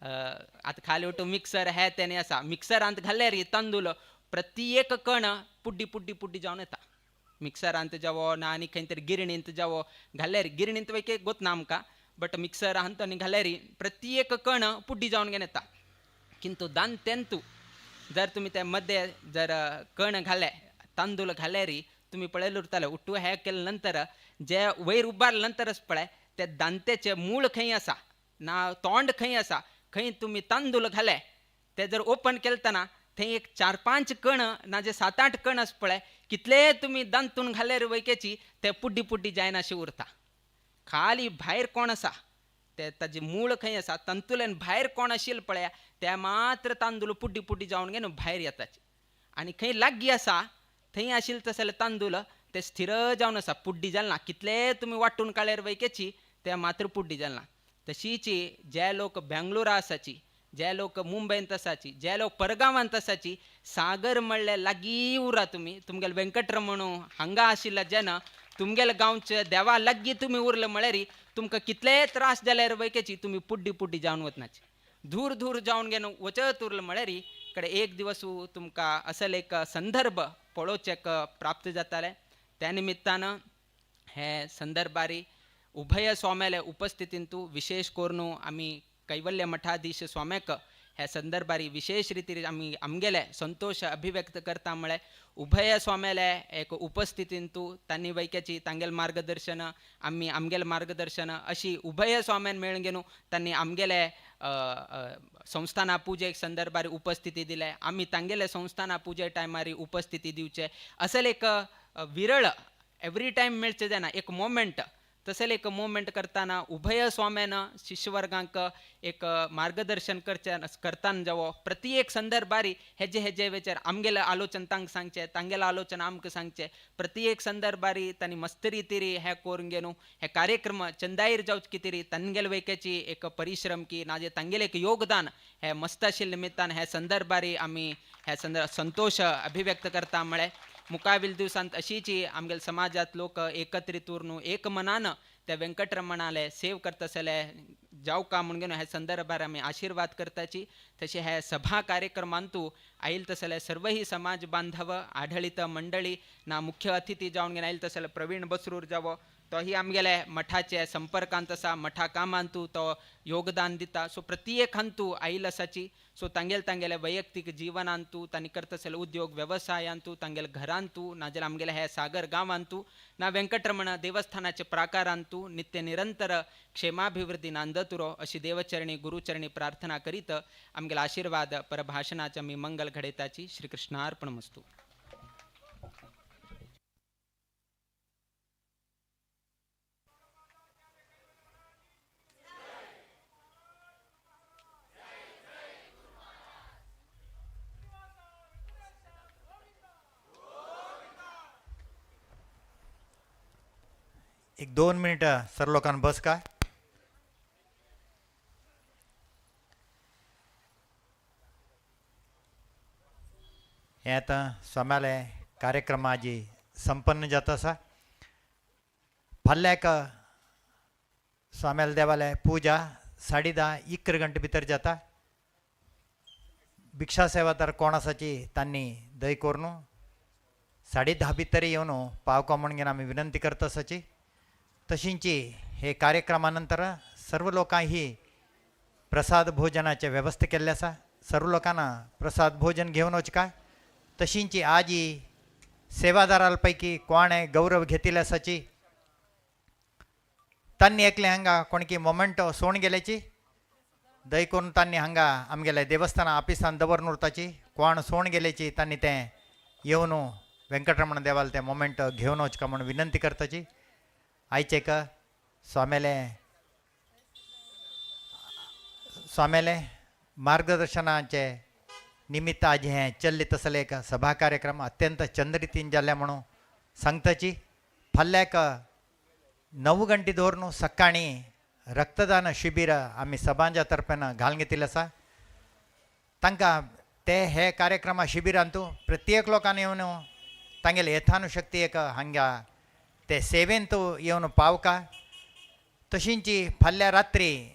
आतां खाली वटू मिक्सर हे तेनी आसा मिक्सरांत घाल्यार तांदूळ प्रत्येक कण पुड्डी जावन येता मिक्सरांत जावो ना आनी खंय तरी गिरणींत जावो घाल्यार गिरणींत वैके गोत ना आमकां बट मिक्सरांत आनी घाल्यार प्रत्येक कण पुड्डी जावन घेवन येता किंतु दांतेंतू जर तुमी ते मध्य जर कण घाले तांदूळ घाल्यार तुमी पळयले उरताले उट्टू हे केले नंतर जे वयर उबारले नंतरच पळय ते दांतेचे मूळ खंय आसा ना तोंड खंय आसा खंय तुमी तांदूळ घाले ते जर ओपन केलतना थंय एक 4-5 कण ना जे 7-8 कण आसा पळय कितले तुमी दांतून घाल्यार वैकेची ते पुड्डी जायना अशें उरता खाली भायर कोण आसा ते ताजे मूळ खंय आसा तांतूल्यान भायर कोण आशिल्ले पळय ते मात्र तांदूळ पुड्डी जावन घेवन भायर येताचे आनी खंय लागीं आसा थंय आशिल्ले तसले तांदूळ ते स्थिर जावन आसा पुड्डी जालना कितले तुमी वांटून काडल्यार वैकेची ते मात्र पुड्डी जालना तशीच जे लोक बेंगलोरा आसाची जे लोक मुंबयंत आसाची जे लोक परगांवांत आसाची सागर म्हणल्यार लागीं उरा तुमी तुमगेले व्यंकटरमण हांगा आशिल्ले जेन्ना तुमगेले गांवचे देवा लागीं तुमी उरले म्हळ्यार तुमकां कितले त्रास जाल्यार वैकेची तुमी पुड्डी जावन वचनाची दूर जावन घेवन वचत उरले म्हळ्यार कडे एक दिवस तुमकां असल एक संदर्भ पळोवचेक प्राप्त जाताले त्या निमित्तान हे संदर्भारी उभय स्वाम्याले उपस्थितींतू विशेष करून आमी कैवल्य मठाधीश स्वाम्याक ह्या संदर्भारी विशेष रितीन आमी आमगेले संतोष अभिव्यक्त करता म्हळ्यार उभय स्वाम्याले एक उपस्थितींतू तांणी वैक्याची तांगेले मार्गदर्शन आमी आमगेले मार्गदर्शन अशी उभय स्वाम्यान मेळून घेवन तांणी आमगेले संस्थाना पुजेक संदर्भारी उपस्थिती दिले आमी तांगेले संस्थाना पुजे टायमारी उपस्थिती दिवचे असल एक विरळ एवरी टायम मेळचे जायना एक मोमेंट तसले एक मोमेंट करताना उभय स्वाम्यान शिष्यवर्गांक एक मार्गदर्शन करताना जावो प्रत्येक संदर्भारी हेजे वेचेर आमगेले आलोचन तांकां सांगचे तांगेले आलोचन आमकां सांगचे प्रत्येक संदर्भारी तांणी मस्त रितीरी हे करून घेवन हे कार्यक्रम चंदायर जावचे कितेरी तांगेले वैक्याची एक परिश्रम की नाजे तांगेले एक योगदान हे मस्त आशिल्ले निमित्तान हे संदर्भारी आमी हे संतोष अभिव्यक्त करता म्हळ्यार मुखावेल दिवसांत अशीच आमगेले समाजात लोक एकत्रित उरून एक मनान त्या व्यंकटरमणाले सेव करतसले जावं का म्हणून घेवन ह्या संदर्भार आमी आशीर्वाद करताची तशें हे सभा कार्यक्रमांतू आयिल्ले तसले सर्वही समाज बांधव आढळीत मंडळी ना मुख्य अतिथी जावन घेवन आयिल्ले तसले प्रवीण बसरूर जावो तो ही आमगेले मठाचे संपर्कांत आसा, मठा कामांतू तो योगदान दिता. सो प्रत्येकांतू आईल आसाची. सो तांगेले वैयक्तीक जिवनांतू तांणी करता आसले उद्योग व्यवसायांतू तांगेले घरांतू नाजाल्यार आमगेले हे सागर गांवांतू ना वेंकटरमण देवस्थानाचे प्राकारांतू नित्य निरंतर क्षेमाभिवृद्धी नांदतुरो अशी देवचरणी गुरुचरणी प्रार्थना करीत आमगेले आशीर्वाद परभाषणाचे मी मंगल घडयताची. श्री कृष्णार्पणमस्तु. एक 2 मिनिटं सर्व लोकांना बस का. हे आता स्वाम्याले कार्यक्रम आजी संपन्न जात आसा. फाल्याक स्वाम्याला देवाले पूजा 10:30-11 गंटे भितर जाता. भिक्षा सेवा तर कोण आसाची तांणी दय करून 10:30 भितर येवन पावको म्हणून आमी विनंती करता आसाची. तशींची हे कार्यक्रमानंतर सर्व लोकां ही प्रसाद भोजनाचे व्यवस्था केल्ले आसा. सर्व लोकांना प्रसाद भोजन घेवन वचका. तशींची आज ही सेवादाराल पैकी कोणे गौरव घेतिल्ले आसाची तांणी एकले हांगा कोणकी मोमेंटो सोण गेल्याची दय करून तांणी हांगा आमगेले देवस्थान ऑफिसान दवरून उरताची. कोण सोण गेल्याची तांणी तें येवन वेंकटरमण देवाल तें मोमेंट घेवन वचका म्हणून विनंती करताची. आयचे का स्वामेले मार्गदर्शनाचे निमित्त आज हे चल्लीत असले एक सभा कार्यक्रम अत्यंत चंद्रितीन जाल्ले म्हणून सांगताची. फाल्याक 9 गंटे दवरून सकाळी रक्तदान शिबीर आमी सभांच्या तर्फेन घालून घेतिल्लें आसा. तांकां ते हे कार्यक्रमा शिबिरांतू प्रत्येक लोकांनी येवन तांगेले यथानुशक्ती एक हांगा ते सेवेंत येवन पावका. तशींची फाल्यां रात्री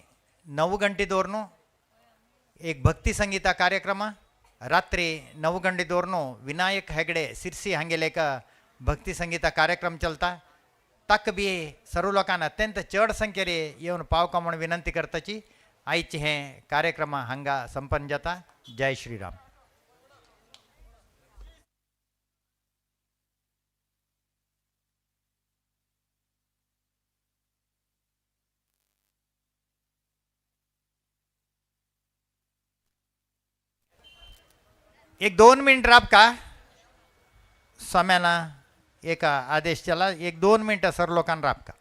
9 गंटे दवरून एक भक्ती संगीता कार्यक्रम रात्री 9 गंटे दवरून विनायक हेगडे सिरसी हांगेले एक भक्ती संगीता कार्यक्रम चलता. ताक बी सर्व लोकांना अत्यंत चड संख्येन येवन पावका म्हणून विनंती करताची. आयचे हे कार्यक्रम हांगा संपन्न जाता. जय श्रीराम. एक 2 मिनिट राब का. स्वाम्याना एक आदेश केला. एक 2 मिनिटं सर्व लोकांना राब का.